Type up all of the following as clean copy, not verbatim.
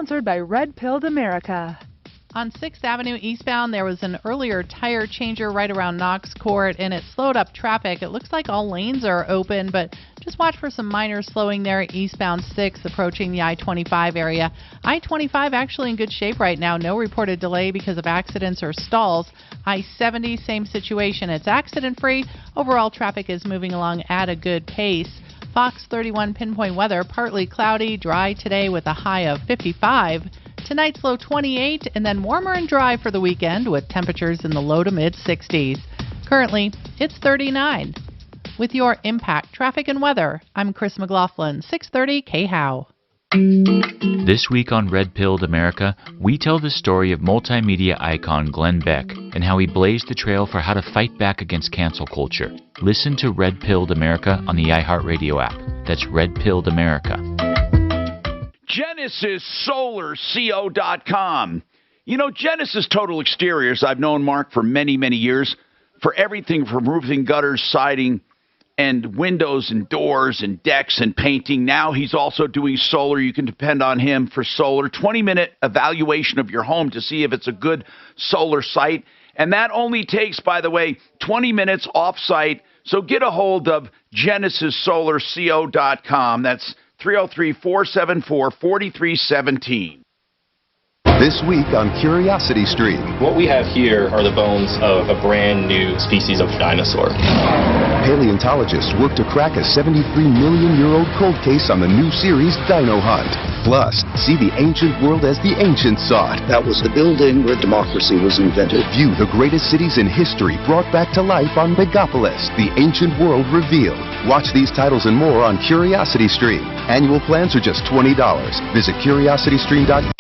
Sponsored by Red Pilled America. On 6th Avenue eastbound, there was an earlier tire changer right around Knox Court, and it slowed up traffic. It looks like all lanes are open, but just watch for some minor slowing there eastbound 6 approaching the I-25 area. I-25 actually in good shape right now. No reported delay because of accidents or stalls. I-70, same situation. It's accident-free. Overall traffic is moving along at a good pace. Fox 31 Pinpoint Weather, partly cloudy, dry today with a high of 55. Tonight's low 28, and then warmer and dry for the weekend with temperatures in the low to mid 60s. Currently, it's 39. With your Impact Traffic and Weather, I'm Chris McLaughlin, 630 KHOW. This week on Red Pilled America, we tell the story of multimedia icon Glenn Beck and how he blazed the trail for how to fight back against cancel culture. Listen to Red Pilled America on the iHeartRadio app. That's Red Pilled America. GenesisSolarCO.com. You know, Genesis Total Exteriors, I've known Mark for many, many years, for everything from roofing, gutters, siding, and windows and doors and decks and painting. Now he's also doing solar. You can depend on him for solar. 20-minute evaluation of your home to see if it's a good solar site. And that only takes, by the way, 20 minutes off-site. So get a hold of GenesisSolarCO.com. That's 303-474-4317. This week on Curiosity Stream. What we have here are the bones of a brand new species of dinosaur. Paleontologists work to crack a 73-million-year-old cold case on the new series Dino Hunt. Plus, see the ancient world as the ancients saw it. That was the building where democracy was invented. View the greatest cities in history brought back to life on Megapolis, the ancient world revealed. Watch these titles and more on Curiosity Stream. Annual plans are just $20. Visit curiositystream.com.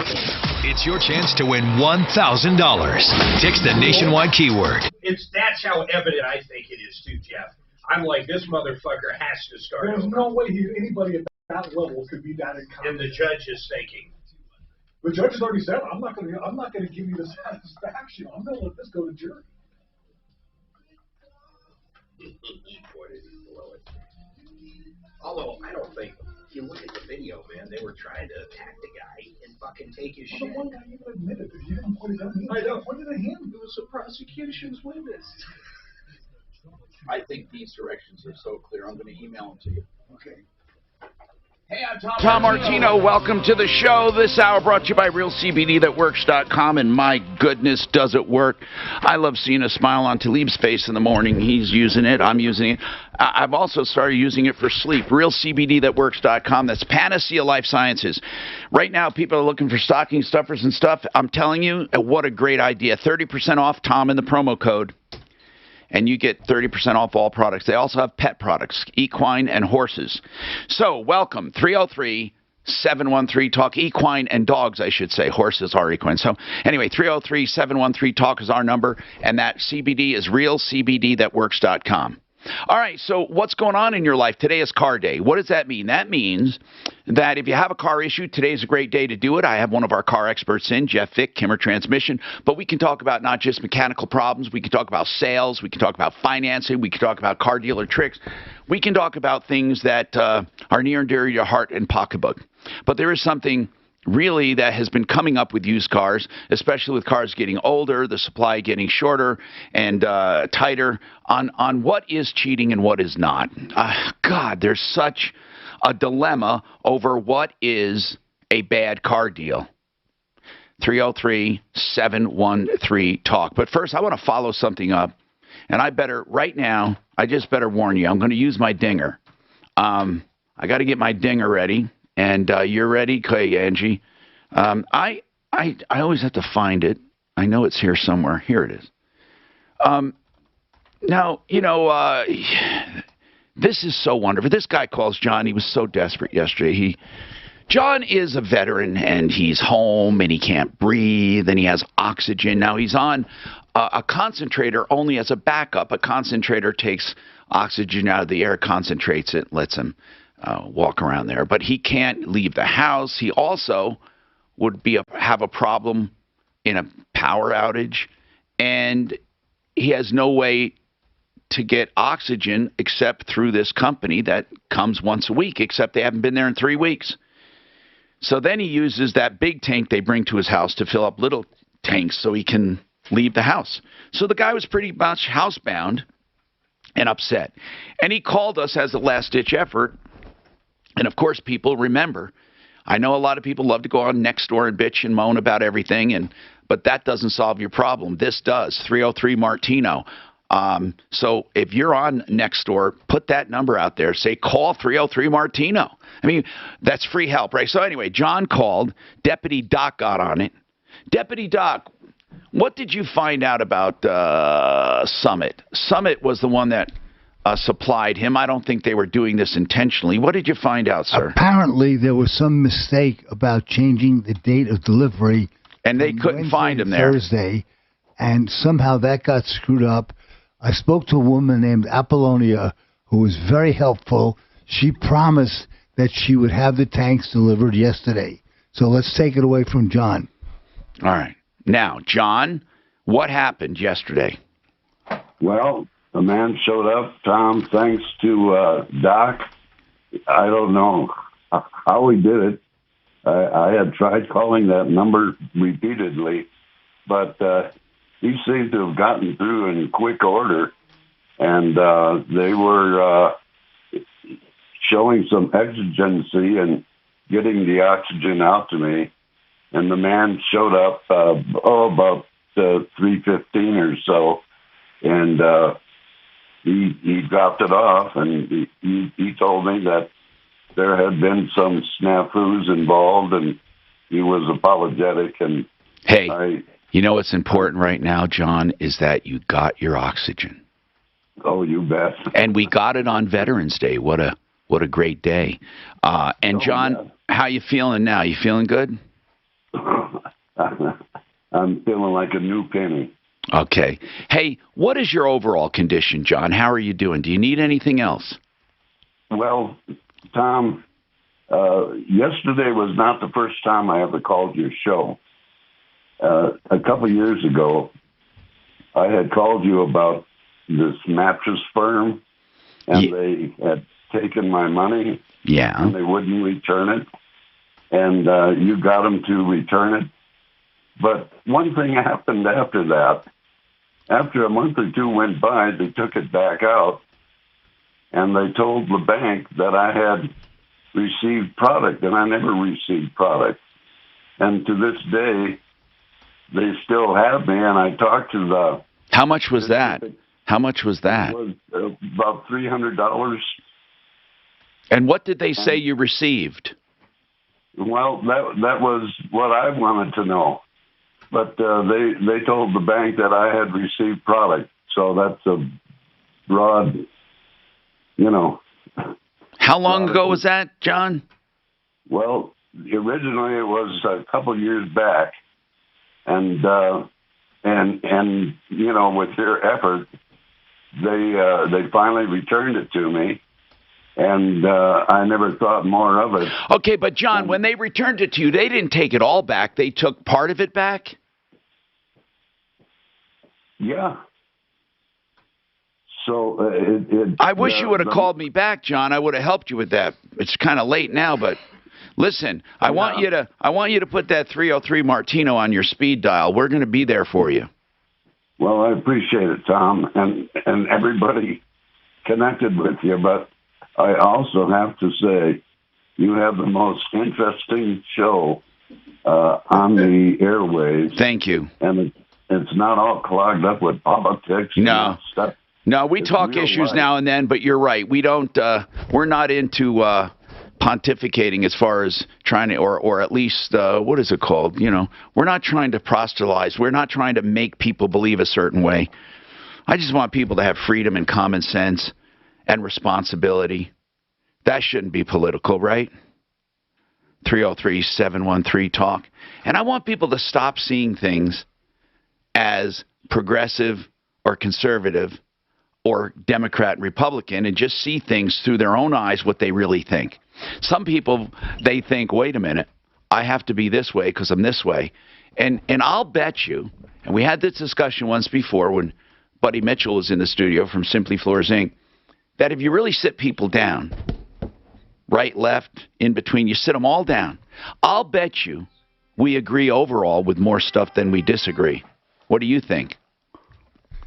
It's your chance to win $1,000. Text the nationwide keyword. That's how evident I think it is too, Jeff. I'm like, this motherfucker has to start. There's no way anybody at that level could be that incompetent. And the judge is thinking. The judge has already said, I'm not going to give you the satisfaction. I'm going to let this go to jury. Although I don't think, if you look at the video, man, they were trying to attack the guy and fucking take his shit. The one guy even admitted that he didn't point it at me. I know. Pointed at him. It was a prosecution's witness. I think these directions are so clear. I'm going to email them to you. Okay. Hey, I'm Tom Martino. Welcome to the show. This hour brought to you by RealCBDThatWorks.com, and my goodness, does it work. I love seeing a smile on Talib's face in the morning. He's using it. I'm using it. I've also started using it for sleep. RealCBDThatWorks.com. That's Panacea Life Sciences. Right now, people are looking for stocking stuffers and stuff. I'm telling you, what a great idea. 30% off, Tom, in the promo code. And you get 30% off all products. They also have pet products, equine and horses. So, welcome, 303-713-TALK, equine and dogs, I should say. Horses are equine. So, anyway, 303-713-TALK is our number, and that CBD is realcbdthatworks.com. All right, so what's going on in your life? Today is car day. What does that mean? That means that if you have a car issue, today's a great day to do it. I have one of our car experts in, Jeff Vick, Kimmer Transmission. But we can talk about not just mechanical problems. We can talk about sales. We can talk about financing. We can talk about car dealer tricks. We can talk about things that are near and dear to your heart and pocketbook. But there is something really that has been coming up with used cars, especially with cars getting older, the supply getting shorter and tighter, on what is cheating and what is not. God, there's such a dilemma over what is a bad car deal. 303-713-TALK. But first, I want to follow something up, and I just better warn you, I'm going to use my dinger. I got to get my dinger ready. And you're ready? Okay, Angie. I always have to find it. I know it's here somewhere. Here it is. Now, you know, this is so wonderful. This guy calls John. He was so desperate yesterday. John is a veteran, and he's home, and he can't breathe, and he has oxygen. Now, he's on a concentrator only as a backup. A concentrator takes oxygen out of the air, concentrates it, lets him walk around there. But he can't leave the house. He also would have a problem in a power outage, and he has no way to get oxygen except through this company that comes once a week, except they haven't been there in 3 weeks. So then he uses that big tank they bring to his house to fill up little tanks so he can leave the house. So the guy was pretty much housebound and upset. And he called us as a last-ditch effort. And, of course, people remember. I know a lot of people love to go on Nextdoor and bitch and moan about everything, but that doesn't solve your problem. This does, 303 Martino. So if you're on Nextdoor, put that number out there. Say, call 303 Martino. I mean, that's free help, right? So anyway, John called. Deputy Doc got on it. Deputy Doc, what did you find out about Summit? Summit was the one that supplied him. I don't think they were doing this intentionally. What did you find out, sir? Apparently, there was some mistake about changing the date of delivery. And they couldn't find him there. Thursday, and somehow that got screwed up. I spoke to a woman named Apollonia who was very helpful. She promised that she would have the tanks delivered yesterday. So let's take it away from John. All right. Now, John, what happened yesterday? Well, the man showed up, Tom, thanks to Doc. I don't know how he did it. I had tried calling that number repeatedly, but he seemed to have gotten through in quick order, and they were showing some exigency and getting the oxygen out to me. And the man showed up about 3:15 or so, and he dropped it off, and he told me that there had been some snafus involved, and he was apologetic. And hey, you know what's important right now, John, is that you got your oxygen. Oh, you bet. And we got it on Veterans Day. What a great day. And John, how you feeling now? You feeling good? I'm feeling like a new penny. Okay. Hey, what is your overall condition, John? How are you doing? Do you need anything else? Well, Tom, yesterday was not the first time I ever called your show. A couple years ago, I had called you about this mattress firm, and they had taken my money, and they wouldn't return it, and you got them to return it. But one thing happened after that. After a month or two went by, they took it back out, and they told the bank that I had received product, and I never received product. And to this day, they still have me, and I talked to the... How much was that? How much was that? It was about $300. And what did they say you received? Well, that was what I wanted to know. But they told the bank that I had received product. So that's a broad, you know. How long ago was that, John? Well, originally it was a couple years back. And you know, with their effort, they finally returned it to me. And I never thought more of it. Okay, but John, when they returned it to you, they didn't take it all back. They took part of it back? Yeah. So I wish you would have called me back, John. I would have helped you with that. It's kind of late now, but listen, I want you to put that 303 Martino on your speed dial. We're going to be there for you. Well, I appreciate it, Tom, and everybody connected with you, but I also have to say, you have the most interesting show on the airwaves. Thank you. And it's not all clogged up with politics. No. Stuff. No, we talk issues now and then, but you're right. We don't. We're not into pontificating as far as trying to, or at least what is it called? You know, we're not trying to proselytize. We're not trying to make people believe a certain way. I just want people to have freedom and common sense and responsibility. That shouldn't be political, right? 303-713-TALK. And I want people to stop seeing things as progressive or conservative or Democrat and Republican and just see things through their own eyes, what they really think. Some people, they think, wait a minute, I have to be this way because I'm this way. And I'll bet you, and we had this discussion once before when Buddy Mitchell was in the studio from Simply Floors Inc., that if you really sit people down right, left, in between. You sit them all down. I'll bet you we agree overall with more stuff than we disagree. What do you think?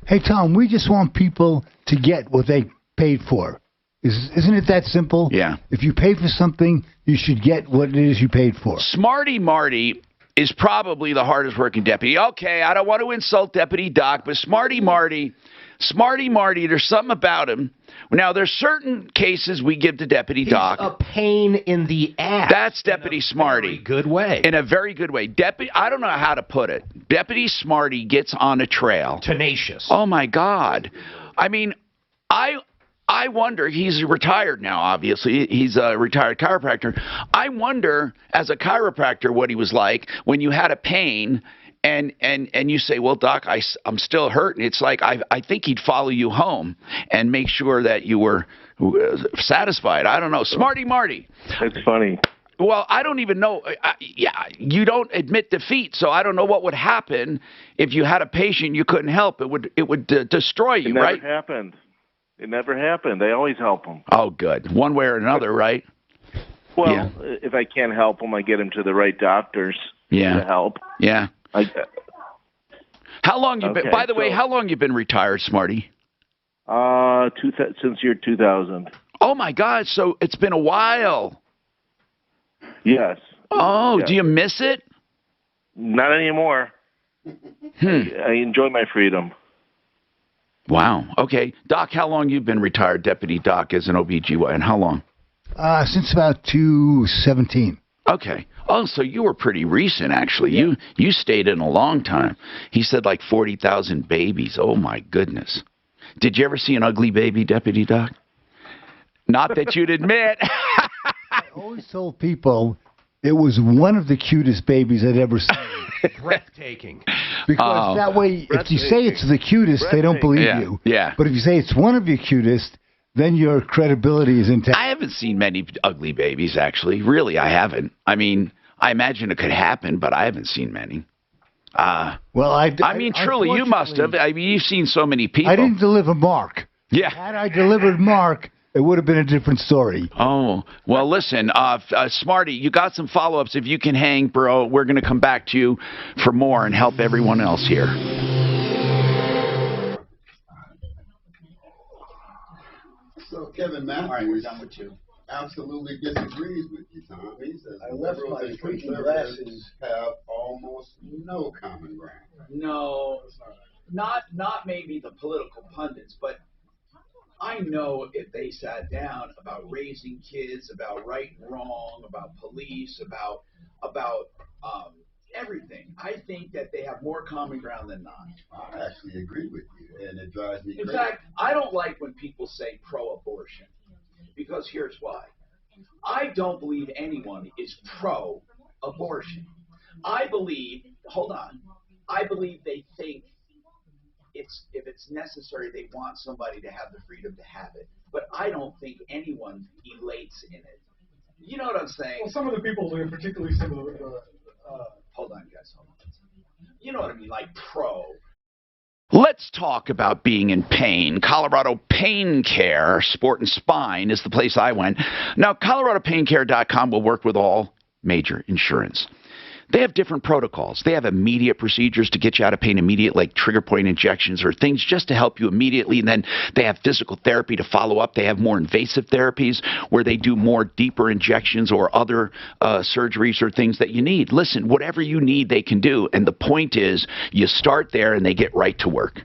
Hey, Tom, we just want people to get what they paid for. Isn't it that simple? Yeah. If you pay for something, you should get what it is you paid for. Smarty Marty is probably the hardest working deputy. Okay, I don't want to insult Deputy Doc, but Smarty Marty, there's something about him. Now, there's certain cases we give to Deputy Doc. A pain in the ass. That's Deputy Smarty. Good way. In a very good way. I don't know how to put it. Deputy Smarty gets on a trail. Tenacious. Oh, my God. I mean, I wonder, he's retired now, obviously. He's a retired chiropractor. I wonder, as a chiropractor, what he was like when you had a pain and you say, well, Doc, I'm still hurting. It's like I think he'd follow you home and make sure that you were satisfied. I don't know. Smarty Marty. That's funny. Well, I don't even know. You don't admit defeat, so I don't know what would happen if you had a patient you couldn't help. It would destroy you, right? It never happened. It never happened. They always help them. Oh, good. One way or another, right? Well, yeah. If I can't help them, I get them to the right doctors to help. Yeah. How long you been? By the way, how long you been retired, Smarty? Since year 2000. Oh my God! So it's been a while. Yes. Oh, yes. Do you miss it? Not anymore. I enjoy my freedom. Wow. Okay. Doc, how long you been retired, Deputy Doc, as an OBGYN? How long? Since about 2017. Okay. Oh, so you were pretty recent, actually. Yeah. You stayed in a long time. He said like 40,000 babies. Oh, my goodness. Did you ever see an ugly baby, Deputy Doc? Not that you'd admit. I always told people it was one of the cutest babies I'd ever seen. Breathtaking. Because that way, if you say it's the cutest, they don't believe you. Yeah. But if you say it's one of your cutest, then your credibility is intact. I haven't seen many ugly babies, actually. Really, I haven't. I mean, I imagine it could happen, but I haven't seen many. Well, I mean, truly, you must have. I mean, you've seen so many people. I didn't deliver Mark. Yeah. Had I delivered Mark, it would have been a different story. Oh, well, listen, Smarty, you got some follow-ups. If you can hang, bro, we're going to come back to you for more and help everyone else here. So, Kevin Matthews absolutely disagrees with you, Tom. He says I left liberals my and freaking conservatives glasses. have almost no common ground. No, not maybe the political pundits, but I know if they sat down about raising kids, about right and wrong, about police, about everything, I think that they have more common ground than not. I actually agree with you, and it drives me crazy. In fact, I don't like when people say pro-abortion, because here's why. I don't believe anyone is pro-abortion. I believe they think if it's necessary, they want somebody to have the freedom to have it. But I don't think anyone elates in it. You know what I'm saying? Well, some of the people, particularly some of the... hold on, guys. Hold on. You know what I mean? Like pro. Let's talk about being in pain. Colorado Pain Care, Sport and Spine, is the place I went. Now, ColoradoPainCare.com will work with all major insurance. They have different protocols. They have immediate procedures to get you out of pain immediate, like trigger point injections or things just to help you immediately. And then they have physical therapy to follow up. They have more invasive therapies where they do more deeper injections or other surgeries or things that you need. Listen, whatever you need, they can do. And the point is, you start there and they get right to work.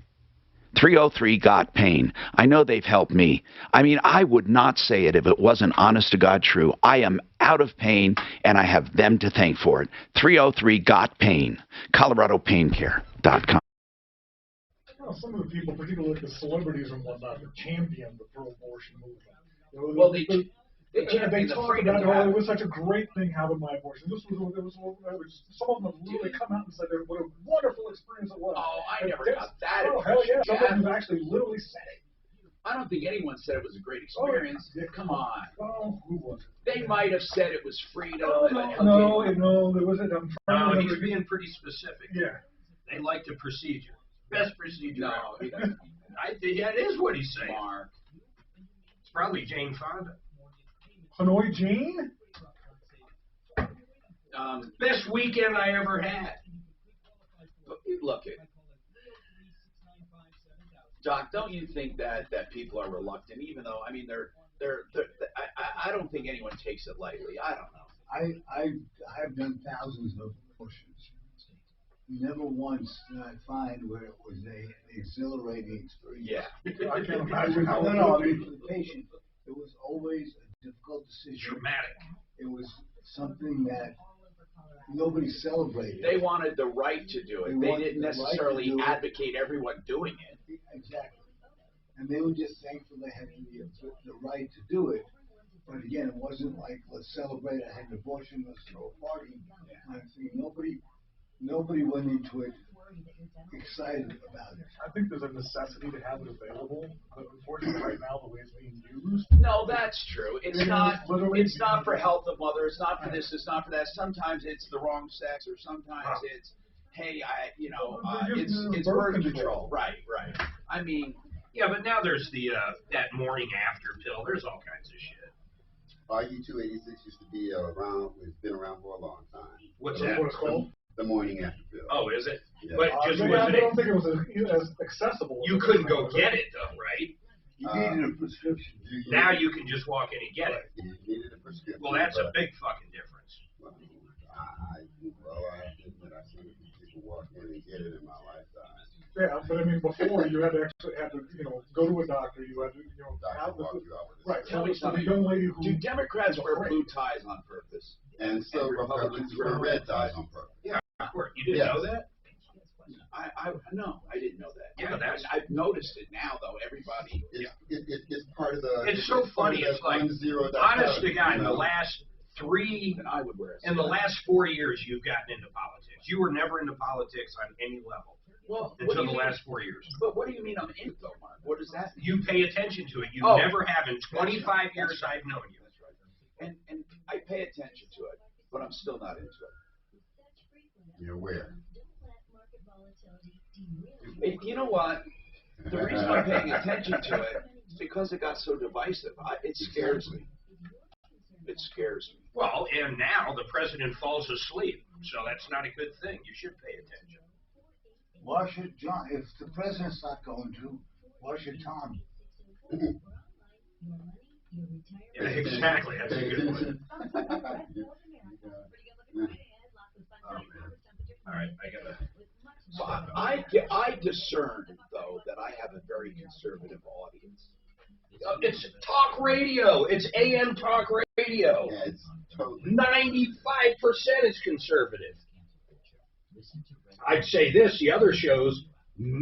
303-GOT-PAIN. I know they've helped me. I mean, I would not say it if it wasn't honest to God true. I am out of pain, and I have them to thank for it. 303-GOT-PAIN. ColoradoPainCare.com. Well, some of the people, particularly the celebrities and whatnot, that champion the pro-abortion movement. Well, they talk about it was such a great thing having my abortion. Some of them have really come out and said what a wonderful experience it was. Oh, I never got that. Oh, hell yeah. Some of them have actually literally said it. I don't think anyone said it was a great experience. Oh, yeah. Come on. Oh, who was it? They might have said it was freedom. No, there wasn't. No, he's being pretty specific. Yeah. They like the procedure. Best procedure. No, he doesn't. That is what he's saying. Mark. It's probably Jane Fonda. Hanoi Jane? Best weekend I ever had. Look it. Doc, don't you think that people are reluctant, even though, I mean, I don't think anyone takes it lightly. I don't know. I've done thousands of abortions. Never once did I find where it was an exhilarating experience. Yeah. I can't imagine how. No, I mean, for the patient, it was always a difficult decision. Dramatic. It was something that nobody celebrated. They wanted the right to do it. They didn't necessarily advocate everyone doing it. Exactly. And they were just thankful they had the right to do it. But again, it wasn't like, let's celebrate, I had an abortion, let's throw a party kind of thing. Nobody went into it excited about it. I think there's a necessity to have it available, but unfortunately right now the way it's being used. No, that's true. It's not for health of mother. It's not for this. It's not for that. Sometimes it's the wrong sex, or sometimes it's, hey, it's birth control. Right. I mean, yeah, but now there's that morning after pill. There's all kinds of shit. RU286 used to be around. It's been around for a long time. What's that? What it's called? The morning after pill. Oh, is it? Yeah. But just I don't think it was as accessible. You couldn't go get it though, right? You needed a prescription. Now you can just walk in and get it. You needed a prescription. Well, that's a big fucking difference. I admit I've seen people walk in and get it in my lifetime. Yeah, but I mean, before you had to go to a doctor. You had to, have the right. Tell me something. Young lady who do Democrats wear blue ties on purpose? And so Republicans wear red ties on purpose. Yeah, you didn't know that? No, I didn't know that. Yeah, I've noticed it now, though. Everybody. It's part of the. It's so funny. It's like, honest to God, in the last 4 years, you've gotten into politics. You were never into politics on any level. Well, until the last 4 years. But what do you mean I'm into it, though, Mark? What does that mean? You pay attention to it. You never have in 25 years I've known you. That's right. And I pay attention to it, but I'm still not into it. You're where? You know what? The reason I'm paying attention to it is because it got so divisive. It scares me. It scares me. Well, and now the president falls asleep, so that's not a good thing. You should pay attention. Why should John, if the president's not going to, why should Tom? Yeah, exactly. That's a good one. All right, I discern, though, that I have a very conservative audience. It's talk radio. It's AM talk radio. Yeah, it's totally. 95% is conservative. I'd say this. The other shows, 100%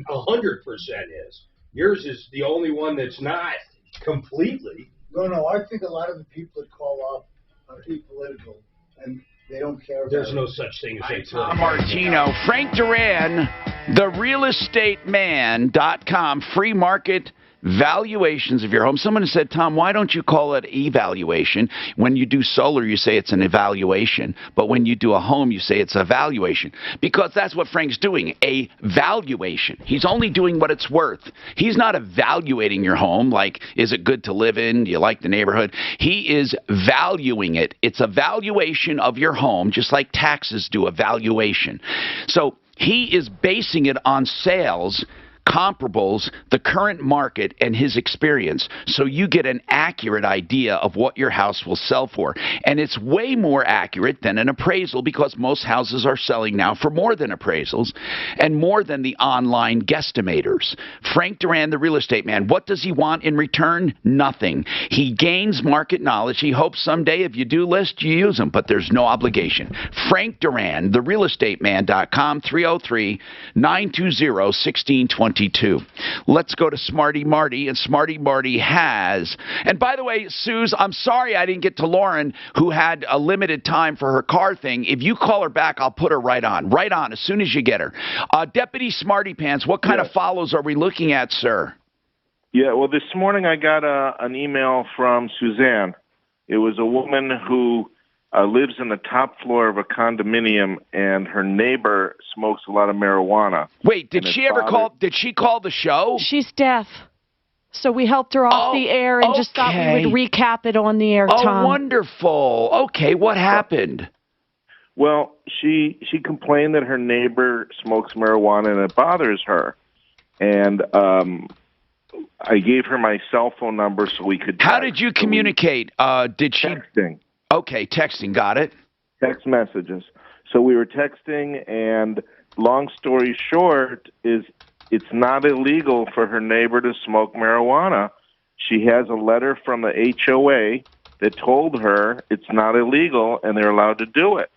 is. Yours is the only one that's not completely. No. I think a lot of the people that call up are apolitical, and they don't care about There's no such thing as a Tom Martino. Frank Duran, therealestateman.com, free market valuations of your home. Someone said, Tom, why don't you call it evaluation? When you do solar, you say it's an evaluation. But when you do a home, you say it's a valuation. Because that's what Frank's doing, a valuation. He's only doing what it's worth. He's not evaluating your home like, is it good to live in? Do you like the neighborhood? He is valuing it. It's a valuation of your home, just like taxes do a valuation. So he is basing it on sales, comparables, the current market, and his experience, so you get an accurate idea of what your house will sell for. And it's way more accurate than an appraisal, because most houses are selling now for more than appraisals and more than the online guesstimators. Frank Duran, the real estate man, what does he want in return? Nothing. He gains market knowledge. He hopes someday if you do list, you use them, but there's no obligation. Frank Duran, therealestateman.com, 303-920-1620. Let's go to Smarty Marty, and Smarty Marty has, and by the way, Suze, I'm sorry I didn't get to Lauren, who had a limited time for her car thing. If you call her back, I'll put her right on, as soon as you get her. Deputy Smarty Pants, what kind of follows are we looking at, sir? Yeah, well, this morning I got an email from Suzanne. It was a woman who lives in the top floor of a condominium, and her neighbor smokes a lot of marijuana. Wait, did she ever call? Did she call the show? She's deaf. So we helped her off the air and just thought we would recap it on the air, Tom. Oh, wonderful. Okay, what happened? Well, she complained that her neighbor smokes marijuana and it bothers her. And I gave her my cell phone number so we could text. How did you communicate? Did she? Texting. Okay, texting. Got it. Text messages. So we were texting, and long story short is it's not illegal for her neighbor to smoke marijuana. She has a letter from the HOA that told her it's not illegal and they're allowed to do it.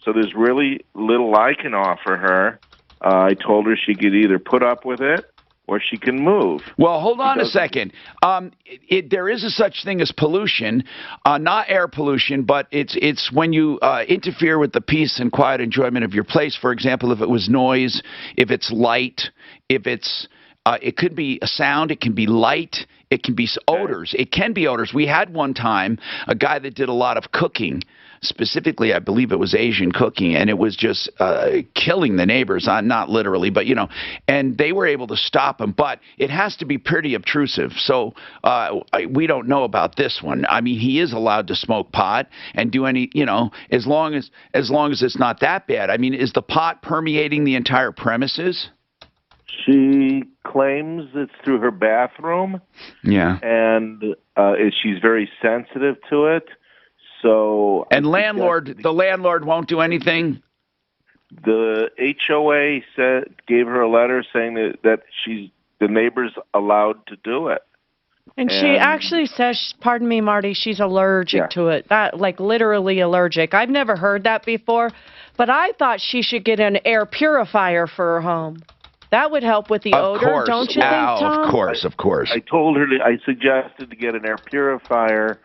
So there's really little I can offer her. I told her she could either put up with it or she can move. Well, hold on a second. There is a such thing as pollution, not air pollution, but it's when you interfere with the peace and quiet enjoyment of your place. For example, if it was noise, if it's light, if it's it could be a sound, it can be light, it can be odors. It can be odors. We had one time a guy that did a lot of cooking. Specifically, I believe it was Asian cooking, and it was just killing the neighbors, not literally, but, and they were able to stop him, but it has to be pretty obtrusive, so we don't know about this one. I mean, he is allowed to smoke pot and do any, as long as it's not that bad. I mean, is the pot permeating the entire premises? She claims it's through her bathroom. Yeah. And she's very sensitive to it. So and the landlord won't do anything. The HOA gave her a letter saying that the neighbor's allowed to do it. And she actually says, pardon me, Marty, she's allergic to it. Like literally allergic. I've never heard that before, but I thought she should get an air purifier for her home. That would help with the odor, don't you think, Tom? Of course. I told her I suggested to get an air purifier.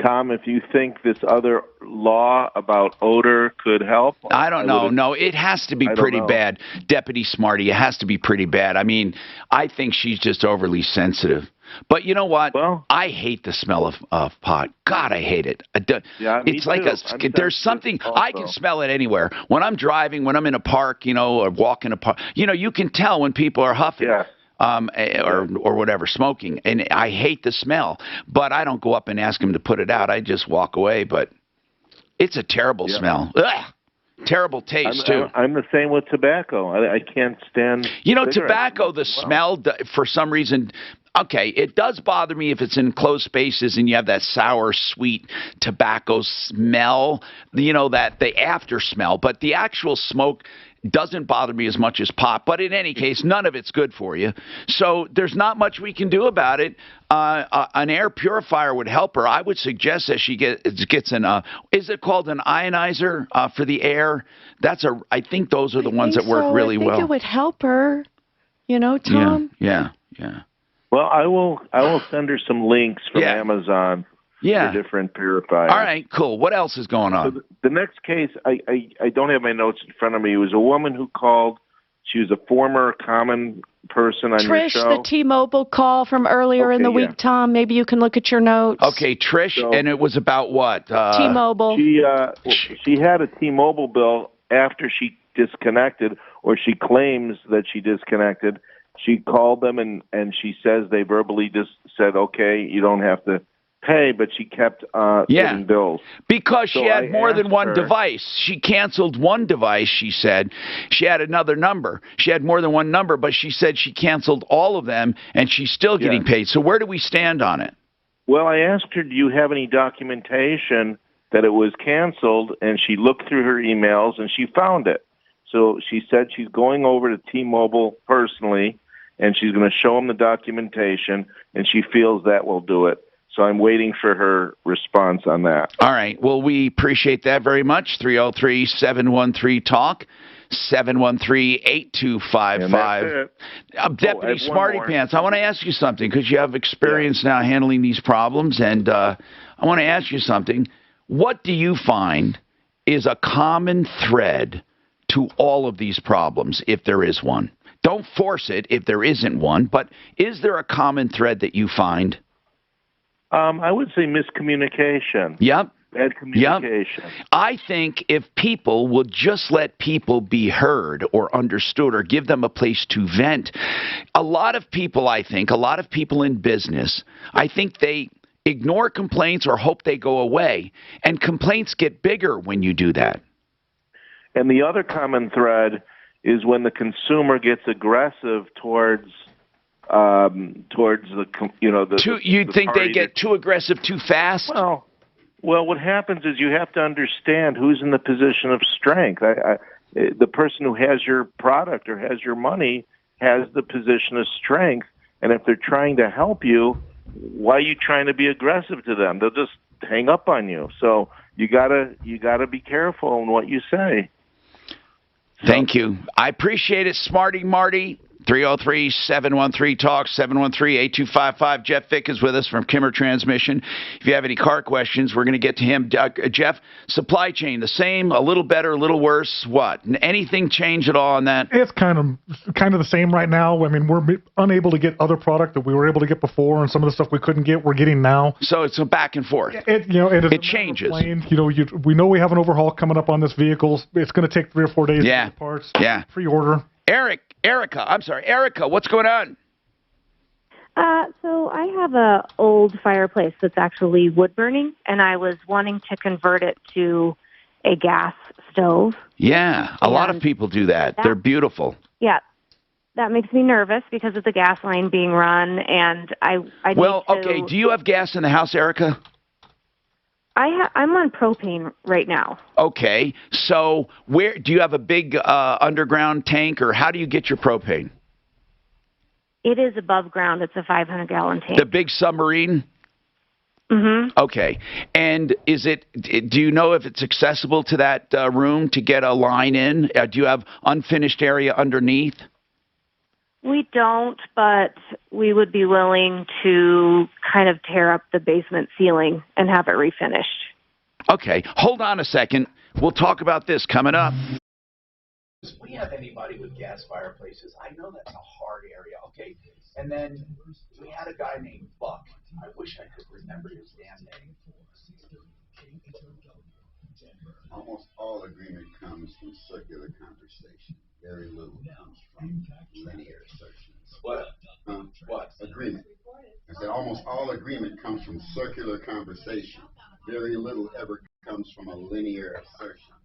Tom, if you think this other law about odor could help. I don't know. No, it has to be pretty bad. Deputy Smarty, it has to be pretty bad. I mean, I think she's just overly sensitive. But you know what? Well, I hate the smell of pot. God, I hate it. It's like there's something, I can smell it anywhere. When I'm driving, when I'm in a park, or walking a park, you can tell when people are huffing. Yeah. Or whatever, smoking, and I hate the smell, but I don't go up and ask him to put it out. I just walk away, but it's a terrible smell. Ugh. Terrible taste, too. I'm the same with tobacco. I can't stand tobacco, the smell, for some reason, okay, it does bother me if it's in closed spaces and you have that sour, sweet tobacco smell, that the after smell, but the actual smoke doesn't bother me as much as pot. But in any case, none of it's good for you. So there's not much we can do about it. An air purifier would help her. I would suggest that she gets is it called an ionizer for the air? I think those are the ones that work really well. I think it would help her, Tom. Yeah. Well, I will send her some links from Amazon. Yeah. For different purifiers. All right, cool. What else is going on? So the next case, I don't have my notes in front of me. It was a woman who called. She was a former common person on your show. Trish, the T-Mobile call from earlier in the week, Tom. Maybe you can look at your notes. Okay, Trish, and it was about what? T-Mobile. She had a T-Mobile bill after she disconnected, or she claims that she disconnected. She called them, and she says they verbally just said, okay, you don't have to pay, but she kept getting bills. Because she had more than one device. She canceled one device, she said. She had another number. She had more than one number, but she said she canceled all of them, and she's still getting paid. So where do we stand on it? Well, I asked her, do you have any documentation that it was canceled? And she looked through her emails, and she found it. So she said she's going over to T-Mobile personally, and she's going to show them the documentation, and she feels that will do it. So I'm waiting for her response on that. All right. Well, we appreciate that very much. 303-713-TALK, 713-8255. Deputy Smarty Pants, I want to ask you something because you have experience now handling these problems, and I want to ask you something. What do you find is a common thread to all of these problems, if there is one? Don't force it if there isn't one, but is there a common thread that you find? I would say miscommunication. Yep. Bad communication. Yep. I think if people would just let people be heard or understood or give them a place to vent, a lot of people in business, I think they ignore complaints or hope they go away, and complaints get bigger when you do that. And the other common thread is when the consumer gets aggressive towards you think they get too aggressive too fast? Well, what happens is you have to understand who's in the position of strength. The person who has your product or has your money has the position of strength, and if they're trying to help you, why are you trying to be aggressive to them? They'll just hang up on you. So you gotta be careful in what you say. Thank you. I appreciate it, Smarty Marty. 303-713-TALK, 713-8255. Jeff Vick is with us from Kimmer Transmission. If you have any car questions, we're going to get to him. Jeff, supply chain, the same, a little better, a little worse, what? Anything change at all on that? It's kind of the same right now. I mean, we're unable to get other product that we were able to get before, and some of the stuff we couldn't get, we're getting now. So it's a back and forth. It changes. We know we have an overhaul coming up on this vehicle. It's going to take 3 or 4 days to get the parts. Yeah. Pre-order. Erica, what's going on? So I have a old fireplace that's actually wood burning, and I was wanting to convert it to a gas stove. Yeah, a lot of people do that. They're beautiful. Yeah, that makes me nervous because of the gas line being run, and I okay. Do you have gas in the house, Erica? I'm on propane right now. Okay, so where do you have a big underground tank, or how do you get your propane? It is above ground. It's a 500-gallon tank. The big submarine? Mm-hmm. Okay, and do you know if it's accessible to that room to get a line in? Do you have unfinished area underneath? We don't, but we would be willing to kind of tear up the basement ceiling and have it refinished. Okay, hold on a second. We'll talk about this coming up. If we have anybody with gas fireplaces, I know that's a hard area, okay? And then we had a guy named Buck. I wish I could remember his damn name. Almost all agreement comes from circular conversation. Very little comes from linear assertions. What? What? Agreement. I said almost all agreement comes from circular conversation. Very little ever comes from a linear assertion.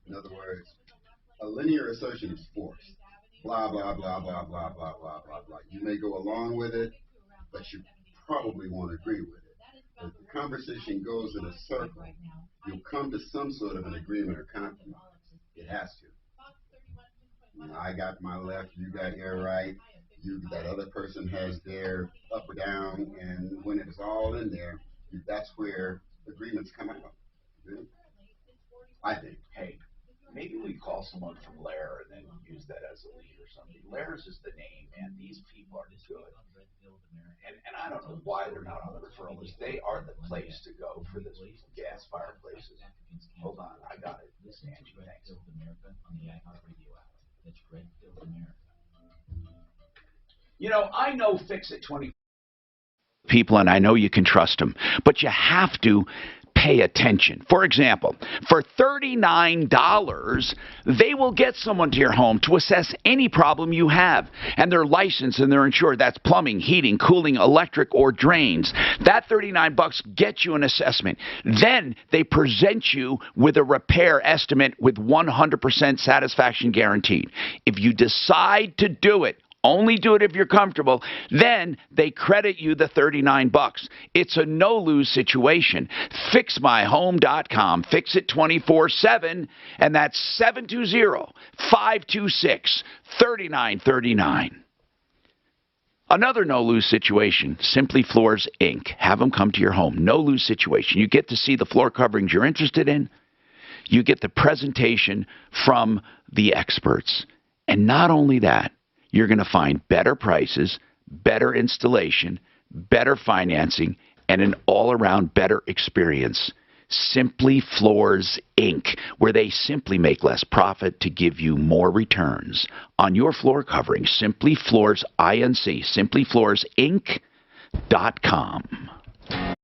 In other words, a linear assertion is forced. Blah, blah, blah, blah, blah, blah, blah, blah, blah. You may go along with it, but you probably won't agree with it. If the conversation goes in a circle, you'll come to some sort of an agreement or compromise. It has to. I got my left, you got your right, that other person has their up or down, and when it's all in there, that's where agreements come out. I think. Hey, maybe we call someone from Lair and then use that as a lead or something. Lair's is the name, man. These people are good. And I don't know why they're not on the referral list. They are the place to go for this gas fireplaces. Hold on, I got it. Angie, thanks. You know, I know Fix-It 20 people, and I know you can trust them, but you have to pay attention. For example, for $39, they will get someone to your home to assess any problem you have, and they're licensed and they're insured. That's plumbing, heating, cooling, electric, or drains. That $39 gets you an assessment. Then they present you with a repair estimate with 100% satisfaction guaranteed. If you decide to do it, only do it if you're comfortable. Then they credit you the $39. It's a no-lose situation. FixMyHome.com. Fix it 24/7, and that's 720-526-3939. Another no-lose situation, Simply Floors, Inc. Have them come to your home. No-lose situation. You get to see the floor coverings you're interested in. You get the presentation from the experts. And not only that, you're going to find better prices, better installation, better financing, and an all-around better experience. Simply Floors, Inc., where they simply make less profit to give you more returns on your floor covering. Simply Floors, INC, simplyfloorsinc.com. The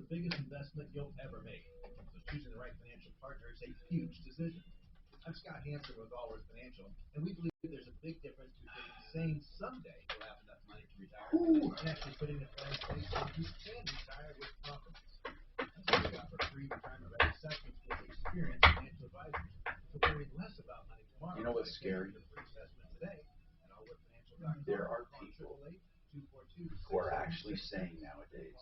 biggest investment you'll ever make. huge decisions. I'm Scott Hansen with Allworth Financial, and we believe there's a big difference between saying someday you'll have enough money to retire and actually putting a plan in place so you can retire with confidence. That's why we offer free retirement ready assessments with experienced financial advisors to worry less about money tomorrow. You know what's scary? There are people who are actually saying nowadays,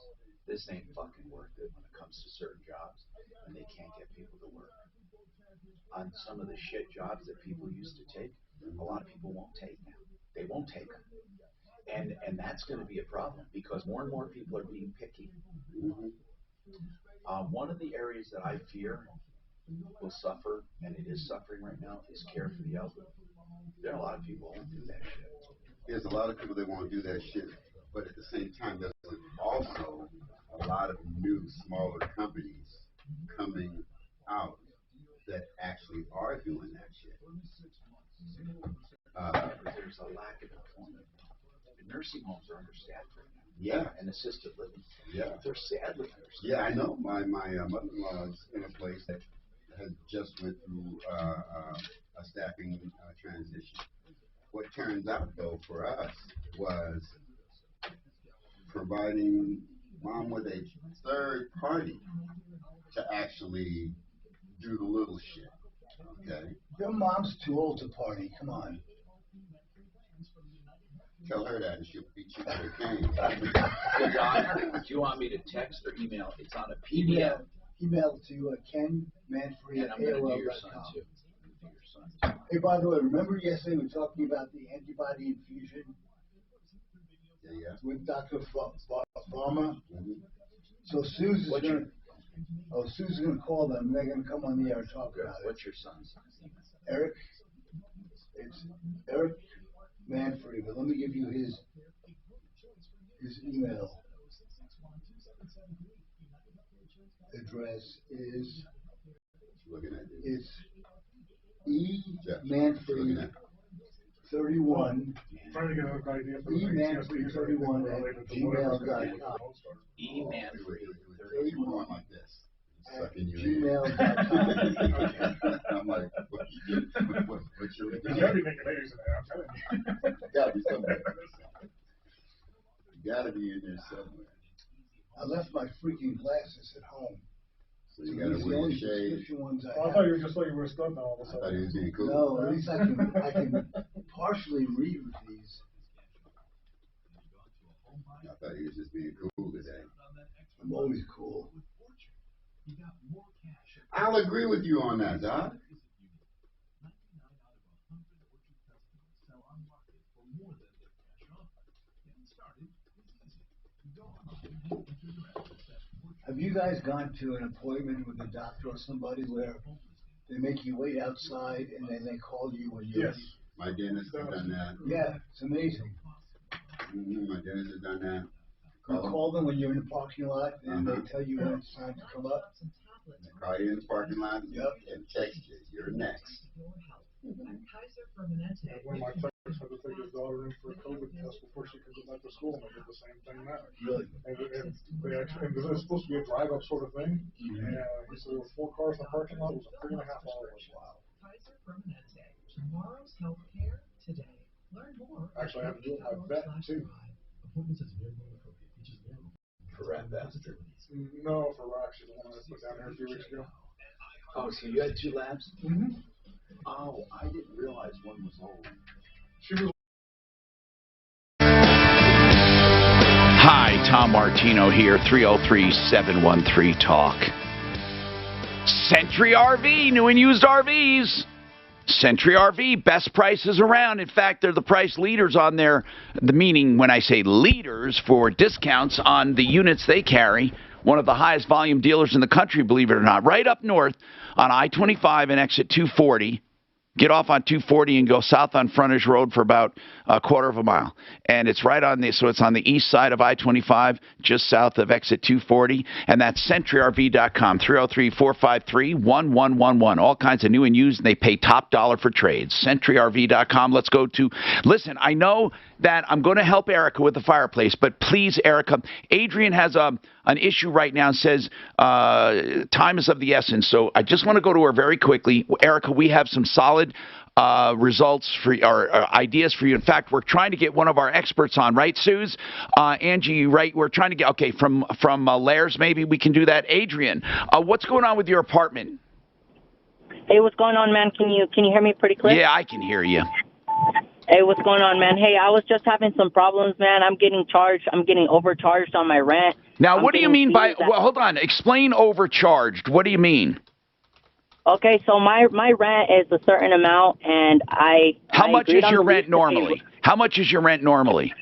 this ain't fucking worth it when it comes to certain jobs, and they can't get people to work. On some of the shit jobs that people used to take, a lot of people won't take now. They won't take them. And that's going to be a problem because more and more people are being picky. One of the areas that I fear will suffer, and it is suffering right now, is care for the elderly. There are a lot of people who won't do that shit. There's a lot of people that won't do that shit, but at the same time, there's also a lot of new, smaller companies coming out that actually are doing that shit. There's a lack of employment. The nursing homes are understaffed right now. Yeah. And assisted living. Yeah. They're sadly understaffed. Yeah, I know. My mother-in-law is in a place that had just went through a staffing transition. What turns out, though, for us was providing mom with a third party to actually do the little shit. Okay? Your mom's too old to party. Come on. Tell her that and she'll beat you with a cane. Hey, John, do you want me to text or email? It's on a PDF. Email to Ken Manfrey And at I'm going to do your AOL.com. son, too. Hey, by the way, remember yesterday we were talking about the antibody infusion with Dr. Farmer? So Sue's going to call them. They're going to come on the air and talk about it. What's your son's name? Eric. It's Eric Manfrey, but let me give you his email address is it's emanfrey 31 Trying to get an idea for emanfrey 31 at gmail.com. emanfrey 31 like this. Sucking you gmail.com. I'm like, what's your There's gotta be making ladies in there, I'm telling you. Gotta be somewhere. You gotta be in there somewhere. I left my freaking glasses at home. So you gotta wear your shades. I thought you were just like you were stunned now all of a sudden. I thought he was being cool. No, at least I can partially read with these. I thought he was just being cool today. I'm always cool. I'll agree with you on that, Doc. Have you guys gone to an appointment with a doctor or somebody where they make you wait outside and then they call you when you're... Yes. My dentist has done that. Yeah, it's amazing. My dentist has done that. You call them when you're in the parking lot and they tell you when it's time to come up. They call you in the parking lot and text you. You're next. One of my clerks had to take his daughter in for a COVID test before she could go back to school, and they did the same thing now. Really? And they actually, and it was supposed to be a drive-up sort of thing. And he said there were 4 cars in the parking lot. It was a 3.5 hour wait. Wow. Tomorrow's healthcare today. Learn more. Actually, I have to do it my vet too. For Rat Bastard. No, for Rock. She's the one I put down here a few weeks ago. Oh, so you had 2 labs? Mm-hmm. Oh, I didn't realize one was old. She was. Hi, Tom Martino here, 303-713-TALK. Century RV, new and used RVs. Century RV, best prices around. In fact, they're the price leaders on their, the meaning when I say leaders for discounts on the units they carry. One of the highest volume dealers in the country, believe it or not, right up north on I-25 and exit 240. Get off on 240 and go south on Frontage Road for about a quarter of a mile. And it's right on the, so it's on the east side of I-25, just south of exit 240. And that's CentryRV.com, 303-453-1111. All kinds of new and used, and they pay top dollar for trades. CentryRV.com. Let's go to, listen, I know that I'm going to help Erica with the fireplace, but please, Erica, Adrian has a an issue right now. Says time is of the essence. So I just want to go to her very quickly. Erica, we have some solid results for or ideas for you. In fact, we're trying to get one of our experts on, right, Suze? Angie, right? We're trying to get, okay, from Lairs, maybe we can do that. Adrian, what's going on with your apartment? Hey, what's going on, man? Can you hear me pretty clear? Yeah, I can hear you. Hey, what's going on, man? Hey, I was just having some problems, man. I'm getting overcharged on my rent. Now, what do you mean by, well, hold on, explain overcharged. What do you mean? Okay, so my rent is a certain amount, and How much is your rent normally? How much is your rent normally?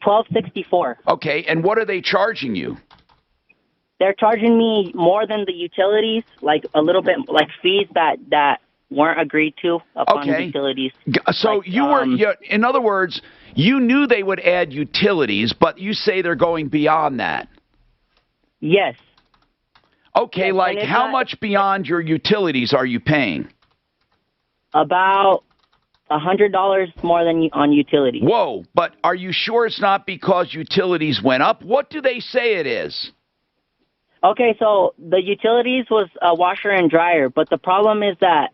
$12.64. Okay, and what are they charging you? They're charging me more than the utilities, like a little bit, like fees that weren't agreed to upon the utilities. So like, you were, in other words, you knew they would add utilities, but you say they're going beyond that. Yes. Okay, like how much beyond your utilities are you paying? About $100 more than on utilities. Whoa, but are you sure it's not because utilities went up? What do they say it is? Okay, so the utilities was a washer and dryer, but the problem is that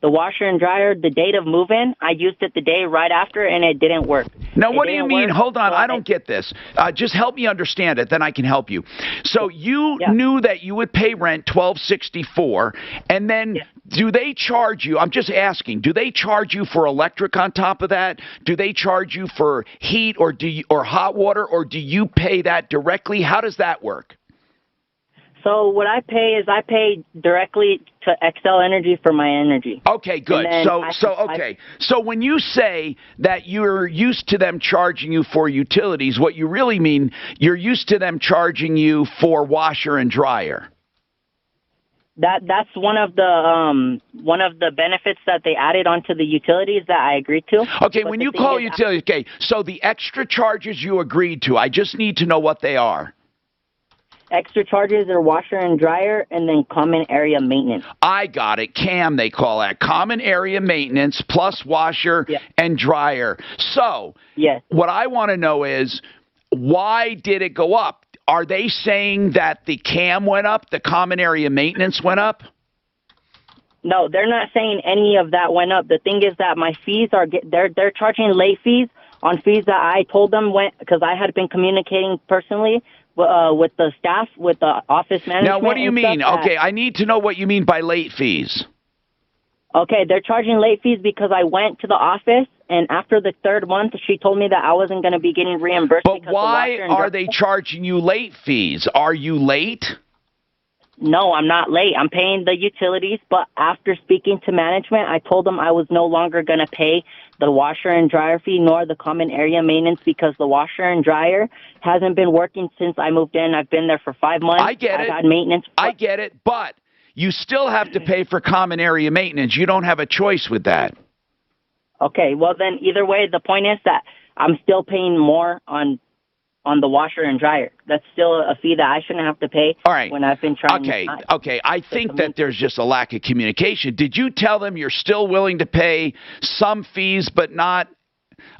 the washer and dryer, the date of move-in, I used it the day right after, and it didn't work. Now, what do you mean? Hold on, I don't get this. Just help me understand it, then I can help you. So you knew that you would pay rent $12.64, and then do they charge you? I'm just asking. Do they charge you for electric on top of that? Do they charge you for heat or hot water, or do you pay that directly? How does that work? So what I pay is I pay directly to Xcel Energy for my energy. Okay, good. So when you say that you're used to them charging you for utilities, what you really mean, you're used to them charging you for washer and dryer. That's one of the benefits that they added onto the utilities that I agreed to. Okay, when you call utilities, okay, so the extra charges you agreed to, I just need to know what they are. Extra charges are washer and dryer, and then common area maintenance. I got it. CAM, they call that. Common area maintenance plus washer and dryer. So what I want to know is, why did it go up? Are they saying that the CAM went up, the common area maintenance went up? No, they're not saying any of that went up. The thing is that my fees they're charging late fees on fees that I told them went, because I had been communicating personally with the staff, with the office management. Now, what do you mean? Okay, I need to know what you mean by late fees. Okay, they're charging late fees because I went to the office, and after the third month, she told me that I wasn't going to be getting reimbursed. But why are they charging you late fees? Are you late? No, I'm not late. I'm paying the utilities, but after speaking to management, I told them I was no longer going to pay the washer and dryer fee nor the common area maintenance, because the washer and dryer hasn't been working since I moved in. I've been there for 5 months. I get it. I've had maintenance. I get it, but you still have to pay for common area maintenance. You don't have a choice with that. Okay, well then either way, the point is that I'm still paying more on the washer and dryer. That's still a fee that I shouldn't have to pay. All right. When I've been trying. Okay. I think that there's just a lack of communication. Did you tell them you're still willing to pay some fees but not?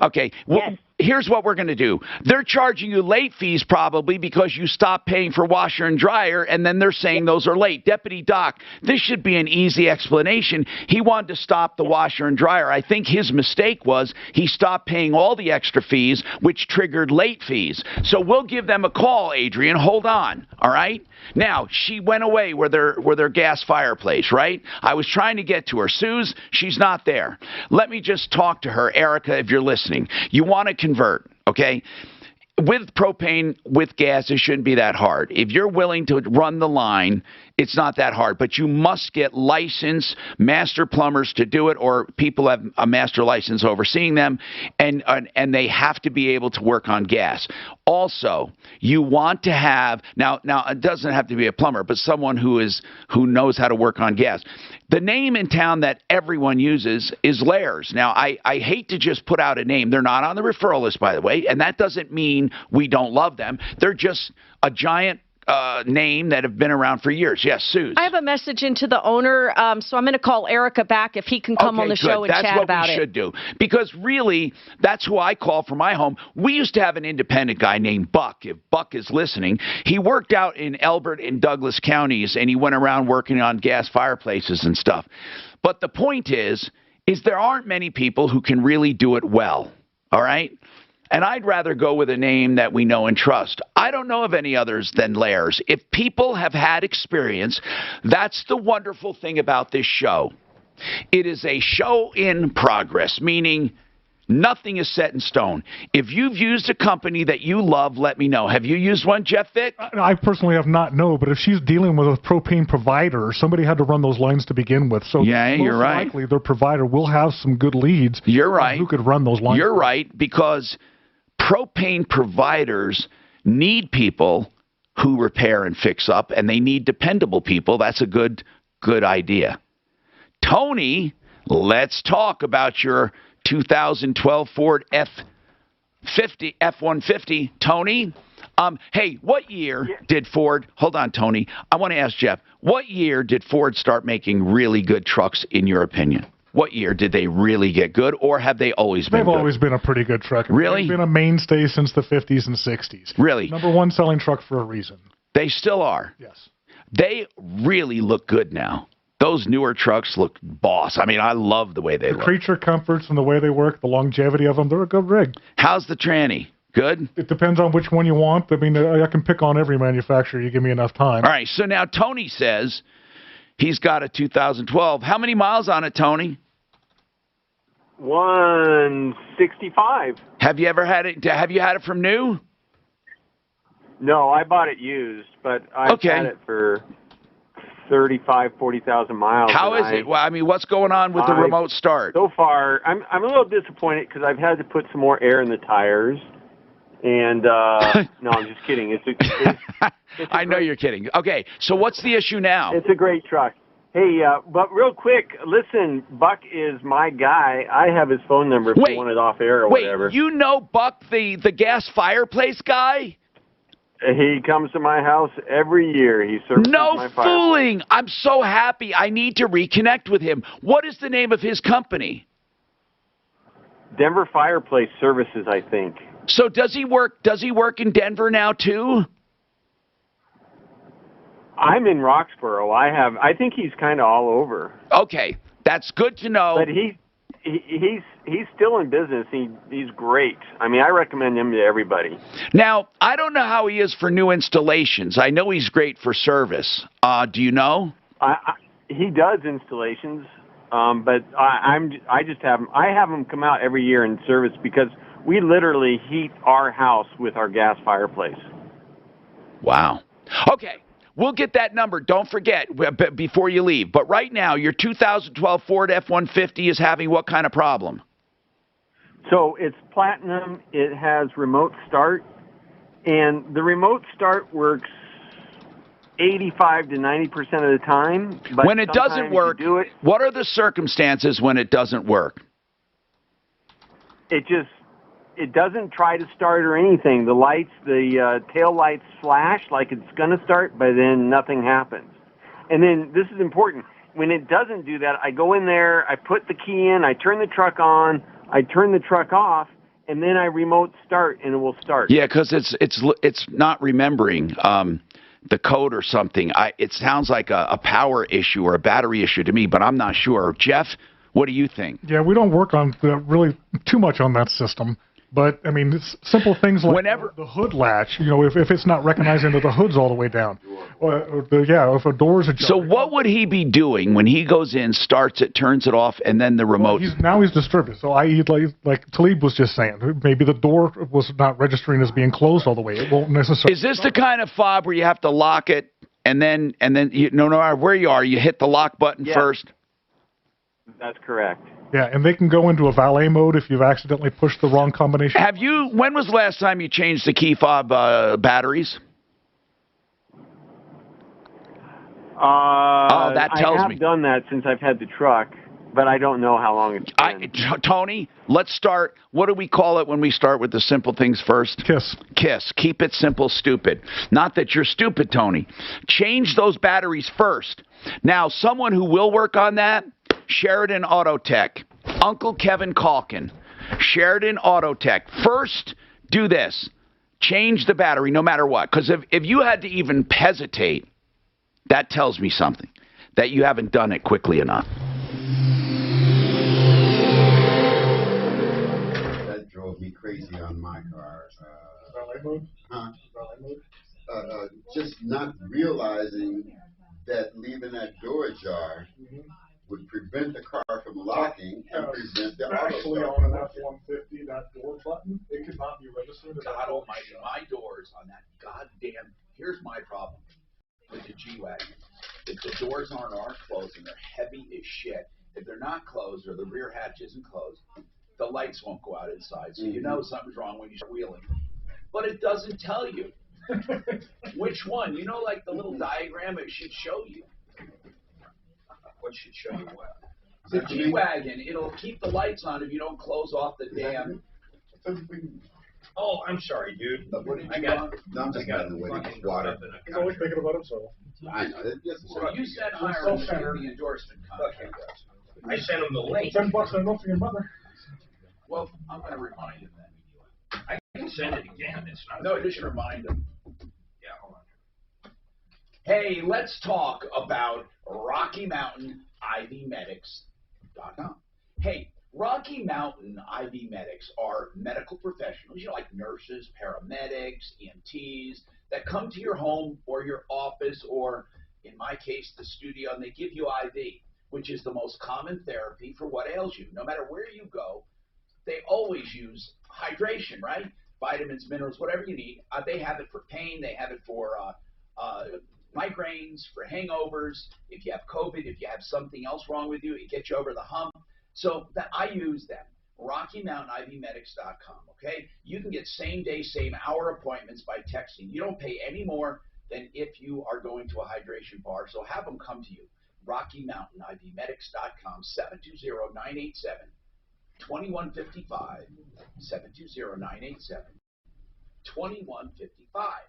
Okay. Well, yes. Here's what we're going to do. They're charging you late fees probably because you stopped paying for washer and dryer, and then they're saying those are late. Deputy Doc, this should be an easy explanation. He wanted to stop the washer and dryer. I think his mistake was he stopped paying all the extra fees, which triggered late fees. So we'll give them a call, Adrian. Hold on. All right? Now, she went away with their gas fireplace, right? I was trying to get to her. Suze, she's not there. Let me just talk to her. Erica, if you're listening, you want to convert, okay? With propane, with gas, it shouldn't be that hard. If you're willing to run the line, it's not that hard. But you must get licensed master plumbers to do it, or people have a master license overseeing them, and they have to be able to work on gas. Also, you want to have now it doesn't have to be a plumber, but someone who knows how to work on gas. The name in town that everyone uses is Lairs. Now, I hate to just put out a name. They're not on the referral list, by the way, and that doesn't mean we don't love them. They're just a giant name that have been around for years. Yes, Suze. I have a message into the owner, so I'm going to call Erica back if he can come on the show and chat about it. That's what we should do. Because really, that's who I call for my home. We used to have an independent guy named Buck. If Buck is listening, he worked out in Elbert and Douglas counties, and he went around working on gas fireplaces and stuff. But the point is there aren't many people who can really do it well, all right? And I'd rather go with a name that we know and trust. I don't know of any others than Lairs. If people have had experience, that's the wonderful thing about this show. It is a show in progress, meaning nothing is set in stone. If you've used a company that you love, let me know. Have you used one, Jeff Vick? I personally have not, no, but if she's dealing with a propane provider, somebody had to run those lines to begin with. So yeah, you're right. Most likely their provider will have some good leads. You're right. Who could run those lines. You're right, because propane providers need people who repair and fix up, and they need dependable people. That's a good idea. Tony, let's talk about your 2012 Ford F-150. Tony, hey, what year did Ford, hold on, Tony, I want to ask Jeff, what year did Ford start making really good trucks, in your opinion? What year did they really get good, or have they always been good? They've always been a pretty good truck. Really? They've been a mainstay since the 50s and 60s. Really? Number one selling truck for a reason. They still are? Yes. They really look good now. Those newer trucks look boss. I mean, I love the way they look. The creature comforts and the way they work, the longevity of them, they're a good rig. How's the tranny? Good? It depends on which one you want. I mean, I can pick on every manufacturer. You give me enough time. All right, so now Tony says he's got a 2012. How many miles on it, Tony? 165. Have you ever had it? Have you had it from new? No, I bought it used, but I've had it for 40,000 miles. How is it? Well, I mean, what's going on with the remote start? So far, I'm a little disappointed because I've had to put some more air in the tires. And no, I'm just kidding. It's I know you're kidding. Okay, so what's the issue now? It's a great truck. Hey, but real quick, listen, Buck is my guy. I have his phone number if you want it off air or whatever. Wait, you know Buck, the gas fireplace guy? He comes to my house every year. He services my fireplace. No fooling! I'm so happy. I need to reconnect with him. What is the name of his company? Denver Fireplace Services, I think. So does he work in Denver now too? I'm in Roxborough. I think he's kind of all over. Okay, that's good to know. But he's still in business. He's great. I mean, I recommend him to everybody. Now, I don't know how he is for new installations. I know he's great for service. Do you know? He does installations, but I have him come out every year and service because we literally heat our house with our gas fireplace. Wow. Okay. We'll get that number. Don't forget before you leave. But right now, your 2012 Ford F-150 is having what kind of problem? So it's platinum. It has remote start. And the remote start works 85 to 90% of the time. But when it doesn't work, what are the circumstances when it doesn't work? It doesn't try to start or anything. The lights, the tail lights flash like it's going to start, but then nothing happens. And then this is important. When it doesn't do that, I go in there, I put the key in, I turn the truck on, I turn the truck off, and then I remote start, and it will start. Yeah, because it's not remembering the code or something. It sounds like a power issue or a battery issue to me, but I'm not sure. Jeff, what do you think? Yeah, we don't work on really too much on that system. But, I mean, it's simple things like the hood latch, you know, if it's not recognizing that the hood's all the way down. If a door's ajar. So what would he be doing when he goes in, starts it, turns it off, and then the remote? Now he's disturbed. So i.e., like Talib was just saying, maybe the door was not registering as being closed all the way. It won't necessarily. Is this the kind of fob where you have to lock it, and then no matter where you are, you hit the lock button first? That's correct. Yeah, and they can go into a valet mode if you've accidentally pushed the wrong combination. When was the last time you changed the key fob batteries? That tells me. I have done that since I've had the truck, but I don't know how long it's been. Tony, let's start. What do we call it when we start with the simple things first? KISS. KISS. Keep it simple, stupid. Not that you're stupid, Tony. Change those batteries first. Now, someone who will work on that, Sheridan Autotech. Uncle Kevin Calkin. Sheridan Autotech. First, do this. Change the battery no matter what. Because if you had to even hesitate, that tells me something. That you haven't done it quickly enough. That drove me crazy on my car. Valet mode? Huh? Valet mode? Just not realizing that leaving that door ajar would prevent the car from locking and prevent the auto Actually, start. on an F-150, that door button, it could not be registered. God almighty, my doors on that goddamn, here's my problem with the G-Wagon. If the doors aren't closed and they're heavy as shit, if they're not closed or the rear hatch isn't closed, the lights won't go out inside. So you know something's wrong when you start wheeling. But it doesn't tell you which one. You know, like the little diagram, it should show you. What should show you what? The G-Wagon, it'll keep the lights on if you don't close off the damn. Oh, I'm sorry, dude. I got fucking water. He's always thinking about himself. I know. So you said hire the endorsement contract. I sent him the link. $10 I know for your mother. Well, I'm going to remind him then. I can send it again. It's not. No, just remind him. Yeah, hold on. Hey, let's talk about Rocky Mountain IV Medics.com. Hey, Rocky Mountain IV Medics are medical professionals, you know, like nurses, paramedics, EMTs, that come to your home or your office or, in my case, the studio, and they give you IV, which is the most common therapy for what ails you. No matter where you go, they always use hydration, right? Vitamins, minerals, whatever you need. They have it for pain. They have it for migraines, for hangovers. If you have COVID, if you have something else wrong with you, it gets you over the hump. So that I use them. RockyMountainIVMedics.com, okay? You can get same-day, same-hour appointments by texting. You don't pay any more than if you are going to a hydration bar, so have them come to you. RockyMountainIVMedics.com, 720-987-2155, 720-987-2155.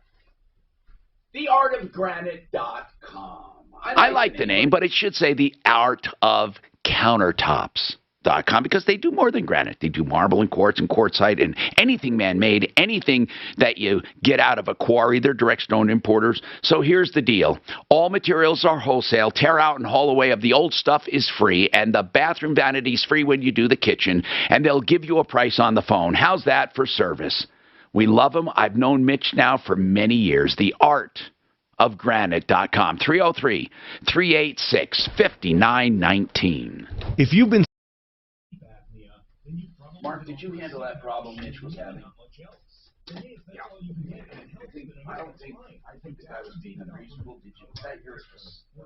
TheArtOfGranite.com. I like the name, but it should say The Art of Countertops.com because they do more than granite. They do marble and quartzite and anything man-made, anything that you get out of a quarry. They're direct stone importers. So here's the deal. All materials are wholesale. Tear out and haul away of the old stuff is free, and the bathroom vanity is free when you do the kitchen, and they'll give you a price on the phone. How's that for service? We love them. I've known Mitch now for many years. The Art of Granite.com, 303-386-5919. If you've been... Mark, did you handle that problem Mitch was having? Yeah. I think the guy was being unreasonable. Did you set your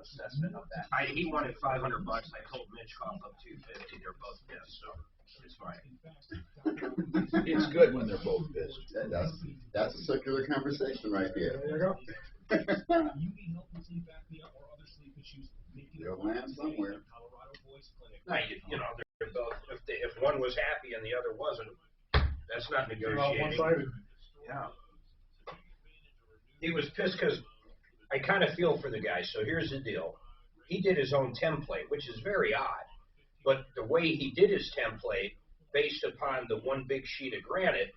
assessment of that? He wanted $500. I told Mitch cough up $250. They're both pissed, so it's fine. It's good when they're both pissed. That's a circular conversation right there. There you go. They'll land somewhere. No, you know, they're both. If one was happy and the other wasn't, that's not negotiating. One-sided. Yeah. He was pissed because I kind of feel for the guy. So here's the deal. He did his own template, which is very odd. But the way he did his template, based upon the one big sheet of granite,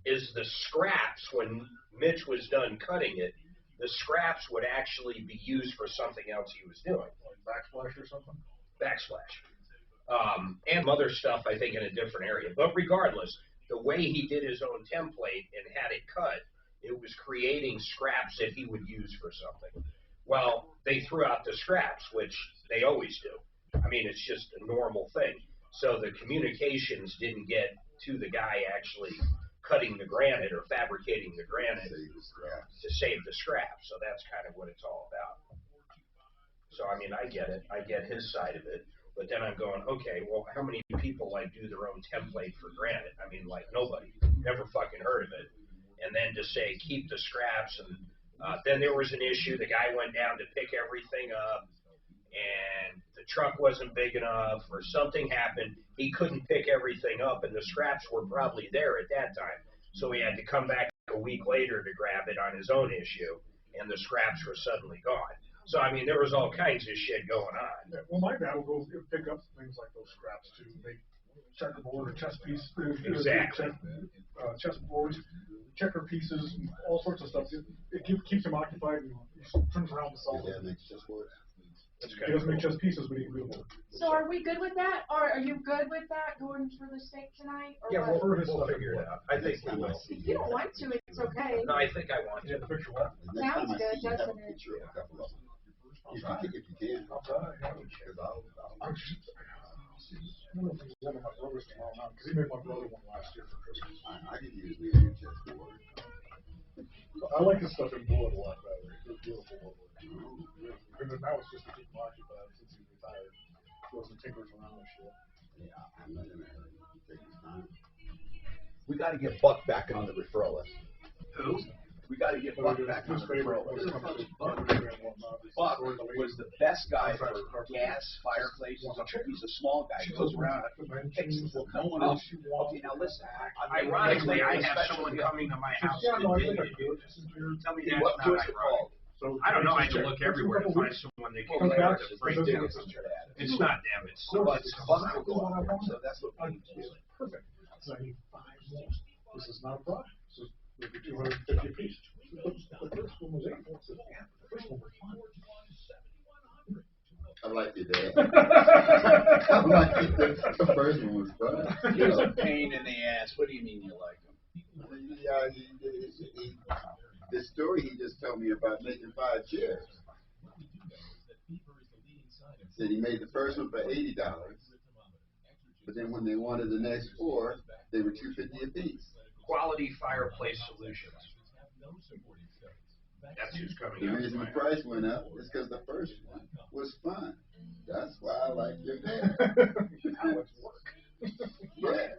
is the scraps, when Mitch was done cutting it, the scraps would actually be used for something else he was doing. Like backsplash or something? Backsplash. And other stuff, I think, in a different area. But regardless, the way he did his own template and had it cut, it was creating scraps that he would use for something. Well, they threw out the scraps, which they always do. I mean, it's just a normal thing. So the communications didn't get to the guy actually cutting the granite or fabricating the granite to save the scraps. So that's kind of what it's all about. So, I mean, I get it. I get his side of it. But then I'm going, okay, well, how many people, like, do their own template for granite? I mean, like, nobody. Never fucking heard of it. And then to say, keep the scraps. And then there was an issue. The guy went down to pick everything up. and the truck wasn't big enough or something happened. He couldn't pick everything up, and the scraps were probably there at that time. So he had to come back a week later to grab it on his own issue, and the scraps were suddenly gone. So, I mean, there was all kinds of shit going on. Yeah, well, my dad will go pick up things like those scraps to make checkerboard or chess piece. Exactly. Chessboards, checker pieces, and all sorts of stuff. It keeps him occupied, and he turns around to solve it. He doesn't make chess pieces, but he can do them. So are we good with that? Or are you good with that going for the steak tonight? Or Yeah, what? we'll figure it out. I think we will. If you don't want to, it's okay. No, I think I want to. The picture what? Sounds good, doesn't it? If you can. I'll try. I don't know if he's one of my brothers tomorrow night, because he made my brother one last year for Christmas. I could use the new chessboard. I like his stuff in wood a lot better. It's beautiful wood. And then now it's just to keep him occupied since he's retired. Throws some tinkers around and shit. Yeah, I'm not in a hurry. Take his time. We got to get Buck back on the referral list. Who? We got to get Buck back on the referral list. Buck was the best guy for gas, fireplaces. He's a small guy. He goes around and fixes them. No one else. Okay, now listen. Ironically, I have someone coming to my house to do it. Tell me that's not ironic. I don't know. I had to look everywhere to find someone that can break down. It's not them. It's somebody. Buck will go out there. So that's what we need to do. Perfect. So I need 5 more. This is not a problem. This is maybe 250 apiece. The first one was 8. The first one was 5. I like your dad. I like it. The first one was fun. He was a pain in the ass. What do you mean you like him? Yeah, the story he just told me about making 5 chairs. Said he made the first one for $80, but then when they wanted the next 4, they were $250 apiece. Quality Fireplace Solutions. That's who's coming The up. reason the price went up is because the first one was fun. That's why I like your dad. How much work? Yeah.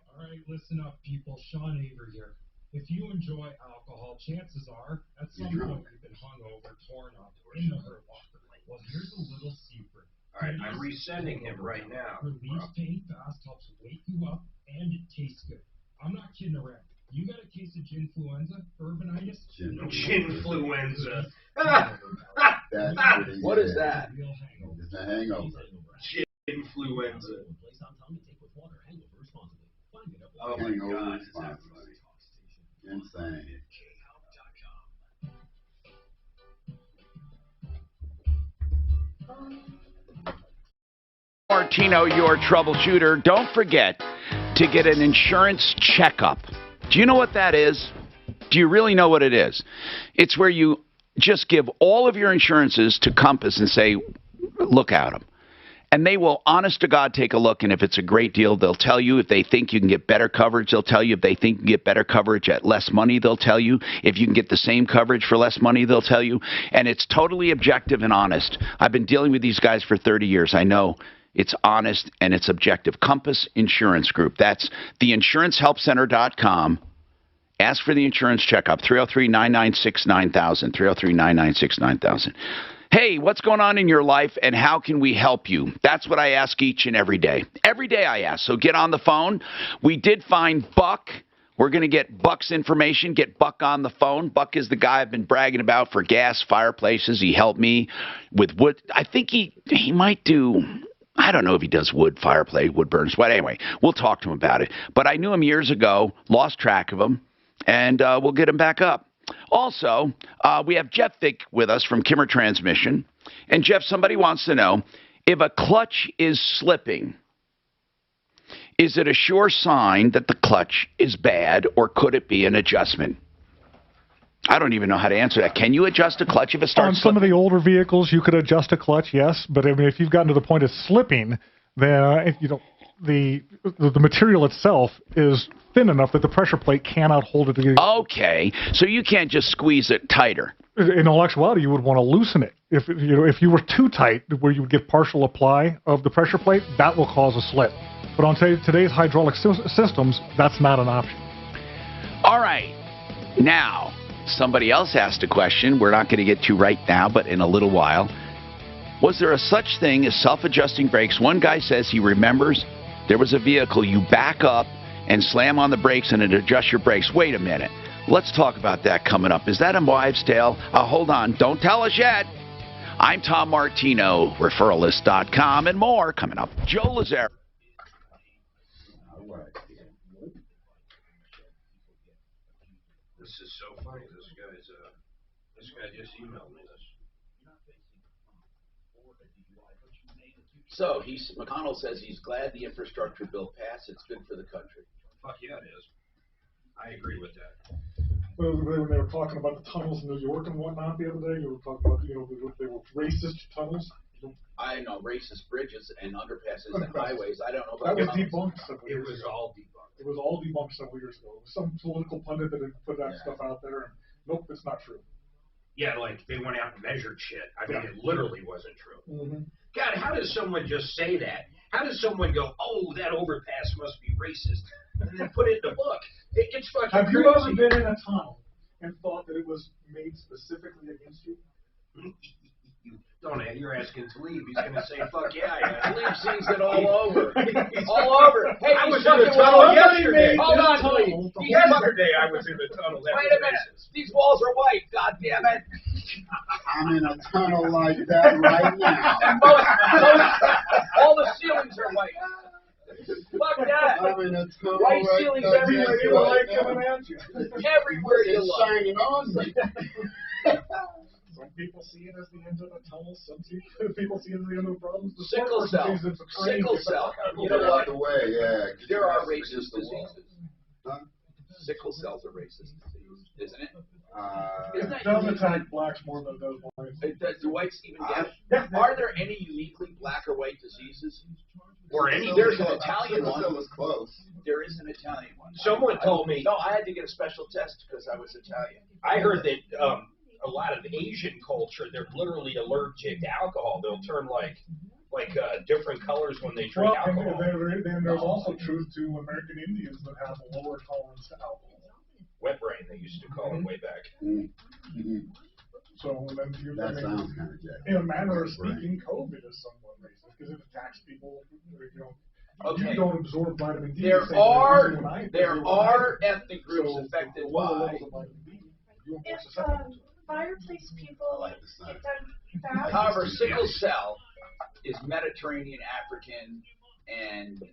All right, listen up, people. Sean Avery here. If you enjoy alcohol, chances are at some point you've been hungover, torn up, in the hurt locker. Well, here's a little secret. All right, I'm resending him right now. Relieves pain fast, helps wake you up, and it tastes good. I'm not kidding around. You got a case of ginfluenza, urbanitis? Ginfluenza. What is that? It's a hangover. Ginfluenza. Oh my God. Insane. Martino, your troubleshooter. Don't forget to get an insurance checkup. Do you know what that is? Do you really know what it is? It's where you just give all of your insurances to Compass and say, look at them. And they will, honest to God, take a look. And if it's a great deal, they'll tell you. If they think you can get better coverage, they'll tell you. If they think you can get better coverage at less money, they'll tell you. If you can get the same coverage for less money, they'll tell you. And it's totally objective and honest. I've been dealing with these guys for 30 years. I know it's honest and it's objective. Compass Insurance Group. That's theinsurancehelpcenter.com. Ask for the insurance checkup. 303-996-9000. 303-996-9000. Hey, what's going on in your life and how can we help you? That's what I ask each and every day. Every day I ask. So get on the phone. We did find Buck. We're going to get Buck's information, get Buck on the phone. Buck is the guy I've been bragging about for gas, fireplaces. He helped me with wood. I think he might do, I don't know if he does wood, fireplace, wood burners. But anyway, we'll talk to him about it. But I knew him years ago, lost track of him, and we'll get him back up. Also, we have Jeff Vick with us from Kimmer Transmission. And Jeff, somebody wants to know, if a clutch is slipping, is it a sure sign that the clutch is bad, or could it be an adjustment? I don't even know how to answer that. Can you adjust a clutch if it starts On some of the older vehicles, you could adjust a clutch, yes. But I mean, if you've gotten to the point of slipping, then the material itself is thin enough that the pressure plate cannot hold it together. Okay, so you can't just squeeze it tighter. In all actuality, you would want to loosen it. If you were too tight, where you would get partial apply of the pressure plate, that will cause a slip. But on today's hydraulic systems, that's not an option. All right, now Somebody else asked a question we're not going to get to right now, but in a little while. Was there a such thing as self-adjusting brakes? One guy says he remembers there was a vehicle you back up and slam on the brakes and it adjusts your brakes. Wait a minute. Let's talk about that coming up. Is that a wives' tale? Hold on. Don't tell us yet. I'm Tom Martino, referralist.com, and more coming up. Joe Lazare. This is so funny. This guy just emailed me this. So McConnell says he's glad the infrastructure bill passed. It's good for the country. Fuck yeah, it is. I agree with that. Well, when they were talking about the tunnels in New York and whatnot the other day, you were talking about, they were racist tunnels. I know racist bridges and underpasses and highways. I don't know that about was debunked several It years was ago. all debunked. It was all debunked several years ago. It was some political pundit that had put that stuff out there, and nope, it's not true. Yeah, like they went out and measured shit. I mean, it literally wasn't true. Mm-hmm. God, how does someone just say that? How does someone go, oh, that overpass must be racist, and then put it in the book? It's fucking Have crazy. you ever been in a tunnel and thought that it was made specifically against you? Don't you're asking Talib. He's going to say, fuck yeah, I am. Talib sees it all over. All over. Hey, I was in the tunnel yesterday. Hold on, Talib. Yesterday I was in the tunnel. That Wait was a minute. racist. These walls are white. God damn it. I'm in a tunnel like that right now. And all the ceilings are white. Fuck that. I'm in a tunnel White right ceilings now. everywhere. Coming at you. Everywhere you It's look. shining on me. Some people see it as the end of the tunnel. Some people see it as the end of the problems. The Sickle person cell. sees it's a train. Sickle cell. You know Get out what? the way, yeah. There are racist the wall. diseases. Huh? Sickle cell's a racist disease, isn't it? It does attack blacks more than it does whites. Do whites even get it? Are there any uniquely black or white diseases? Or any? There's an Italian one. Sickle cell is close. There is an Italian one. Someone told me. No, I had to get a special test because I was Italian. I heard that a lot of Asian culture, they're literally allergic to alcohol. They'll turn like different colors when they drink alcohol. Then there's also truth to American Indians that have a lower tolerance to alcohol. Wet brain, they used to call it way back. Mm-hmm. So then That sounds kind of jacked. in a manner of speaking, COVID is somewhat racist because it attacks people. Okay. You don't absorb vitamin D. There are ethnic groups affected by. If fireplace people get done fast. However, sickle cell is Mediterranean, African, and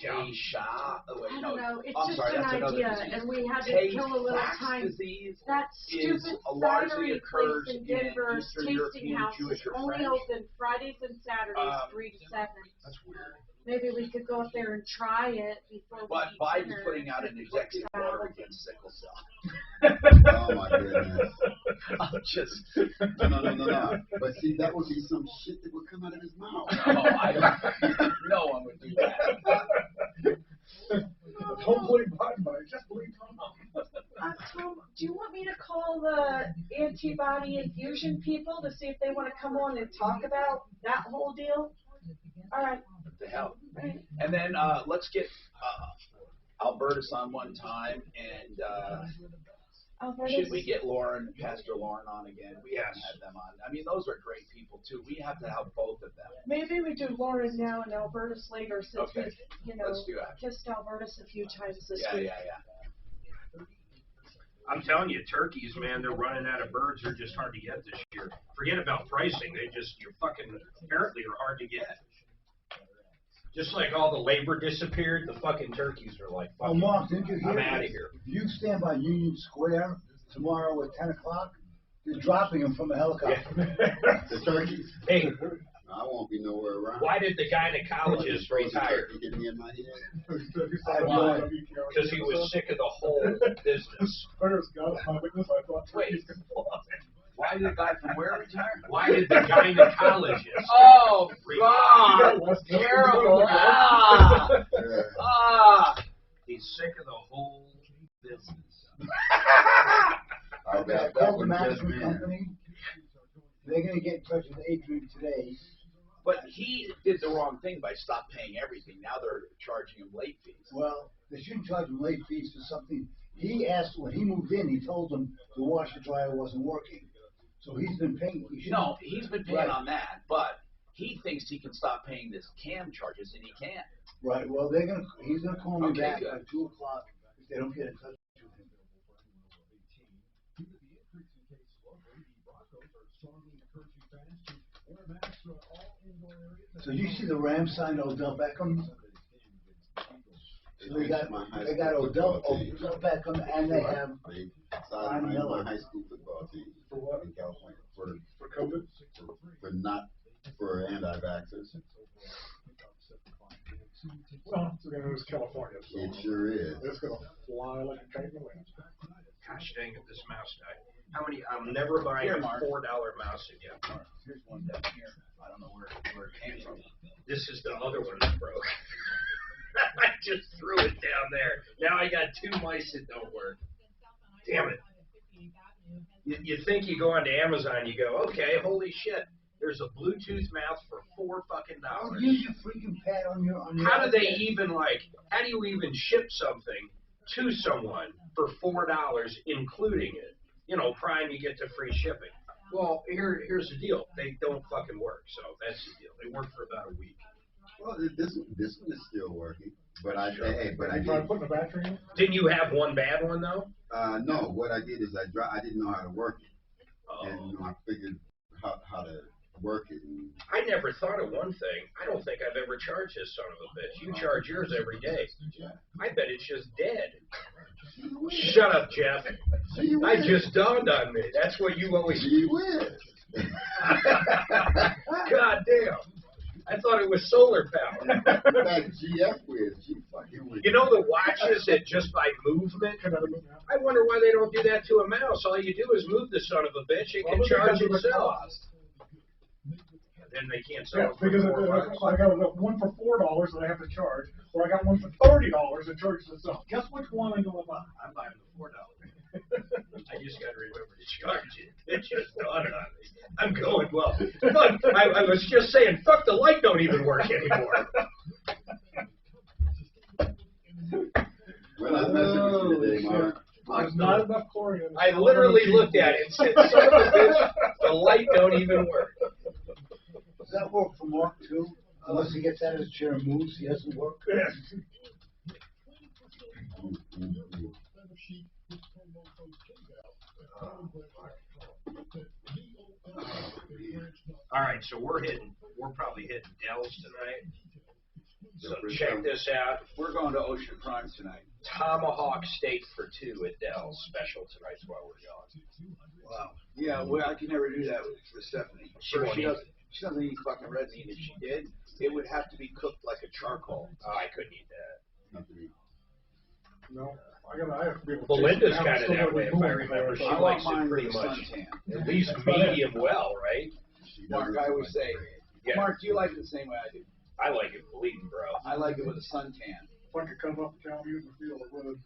Taysha. Oh, wait, I no. don't know. It's I'm just sorry, an that's another idea, disease. and we had to Tay kill a little Sachs time. disease That is stupid largely cidery occurs place in in Denver's Eastern tasting European house Jewish is or only French. open Fridays and Saturdays, 3 to 7. That's weird. Maybe we could go up there and try it before But we eat Biden's dinner. putting out an executive order against sickle cell. Oh my goodness. I'm just. No. But see, that would be some shit that would come out of his mouth. No, I don't. No one would do that. Don't believe Biden, but I just believe Tom. Tom, do you want me to call the antibody infusion people to see if they want to come on and talk about that whole deal? All right. What the hell? And then let's get Albertus on one time, and should we get Pastor Lauren on again? We haven't had them on. I mean, those are great people too. We have to have both of them. Maybe we do Lauren now and Albertus later, since Okay. we've, Let's do that. kissed Albertus a few times this Yeah, week. yeah. I'm telling you, turkeys, man, they're running out of birds. They're just hard to get this year. Forget about pricing. You're fucking, apparently are hard to get. Just like all the labor disappeared, the fucking turkeys are like, fucking, Mark, didn't you hear I'm out of here. If you stand by Union Square tomorrow at 10 o'clock, they're dropping them from a helicopter. The turkeys? Hey, I won't be nowhere around. why did the gynecologist retire? Get me in my head. Because he was sick of the whole business. Wait. Why did the guy from where retire? Why did the gynecologist? Oh, God. Terrible. He's sick of the whole business. I Okay, I called the management company. They're going to get in touch with Adrian today. But he did the wrong thing by stop paying everything. Now they're charging him late fees. Well, they shouldn't charge him late fees for something He asked when he moved in. He told them the washer dryer wasn't working, so he's been paying. No, he's been paying on that, but he thinks he can stop paying this cam charges, and he can't. Right. Well, he's gonna call me back at 2 o'clock if they don't get in touch with him. So you see the Rams signed Odell Beckham? So they got Odell Beckham, and they have Von Miller. My high school football team. For what? In California. For COVID? For anti-vaxxers. Well, it was California. So It sure is. it's going to fly like a kite in the wind. Gosh dang it, this mouse died. How many? I'm never buying a $4 mouse again. Here's one down here. I don't know where it came from. This is the other one that broke. I just threw it down there. Now I got 2 mice that don't work. Damn it. You think you go onto Amazon, you go, okay, holy shit. There's a Bluetooth mouse for $4 fucking. Use your freaking pad on your. How do they even how do you even ship something to someone for $4, including it? You know, Prime, you get the free shipping. Well, here's the deal. They don't fucking work, so that's the deal. They work for about a week. Well, this one is still working, but I did. Putting a battery in? Didn't you have one bad one though? No. What I did is I didn't know how to work it, and I figured how to work it. And I never thought of one thing. I don't think I've ever charged this son of a bitch. You charge yours every day. I bet it's just dead. Shut up, Jeff. I just dawned on me. That's what you always. God damn. I thought it was solar power. You know the watches that just by movement? I wonder why they don't do that to a mouse. All you do is move the son of a bitch. It can charge itself. Then they can't sell it for because I got one for $4 that I have to charge, or I got one for $30 that charges itself. Guess which one I'm going to buy? I'm buying the $4. I just got to remember to charge it. It just dawned on me. I'm going, well, fuck, I was just saying, fuck, the light don't even work anymore. Well, I'm messing with you today, Mark. There's not enough chlorine. I literally looked at it and said, son of a bitch, the light don't even work. Does that work for Mark too? Unless he gets out of his chair and moves, he doesn't work. All right, so we're probably hitting Dell's tonight. So check this out. We're going to Ocean Prime tonight. Tomahawk steak for 2 at Dell's. Special tonight's while we're going. Wow. Yeah, well, I can never do that with Stephanie. She doesn't eat fucking red meat. If she did, it would have to be cooked like a charcoal. Oh, I couldn't eat that. No, I have to be able to. Belinda's kind of that way, if I remember. She likes it pretty much. At least medium well, right? Mark, I always say, Mark, do you like it the same way I do? I like it bleeding, bro. I like it with a suntan. If I could come up the county in the field, I would.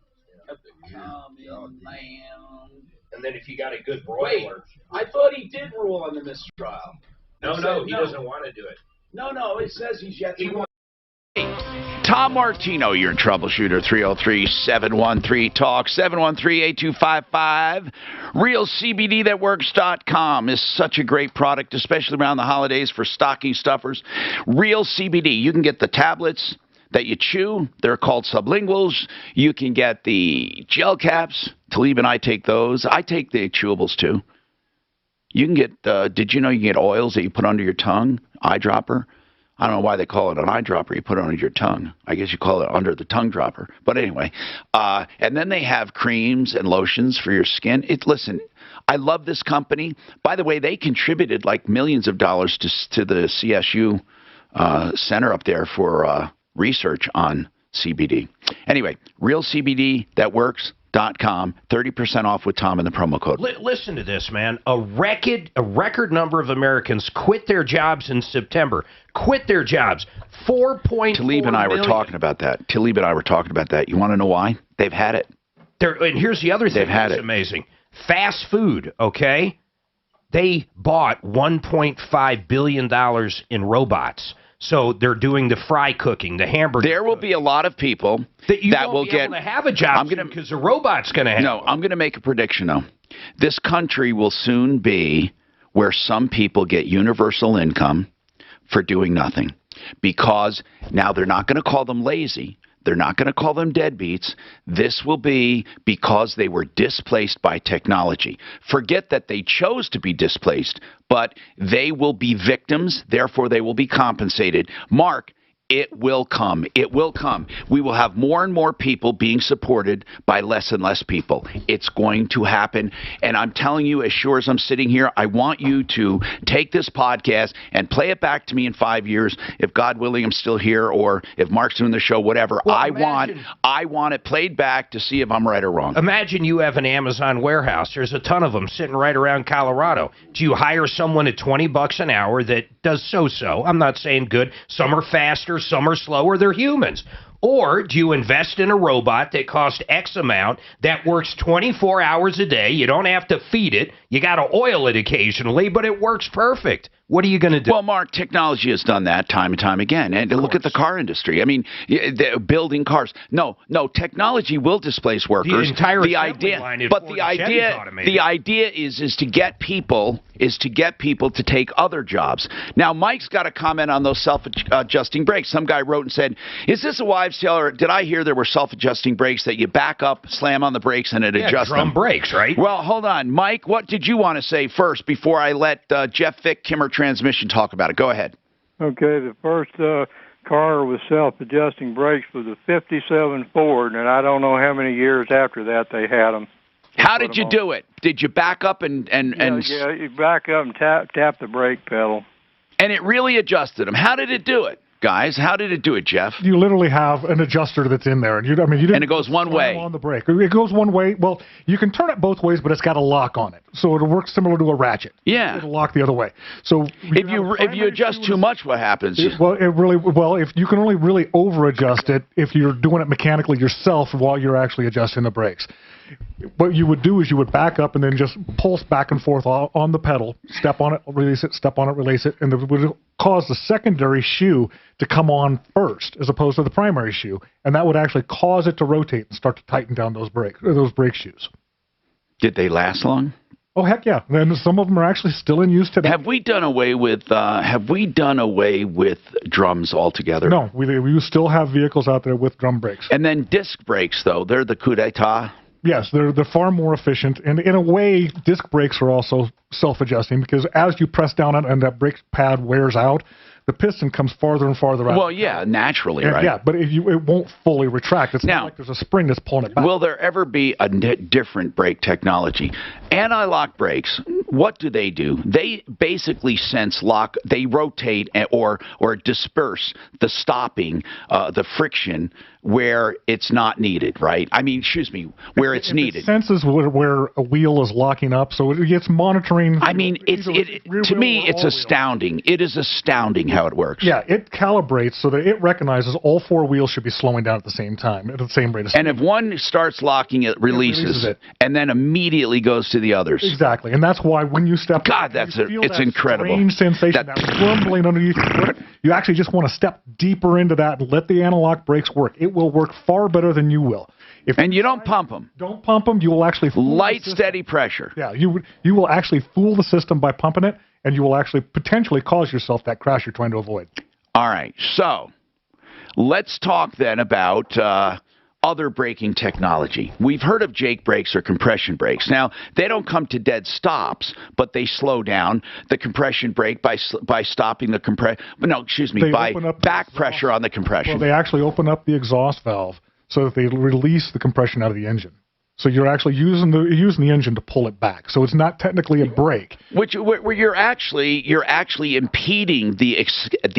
And then if you got a good broiler. Wait, I thought he did rule on the mistrial. No, he doesn't want to do it. No, it says he's yet to. Tom Martino, your troubleshooter, 303-713-TALK, 713-8255. RealCBDThatWorks.com is such a great product, especially around the holidays for stocking stuffers. Real CBD. You can get the tablets that you chew. They're called sublinguals. You can get the gel caps. Talib and I take those. I take the chewables, too. You can get, did you know you can get oils that you put under your tongue? Eyedropper. I don't know why they call it an eyedropper. You put it under your tongue. I guess you call it under the tongue dropper. But anyway, and then they have creams and lotions for your skin. Listen, I love this company. By the way, they contributed like millions of dollars to the CSU center up there for research on CBD. Anyway, RealCBDThatWorks.com, 30% off with Tom in the promo code. Listen to this, man. A record number of Americans quit their jobs in September. Quit their jobs. 4.4 Talib and I were million. talking about that. You want to know why? They've had it. And here's the other thing that's amazing. Fast food, okay? They bought $1.5 billion in robots. So they're doing the fry cooking, the hamburger. There will be a lot of people that will be get able to have a job because the robot's going to have. No, I'm going to make a prediction though. This country will soon be where some people get universal income for doing nothing, because now they're not going to call them lazy. They're not going to call them deadbeats. This will be because they were displaced by technology. Forget that they chose to be displaced, but they will be victims, therefore they will be compensated. Mark, it will come. It will come. We will have more and more people being supported by less and less people. It's going to happen. And I'm telling you, as sure as I'm sitting here, I want you to take this podcast and play it back to me in 5 years. If God willing, I'm still here, or if Mark's doing the show, whatever. Well, I want it played back to see if I'm right or wrong. Imagine you have an Amazon warehouse. There's a ton of them sitting right around Colorado. Do you hire someone at $20 an hour that does so-so? I'm not saying good. Some are faster, some are slower. They're humans. Or do you invest in a robot that costs X amount, that works 24 hours a day? You don't have to feed it. You got to oil it occasionally, but it works perfect. What are you going to do? Well, Mark, technology has done that time and time again. And look at the car industry. I mean, building cars. No, technology will displace workers. The entire assembly line is but the idea is to get people to take other jobs. Now, Mike's got a comment on those self-adjusting brakes. Some guy wrote and said, "Is this a wives' tale, or did I hear there were self-adjusting brakes that you back up, slam on the brakes, and it adjusts them?" Drum brakes, right? Well, hold on, Mike. What did you want to say first before I let Jeff Vick, Kimmer Transmission talk about it? Go ahead. Okay, the first car with self-adjusting brakes was a 57 Ford, and I don't know how many years after that they had them. How did you do it? Did you back up and Yeah, you back up and tap the brake pedal. And it really adjusted them. How did it do it, guys? How did it do it, Jeff? You literally have an adjuster that's in there, and you didn't. And it goes one way on the brake. It goes one way. Well, you can turn it both ways, but it's got a lock on it, so it'll work similar to a ratchet. Yeah, it'll lock the other way. So if you adjust too much, what happens? If you can only really over adjust it if you're doing it mechanically yourself while you're actually adjusting the brakes. What you would do is you would back up and then just pulse back and forth on the pedal, step on it, release it, step on it, release it, and it would cause the secondary shoe to come on first as opposed to the primary shoe, and that would actually cause it to rotate and start to tighten down those brake shoes. Did they last long? Oh, heck yeah. And some of them are actually still in use today. Have we done away with drums altogether? No, we still have vehicles out there with drum brakes. And then disc brakes, though, they're the coup d'etat. Yes, they're far more efficient, and in a way, disc brakes are also self-adjusting, because as you press down on it and that brake pad wears out, the piston comes farther and farther out. Well, yeah, naturally, right? Yeah, but it won't fully retract. It's not like there's a spring that's pulling it back. Will there ever be a different brake technology? Anti-lock brakes, what do? They basically they rotate or disperse the stopping, the friction, where it's not needed, right? I mean, where it's needed. It senses where a wheel is locking up, so it's monitoring. I mean, to me, it's astounding. It is astounding how it works. Yeah, it calibrates so that it recognizes all four wheels should be slowing down at the same time, at the same rate of speed. And if one starts locking, it releases it, and then immediately goes to the others. Exactly, and that's why when you step, it's incredible. Strange sensation, that rumbling underneath your foot. You actually just want to step deeper into that and let the analog brakes work. It will work far better than you will. And you don't pump them. Don't pump them. You will actually fool light, steady pressure. Yeah, you will actually fool the system by pumping it, and you will actually potentially cause yourself that crash you're trying to avoid. All right, so let's talk then about other braking technology. We've heard of Jake brakes or compression brakes. Now, they don't come to dead stops, but they slow down the compression brake by stopping the by back pressure on the compression. Well, they actually open up the exhaust valve so that they release the compression out of the engine. So you're actually using the engine to pull it back. So it's not technically a brake. Where you're actually impeding the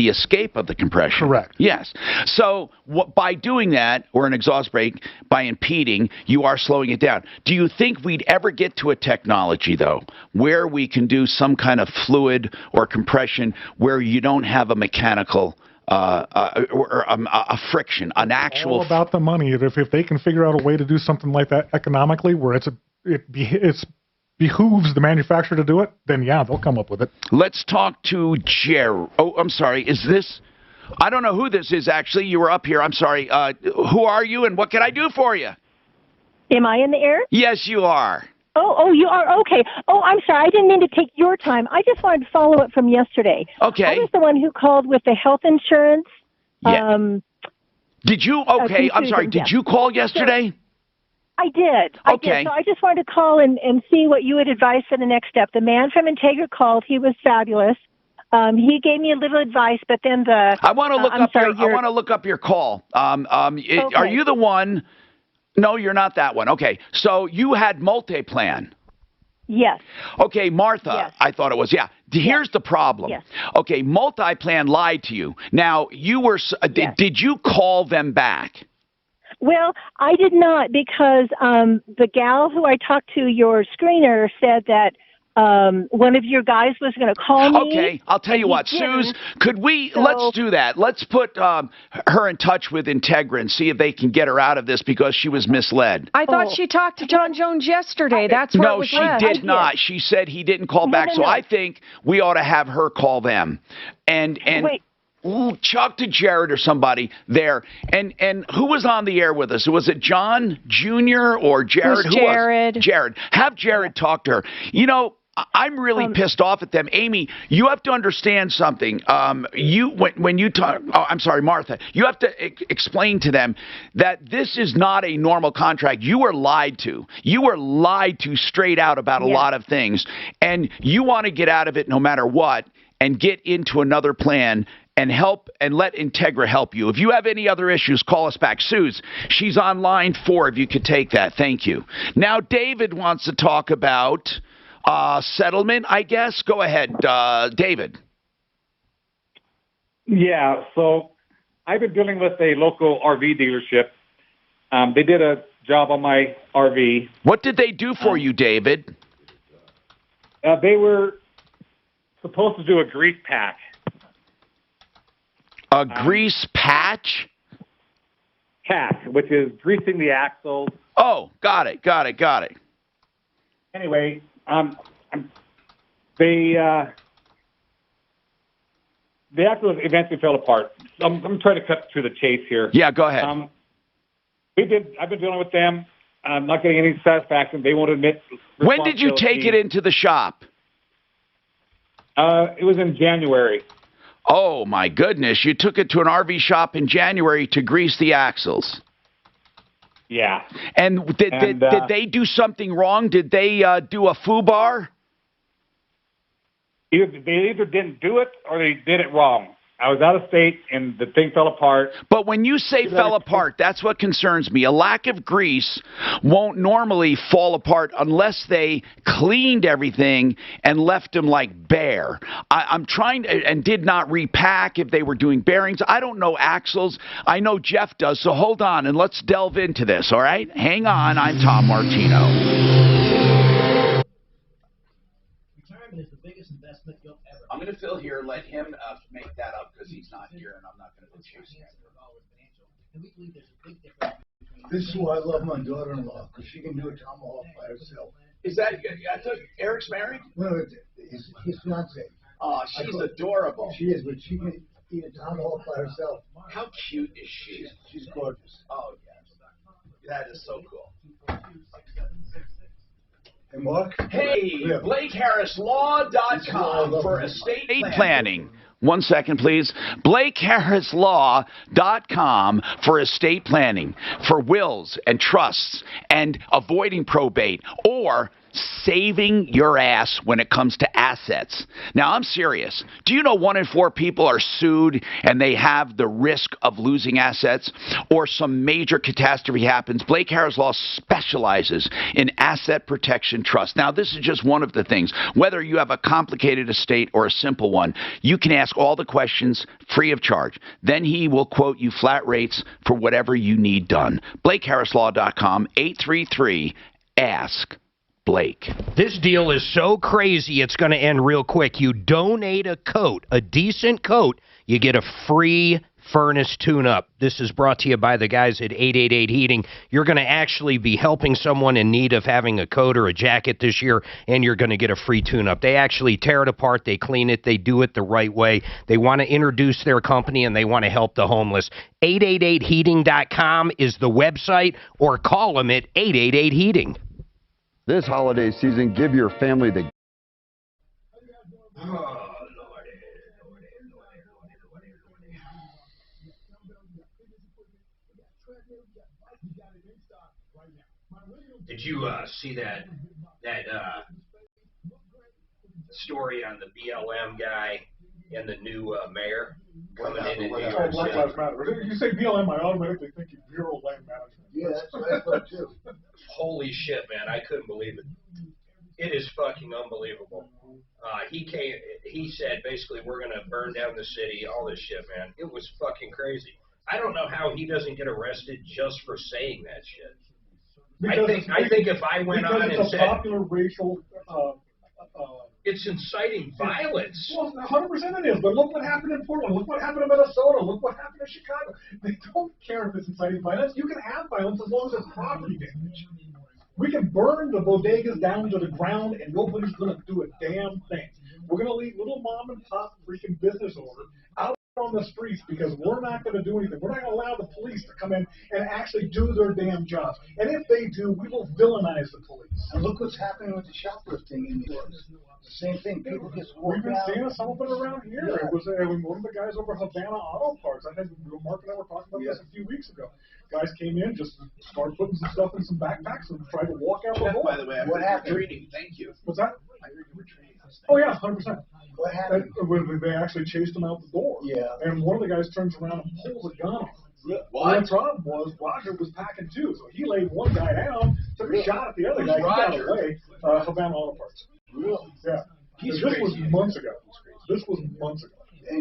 escape of the compression. Correct. Yes. So by doing that, or an exhaust brake, by impeding, you are slowing it down. Do you think we'd ever get to a technology, though, where we can do some kind of fluid or compression where you don't have a mechanical a friction, an actual... All about the money. If they can figure out a way to do something like that economically, where it behooves the manufacturer to do it, then yeah, they'll come up with it. Let's talk to Jerry. Oh, I'm sorry. Is this... I don't know who this is, actually. You were up here. I'm sorry. Who are you, and what can I do for you? Am I in the air? Yes, you are. Oh, you are? Okay. Oh, I'm sorry. I didn't mean to take your time. I just wanted to follow up from yesterday. Okay. I was the one who called with the health insurance. Yeah. Did you? Okay, I'm sorry. Did you call yesterday? I did. I did. So I just wanted to call and see what you would advise for the next step. The man from Integra called. He was fabulous. He gave me a little advice, but then I want to look up I want to look up your call. Okay. Are you the one? No, you're not that one. Okay, so you had multi-plan. Yes. Okay, Martha, Yes. I thought it was. Yeah. Here's the problem. Yes. Okay, multi-plan lied to you. Now, you were. Did you call them back? Well, I did not, because the gal who I talked to, your screener, said that one of your guys was going to call me. Okay, I'll tell you what, Suze, could we, let's do that. Let's put her in touch with Integra and see if they can get her out of this because she was misled. I thought she talked to John Jones yesterday. That's where it was left. No, she did not. She said he didn't call back, so I think we ought to have her call them. And talk to Jared or somebody there. And who was on the air with us? Was it John Jr. or Jared? It was Jared. Jared. Have Jared talk to her. You know, I'm really pissed off at them. Amy, you have to understand something. When you talk, I'm sorry, Martha, you have to explain to them that this is not a normal contract. You were lied to. You were lied to straight out about a lot of things. And you want to get out of it no matter what and get into another plan and help and let Integra help you. If you have any other issues, call us back. Suze, she's on line 4 if you could take that. Thank you. Now, David wants to talk about settlement, I guess. Go ahead, David. Yeah, so I've been dealing with a local RV dealership. They did a job on my RV. What did they do for you, David? They were supposed to do a grease pack. A grease patch? Pack, which is greasing the axle. Oh, got it. Anyway, the axle eventually fell apart. I'm trying to cut through the chase here. Yeah, go ahead. I've been dealing with them. I'm not getting any satisfaction. They won't admit. When did you take it into the shop? It was in January. Oh, my goodness. You took it to an RV shop in January to grease the axles. Yeah. And did they do something wrong? Did they do a foobar? They either didn't do it or they did it wrong. I was out of state and the thing fell apart. But when you say fell apart, that's what concerns me. A lack of grease won't normally fall apart unless they cleaned everything and left them like bare. I'm trying to, and did not repack if they were doing bearings. I don't know axles. I know Jeff does. So hold on and let's delve into this. All right? Hang on. I'm Tom Martino. Is the biggest investment you'll ever. I'm going to fill here, let him make that up because he's not here, and I'm not going to chase him. And we believe there's a big difference between. This is why I love my daughter-in-law, because she can do a tomahawk by herself. Is that, I thought Eric's married? No, his fiance. Oh, she's adorable. She is, but she can eat a tomahawk by herself. How cute is she? She's gorgeous. Oh, yes. That is so cool. Hey, Mark? Hey, BlakeHarrisLaw.com for estate planning. 1 second, please. BlakeHarrisLaw.com for estate planning, for wills and trusts and avoiding probate or saving your ass when it comes to assets. Now, I'm serious. Do you know 1 in 4 people are sued and they have the risk of losing assets or some major catastrophe happens? Blake Harris Law specializes in asset protection trust. Now, this is just one of the things. Whether you have a complicated estate or a simple one, you can ask all the questions free of charge. Then he will quote you flat rates for whatever you need done. BlakeHarrisLaw.com, 833-ASK. Blake. This deal is so crazy it's going to end real quick. You donate a coat, a decent coat, you get a free furnace tune-up. This is brought to you by the guys at 888 Heating. You're going to actually be helping someone in need of having a coat or a jacket this year, and you're going to get a free tune-up. They actually tear it apart. They clean it. They do it the right way. They want to introduce their company, and they want to help the homeless. 888heating.com is the website, or call them at 888 Heating. This holiday season, give your family the... Did you see that story on the BLM guy and the new mayor coming in New York Black City? Lives Matter. You say BLM, I automatically think of Bureau of Land Management. Yeah, that's what I thought too. Holy shit, man! I couldn't believe it. It is fucking unbelievable. He said basically we're gonna burn down the city, all this shit, man. It was fucking crazy. I don't know how he doesn't get arrested just for saying that shit. I think if I went on and said popular racial, it's inciting violence. Well, 100% it is. But look what happened in Portland. Look what happened in Minnesota. Look what happened in Chicago. They don't care if it's inciting violence. You can have violence as long as it's property damage. We can burn the bodegas down to the ground and nobody's going to do a damn thing. We're going to leave little mom and pop freaking business owners out on the streets because we're not going to do anything. We're not going to allow the police to come in and actually do their damn jobs. And if they do, we will villainize the police. And look what's happening with the shoplifting in New York. The same thing. People just walk We've been out. seeing some of it around here. Yeah. It was one of the guys over Havana Auto Parts. I think Mark and I were talking about this a few weeks ago. Guys came in, just started putting some stuff in some backpacks and tried to walk out the door. By the way, what happened? Treating. Thank you. What's that? I heard you were treating. Oh yeah, 100%. What happened? They actually chased him out the door. Yeah. And one of the guys turns around and pulls a gun on him. What? The problem was Roger was packing too, so he laid one guy down, took a shot at the other guy, he got away. Havana Auto Parts. Really? Yeah. He's this was crazy. months ago. This was months ago.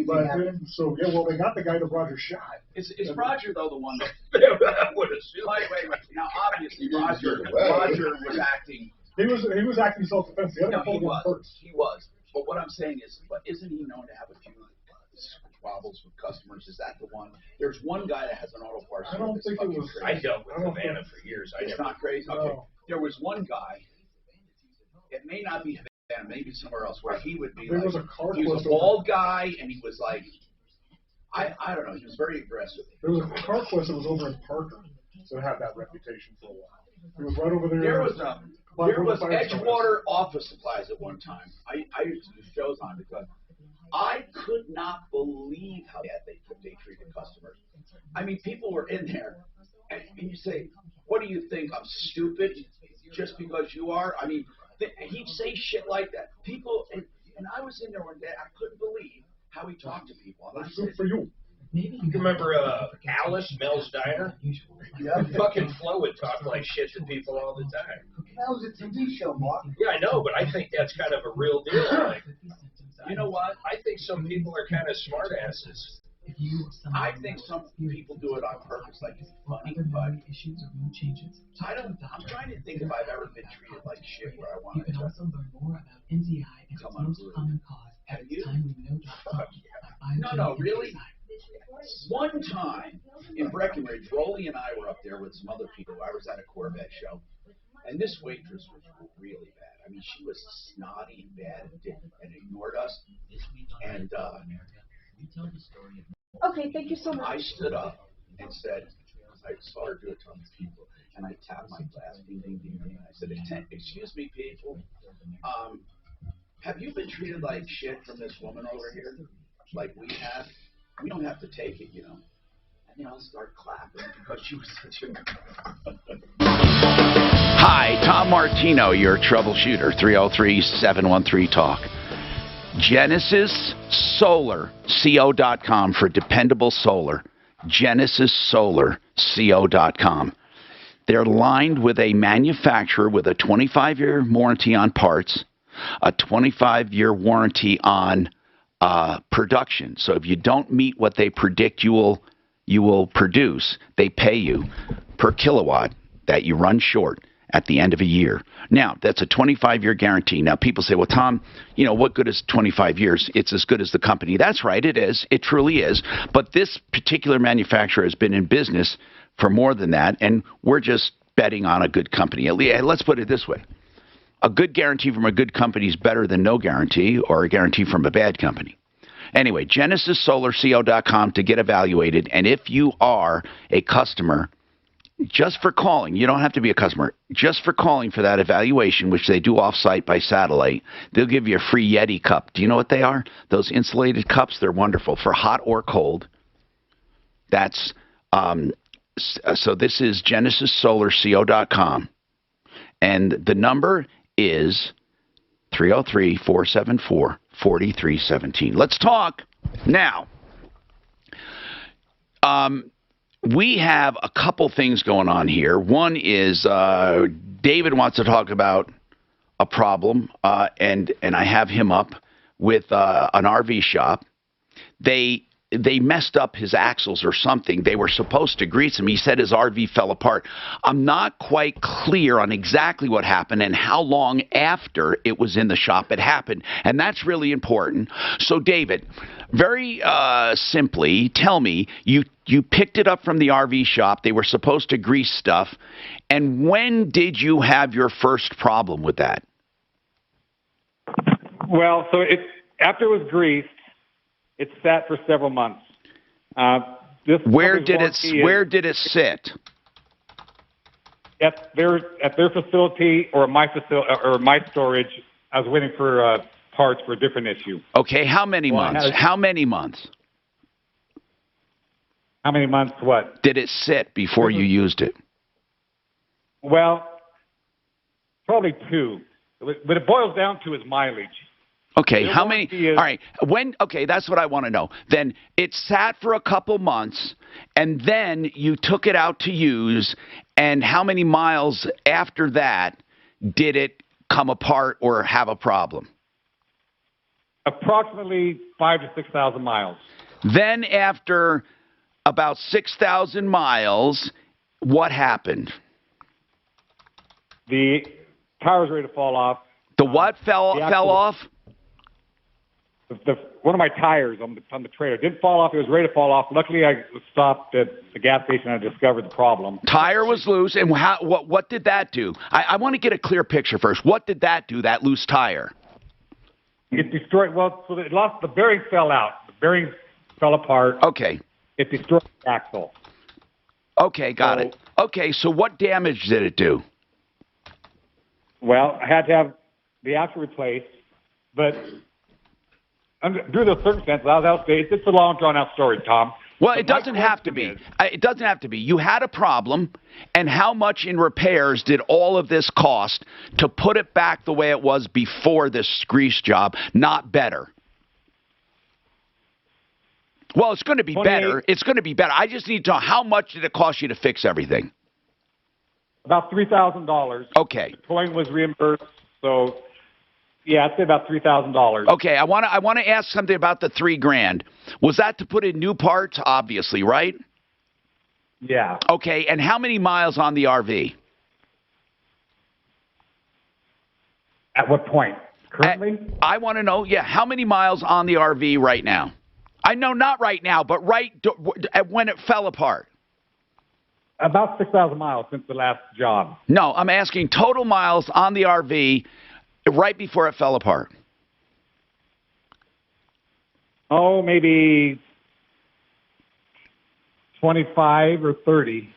But so yeah, well they got the guy that Roger shot. Is Roger though the one that? Wait. Now obviously Roger was acting. He was acting self-defense. The other guy pulled him first. He was. But what I'm saying is, but isn't he known to have a few squabbles with customers? Is that the one? There's one guy that has an auto parts. I don't think it was. I dealt with Havana for years. It's not crazy. No. Okay. There was one guy. It may not be Havana, maybe somewhere else, where he would be There like, was a car he was a cluster. bald guy, and he was like, I don't know, he was very aggressive. There was a car quest that was over in Parker that had that reputation for a while. It was right over there. There was Edgewater Office Supplies at one time. I used to do shows on it because I could not believe how bad they treated customers. I mean, people were in there, and you say, what do you think? I'm stupid just because you are? I mean, he'd say shit like that. People, and I was in there one day, I couldn't believe how he talked to people. And I said, for you. You remember Alice, Mel's Diner? Yeah. Fucking Flo would talk like shit to people all the time. That was a TV show, Mark. Yeah, I know, but I think that's kind of a real deal. Like, you know what? I think some people are kind of smartasses. I think some people do it on purpose, like it's funny, but I don't. I'm trying to think if I've ever been treated like shit where I wanted to come on. Have you? No, really. One time in Breckenridge, Rolly and I were up there with some other people. I was at a Corvette show, and this waitress was really bad. I mean, she was snotty and bad and ignored us. And Okay, thank you so much. I stood up and said, I saw her do it to other people, and I tapped my glass, ding, ding, ding, ding. I said, excuse me, people, have you been treated like shit from this woman over here, like we have? We don't have to take it, you know. And then I'll start clapping because she was such a... Hi, Tom Martino, your troubleshooter, 303-713-TALK. Genesis Solar, CO.com for dependable solar. GenesisSolarCO.com. They're lined with a manufacturer with a 25-year warranty on parts, a 25-year warranty on production. So if you don't meet what they predict you will produce, they pay you per kilowatt that you run short. at the end of a year. Now, that's a 25-year guarantee. Now, people say, well, Tom, you know, what good is 25 years? It's as good as the company. That's right, it is. It truly is. But this particular manufacturer has been in business for more than that, and we're just betting on a good company. Let's put it this way. A good guarantee from a good company is better than no guarantee or a guarantee from a bad company. Anyway, GenesisSolarCO.com to get evaluated. And if you are a customer, just for calling, you don't have to be a customer, just for calling for that evaluation, which they do off-site by satellite, they'll give you a free Yeti cup. Do you know what they are? Those insulated cups, they're wonderful for hot or cold. That's, so this is GenesisSolarCO.com. And the number is 303-474-4317. Let's talk now. We have a couple things going on here. One is David wants to talk about a problem, and I have him up with an RV shop. They messed up his axles or something. They were supposed to grease him. He said his RV fell apart. I'm not quite clear on exactly what happened and how long after it was in the shop it happened. And that's really important. So, David, very simply, tell me, you picked it up from the RV shop. They were supposed to grease stuff. And when did you have your first problem with that? Well, so after it was greased, it sat for several months. Where did it sit? At their facility or my facility or my storage. I was waiting for parts for a different issue. Okay, how many months? How many months? How many months? What did it sit before you used it? Well, probably 2. But it boils down to his mileage. Okay, how many? All right, okay, that's what I want to know. Then it sat for a couple months, and then you took it out to use, and how many miles after that did it come apart or have a problem? Approximately 5,000 to 6,000 miles. Then after about 6,000 miles, what happened? The tire was ready to fall off. The what fell off? One of my tires on the trailer didn't fall off. It was ready to fall off. Luckily, I stopped at the gas station and I discovered the problem. Tire was loose, and what did that do? I want to get a clear picture first. What did that do, that loose tire? It destroyed, so it lost, the bearing fell out. The bearing fell apart. Okay. It destroyed the axle. Okay, got it. Okay, so what damage did it do? Well, I had to have the axle replaced, but due to the circumstances, I was out. It's a long, drawn-out story, Tom. Well, it doesn't have to be. It doesn't have to be. You had a problem, and how much in repairs did all of this cost to put it back the way it was before this grease job, not better? Well, it's going to be better. It's going to be better. I just need to know, how much did it cost you to fix everything? About $3,000. Okay. The towing was reimbursed, so... yeah, I'd say about $3,000. Okay, I want to ask something about the $3,000. Was that to put in new parts? Obviously, right? Yeah. Okay, and how many miles on the RV? At what point? Currently? I want to know. Yeah, how many miles on the RV right now? I know not right now, but when it fell apart. About 6,000 miles since the last job. No, I'm asking total miles on the RV. Right before it fell apart. Oh, maybe 25 or 30.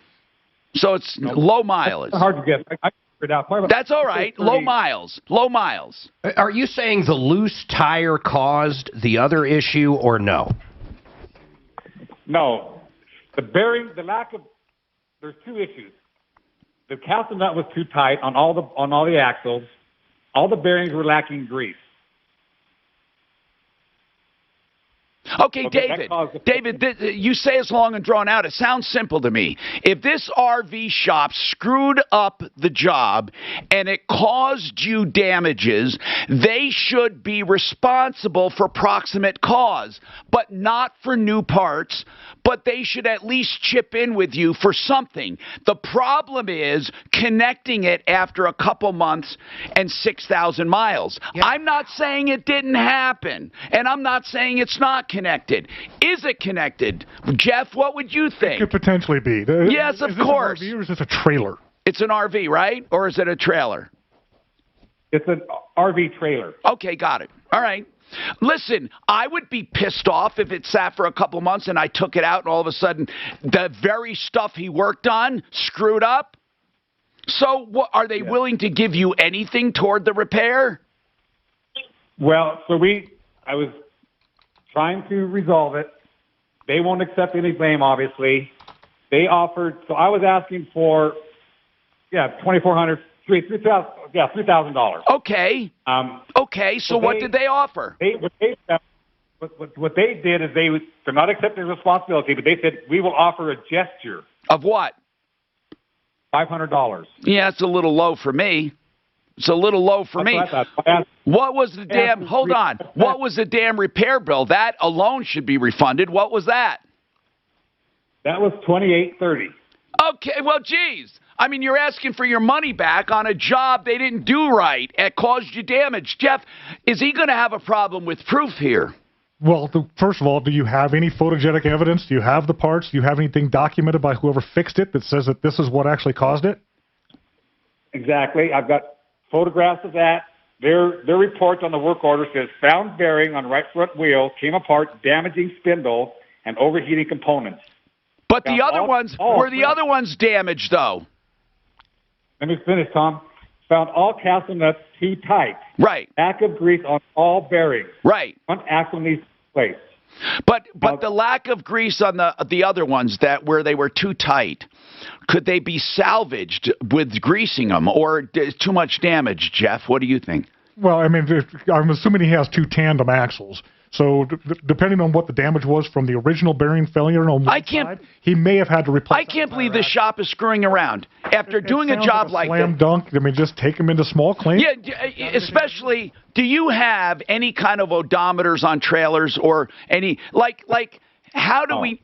So it's low mileage. It's hard to get. I figured it out. That's all right. Low miles. Low miles. Are you saying the loose tire caused the other issue or no? No. The bearing, the lack of, there's 2 issues. The castle nut was too tight on all the axles. All the bearings were lacking grease. Okay, David, you say it's long and drawn out. It sounds simple to me. If this RV shop screwed up the job and it caused you damages, they should be responsible for proximate cause, but not for new parts, but they should at least chip in with you for something. The problem is connecting it after a couple months and 6,000 miles. Yeah. I'm not saying it didn't happen, and I'm not saying it's not connected. Is it connected? Jeff, what would you think? It could potentially be. Yes, of course. Is it an RV or is this a trailer? It's an RV, right? Or is it a trailer? It's an RV trailer. Okay, got it. All right. Listen, I would be pissed off if it sat for a couple months and I took it out and all of a sudden the very stuff he worked on screwed up. So what, are they willing to give you anything toward the repair? Well, I was trying to resolve it. They won't accept any blame, obviously. They offered, so I was asking for, $2,400, $3,000. Okay. Okay. So what did they offer? What they did is they're not accepting responsibility, but they said we will offer a gesture. Of what? $500. Yeah, it's a little low for me. It's a little low for me. What was the damn? Hold on. What was the damn repair bill? That alone should be refunded. What was that? That was $2,830. Okay. Well, geez. I mean, you're asking for your money back on a job they didn't do right. It caused you damage. Jeff, is he going to have a problem with proof here? Well, first of all, do you have any photogenic evidence? Do you have the parts? Do you have anything documented by whoever fixed it that says that this is what actually caused it? Exactly. I've got photographs of that. Their report on the work order says found bearing on right front wheel, came apart, damaging spindle, and overheating components. But the other ones, were the other ones damaged, though? Let me finish, Tom. Found all castle nuts too tight. Right. Lack of grease on all bearings. Right. Front axle needs replaced. But the lack of grease on the other ones where they were too tight, could they be salvaged with greasing them, or too much damage? Jeff, what do you think? Well, I mean, I'm assuming he has 2 tandem axles. So depending on what the damage was from the original bearing failure on one side, he may have had to replace. I can't believe this shop is screwing around after doing a job like that. Slam dunk. I mean, just take him into small claims. Yeah, especially. Do you have any kind of odometers on trailers or any like? How do we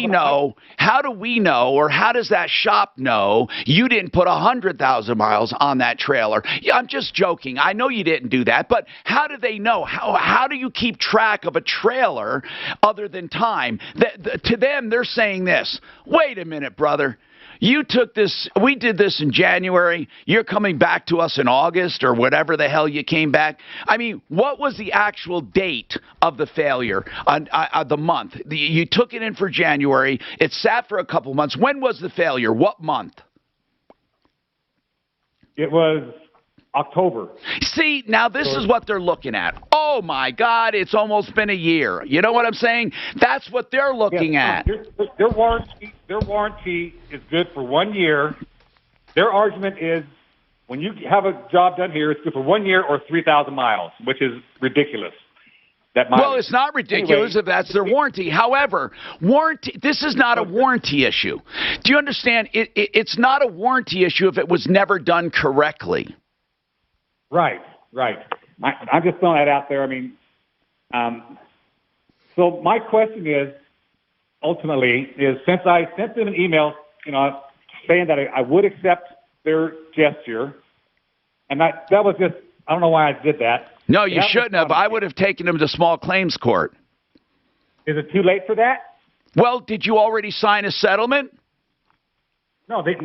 know, or how does that shop know you didn't put 100,000 miles on that trailer? Yeah, I'm just joking. I know you didn't do that, but how do they know? How do you keep track of a trailer other than time? To them, they're saying this. Wait a minute, brother. You took this, we did this in January, you're coming back to us in August or whatever the hell you came back. I mean, what was the actual date of the failure, the month? You took it in for January, it sat for a couple months. When was the failure? What month? It was October. See, now this is what they're looking at. Oh, my God, it's almost been a year. You know what I'm saying? That's what they're looking at. Their warranty is good for 1 year. Their argument is when you have a job done here, it's good for 1 year or 3,000 miles, which is ridiculous. Well, it's not ridiculous if that's their warranty. However, this is not a warranty issue. Do you understand? It's not a warranty issue if it was never done correctly. Right. I'm just throwing that out there. I mean, so my question is, ultimately, since I sent them an email, saying that I would accept their gesture, and that was just, I don't know why I did that. No, you shouldn't have. I would have taken them to small claims court. Is it too late for that? Well, did you already sign a settlement? No, they're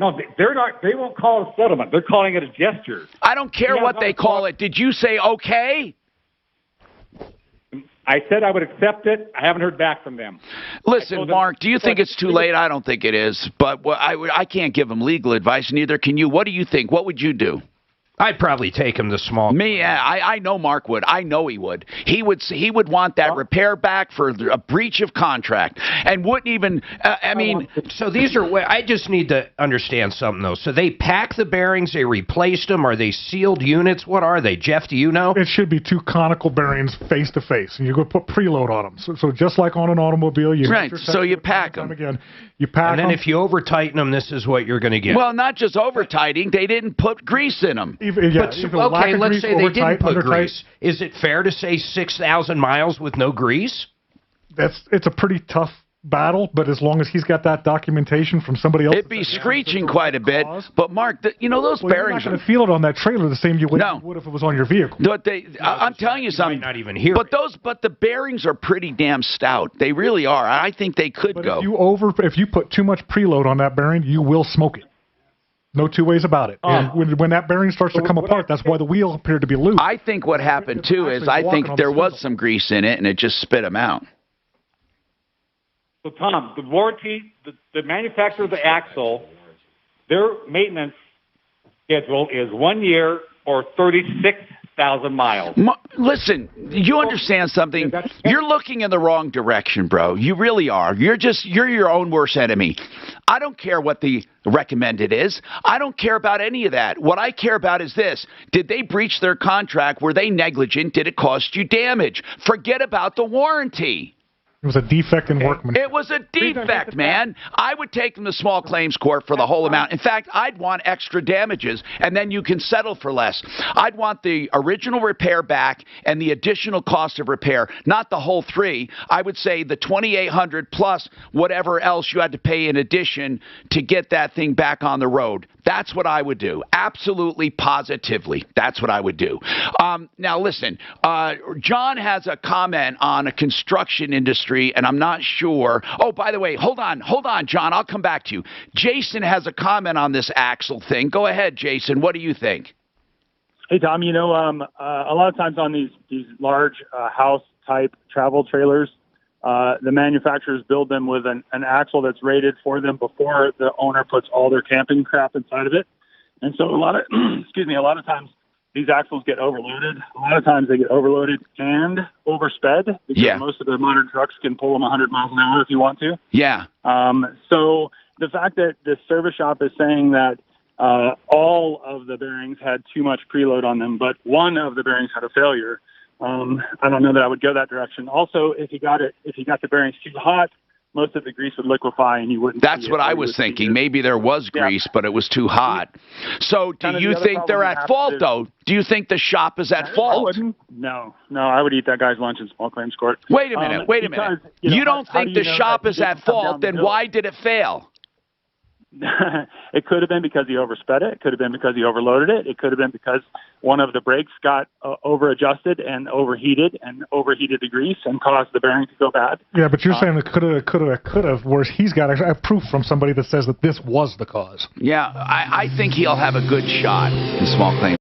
not. They won't call it a settlement. They're calling it a gesture. I don't care what they call it. Did you say okay? I said I would accept it. I haven't heard back from them. Listen, Mark, do you think it's too late? I don't think it is. But I can't give them legal advice, neither can you. What do you think? What would you do? I'd probably take him to small. Me, I know Mark would. I know he would. He would want that repair back for a breach of contract, and wouldn't even. So these are. I just need to understand something though. So they pack the bearings, they replaced them. Are they sealed units? What are they, Jeff? Do you know? It should be 2 conical bearings face to face, and you're going to put preload on them. So just like on an automobile, you So you pack them again. You pack and then if you over tighten them, this is what you're going to get. Well, not just over tightening. They didn't put grease in them. Okay, let's say they didn't put grease. Is it fair to say 6,000 miles with no grease? It's a pretty tough battle, but as long as he's got that documentation from somebody else. It'd be screeching quite a bit, but Mark, those bearings. You're not going to feel it on that trailer the same you would if it was on your vehicle. But I'm telling you something. Not even hear but the bearings are pretty damn stout. They really are. I think they could go. If you put too much preload on that bearing, you will smoke it. No two ways about it. And when that bearing starts to come apart, that's why the wheel appeared to be loose. I think what happened too is I think there was some grease in it and it just spit them out. So, Tom, the warranty, the manufacturer of the axle, their maintenance schedule is 1 year or 36,000 miles. Listen, you understand something? You're looking in the wrong direction, bro. You really are. You're your own worst enemy. I don't care what the recommended is. I don't care about any of that. What I care about is this. Did they breach their contract? Were they negligent? Did it cost you damage? Forget about the warranty. It was a defect in workmanship. It was a defect, man. I would take them to small claims court for the whole amount. In fact, I'd want extra damages, and then you can settle for less. I'd want the original repair back and the additional cost of repair, not the whole $3,000. I would say the $2,800 plus whatever else you had to pay in addition to get that thing back on the road. That's what I would do. Absolutely, positively. That's what I would do. Now, listen, John has a comment on a construction industry, and I'm not sure. Oh, by the way, hold on, John. I'll come back to you. Jason has a comment on this axle thing. Go ahead, Jason. What do you think? Hey, Tom, a lot of times on these large house-type travel trailers, the manufacturers build them with an axle that's rated for them before the owner puts all their camping crap inside of it. And so a lot of times these axles get overloaded. A lot of times they get overloaded and oversped because most of the modern trucks can pull them 100 miles an hour if you want to. Yeah. So the fact that the service shop is saying that all of the bearings had too much preload on them, but one of the bearings had a failure, I don't know that I would go that direction. Also, if you got the bearings too hot, most of the grease would liquefy and you wouldn't. That's what I was thinking. Maybe there was grease, but it was too hot. So do you think they're at fault, though? Do you think the shop is at fault? No, I would eat that guy's lunch in small claims court. Wait a minute. You don't think the shop is at fault, then why did it fail? It could have been because he oversped it. It could have been because he overloaded it. It could have been because one of the brakes got over-adjusted and overheated the grease and caused the bearing to go bad. Yeah, but you're saying it could have, whereas he's got proof from somebody that says that this was the cause. Yeah, I think he'll have a good shot in small claims.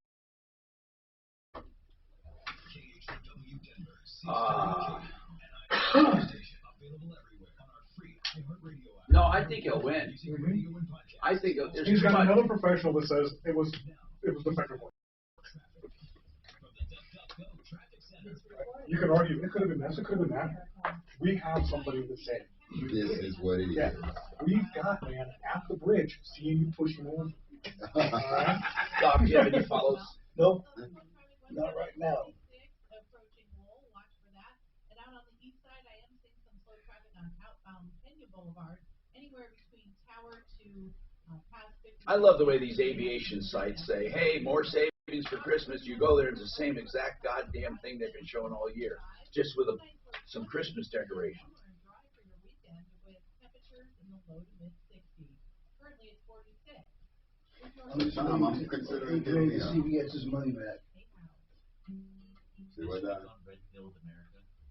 No, I think he'll win. I think he's got another professional that says it was defective. You could argue it could have been this, it could have been that. We have somebody that said this is what it is. Yeah. We've got man at the bridge seeing you pushing on. Doc, do you have any follows? Nope, not right now. I love the way these aviation sites say, hey, more savings for Christmas. You go there, it's the same exact goddamn thing they've been showing all year, just with some Christmas decorations. I'm considering giving me see if he gets his money back. See what that?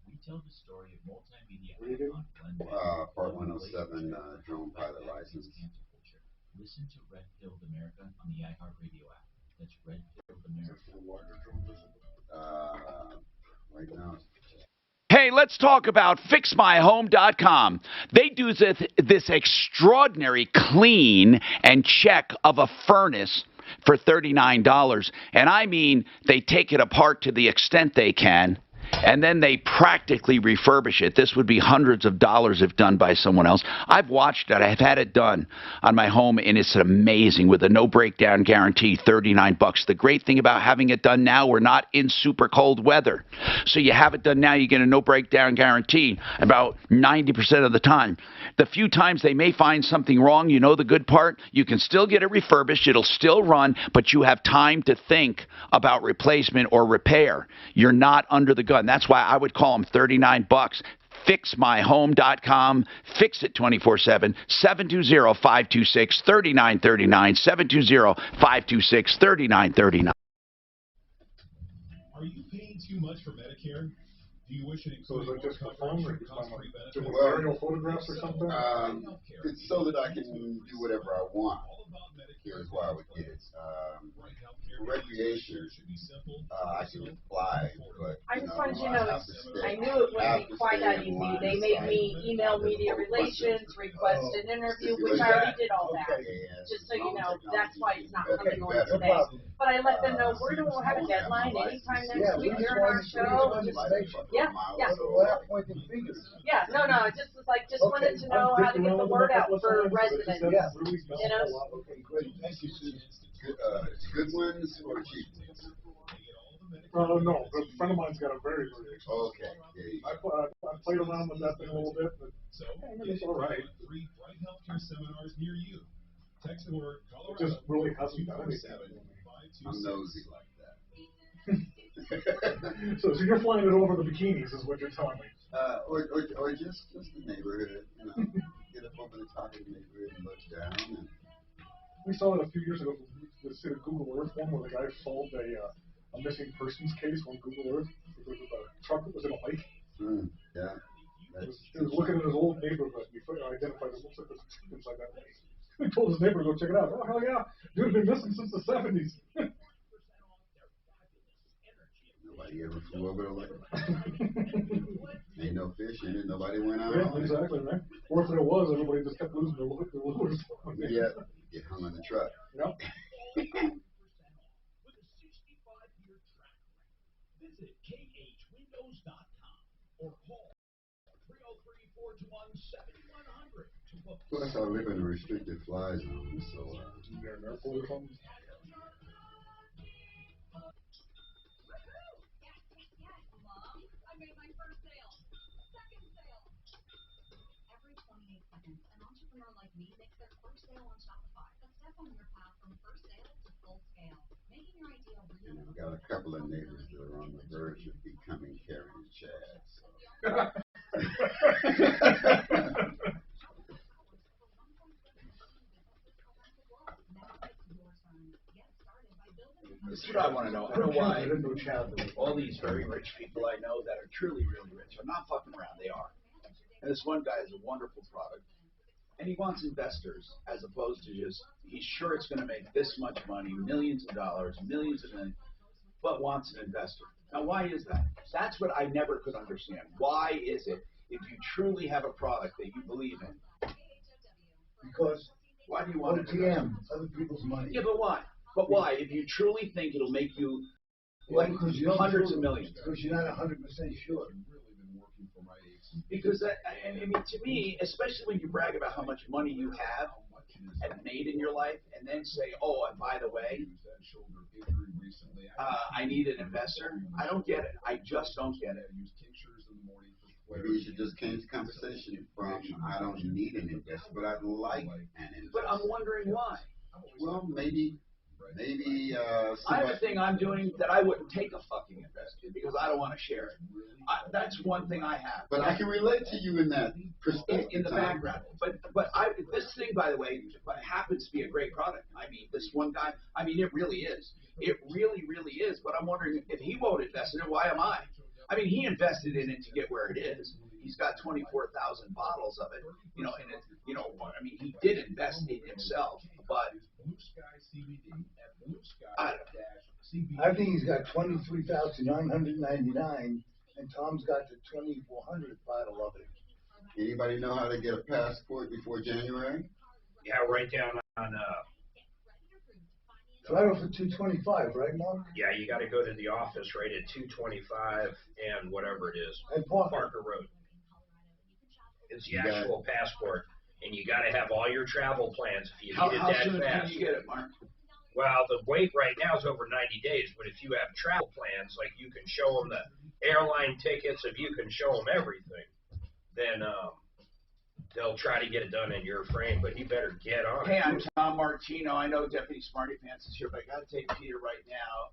We tell the story of multimedia Part 107 drone pilot license. Listen to Red Pilled America on the iHeartRadio app. That's Red Pilled America. Right now. Hey, let's talk about FixMyHome.com. They do this extraordinary clean and check of a furnace for $39. And I mean, they take it apart to the extent they can, and then they practically refurbish it. This would be hundreds of dollars if done by someone else. I've watched it. I've had it done on my home, and it's amazing with a no breakdown guarantee, $39. The great thing about having it done now, we're not in super cold weather. So you have it done now, you get a no breakdown guarantee about 90% of the time. The few times they may find something wrong, you know the good part? You can still get it refurbished. It'll still run, but you have time to think about replacement or repair. You're not under the gun. That's why I would call them $39. fixmyhome.com. Fix it 24/7. 720-526-3939. 720-526-3939. Are you paying too much for Medicare? Do you wish it included more coverage for cost-free benefits? Aerial photographs or something? It's so that I can do whatever I want. Here's why I would get it. For recreation, I can fly, but I just wanted you to know, I knew it wouldn't be quite that easy. They made me email media relations, request an interview, which I already did all that. Just so you know, that's why it's not coming on today. But I let them know we're going to have a deadline anytime next week during our show. Yeah. Yeah, no, it just was like, just wanted to know how to get the word out for residents. You know? Thank you, Susan. Good ones or cheap ones? No, a friend of mine's got a very, very expensive one. Okay. I played around with that thing a little bit, but it's all right. Free Bright Healthcare seminars near you. Text the word Colorado. It just really hasn't done anything. I'm nosy like that. So you're flying it over the bikinis, is what you're telling me. Or just the neighborhood. You know, get up over the top of the neighborhood and look down. And we saw it a few years ago. The Google Earth one where the guy solved a missing persons case on Google Earth because of a truck that was in a lake. Yeah. He was looking at his old neighborhood. He identified it looks like there's a truck inside that lake. He told his neighbor to go check it out. Oh, hell yeah. Dude had been missing since the 70s. Nobody ever flew over the lake. Ain't no fish in it. Nobody went out. Yeah, exactly, right? Or if there was, everybody just kept losing their lures. Yeah, get hung on the truck. Yep. Visit khwindows.com or call 303-421-7100 to book. Plus, I live in a restricted fly zone, so you're an airport or something? And I've got a couple of neighbors that are on the verge of becoming Karen and Chad. This is what I want to know. I know why all these very rich people I know that are truly really rich are not fucking around. They are. And this one guy has a wonderful product. And he wants investors as opposed to just, he's sure it's going to make this much money, millions of dollars, millions of millions, but wants an investor. Now, why is that? That's what I never could understand. Why is it, if you truly have a product that you believe in? Because why do you want to OTM, other people's money. Yeah, but why? But why? If you truly think it'll make you like hundreds of millions. Because you're not 100% sure. Because that, I mean, to me, especially when you brag about how much money you have and made in your life, and then say, "Oh, and by the way, I need an investor." I don't get it. I just don't get it. Maybe you should just change the conversation from "I don't need an investor," but I'd like an investor. But I'm wondering why. Well, maybe. I have a thing I'm doing that I wouldn't take a fucking investor because I don't want to share it. That's one thing I have. But I can relate to you in that perspective. In the background. But this thing, by the way, happens to be a great product. I mean, this one guy, I mean, it really is. It really, really is. But I'm wondering if he won't invest in it, why am I? I mean, he invested in it to get where it is. He's got 24,000 bottles of it, you know, and it, you know, I mean, he did invest in himself, but I think he's got 23,999, and Tom's got the 2,400 bottle of it. Anybody know how to get a passport before January? Yeah, right down on. Right off of 225, right, Mark? Yeah, you got to go to the office right at 225 and whatever it is. And Parker Road. It's the actual passport, and you got to have all your travel plans if you need it that soon fast. Can you get it, Mark? Well, the wait right now is over 90 days, but if you have travel plans, like you can show them the airline tickets, if you can show them everything, then they'll try to get it done in your frame, but you better get on Hey, it. I'm Tom Martino. I know Deputy Smarty Pants is here, but I got to take Peter right now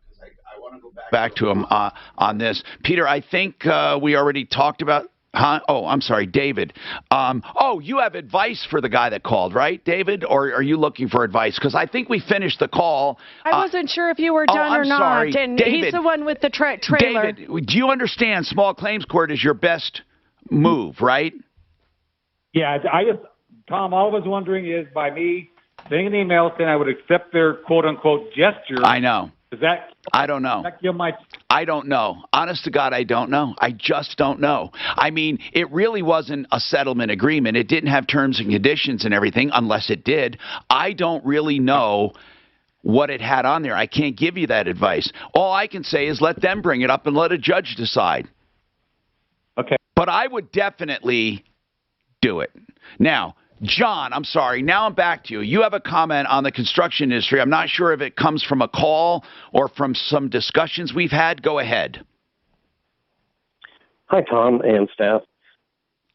because I want to go back to him on this. Peter, I think we already talked about Huh? Oh, I'm sorry, David. You have advice for the guy that called, right, David? Or are you looking for advice? Because I think we finished the call. I wasn't sure if you were done or not. Sorry. And David, he's the one with the trailer. David, do you understand small claims court is your best move, right? Yeah, Tom, all I was wondering is by me sending an email saying I would accept their quote-unquote gesture. I know. I don't know. My... I don't know. Honest to God, I don't know. I just don't know. I mean, it really wasn't a settlement agreement. It didn't have terms and conditions and everything, unless it did. I don't really know what it had on there. I can't give you that advice. All I can say is let them bring it up and let a judge decide. Okay. But I would definitely do it. Now, John, I'm sorry. Now I'm back to you. You have a comment on the construction industry. I'm not sure if it comes from a call or from some discussions we've had. Go ahead. Hi, Tom and staff.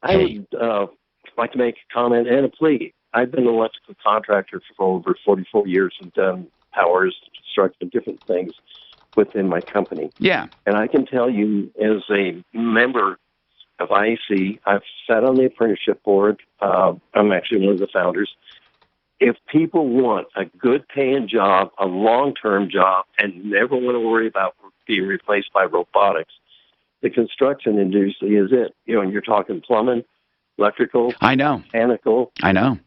I would like to make a comment and a plea. I've been an electrical contractor for over 44 years and done powers, construction, different things within my company. Yeah. And I can tell you, as a member of IEC, I've sat on the apprenticeship board. I'm actually one of the founders. If people want a good paying job, a long-term job, and never want to worry about being replaced by robotics, the construction industry is it. You know, and you're talking plumbing, electrical, I know, mechanical. I know.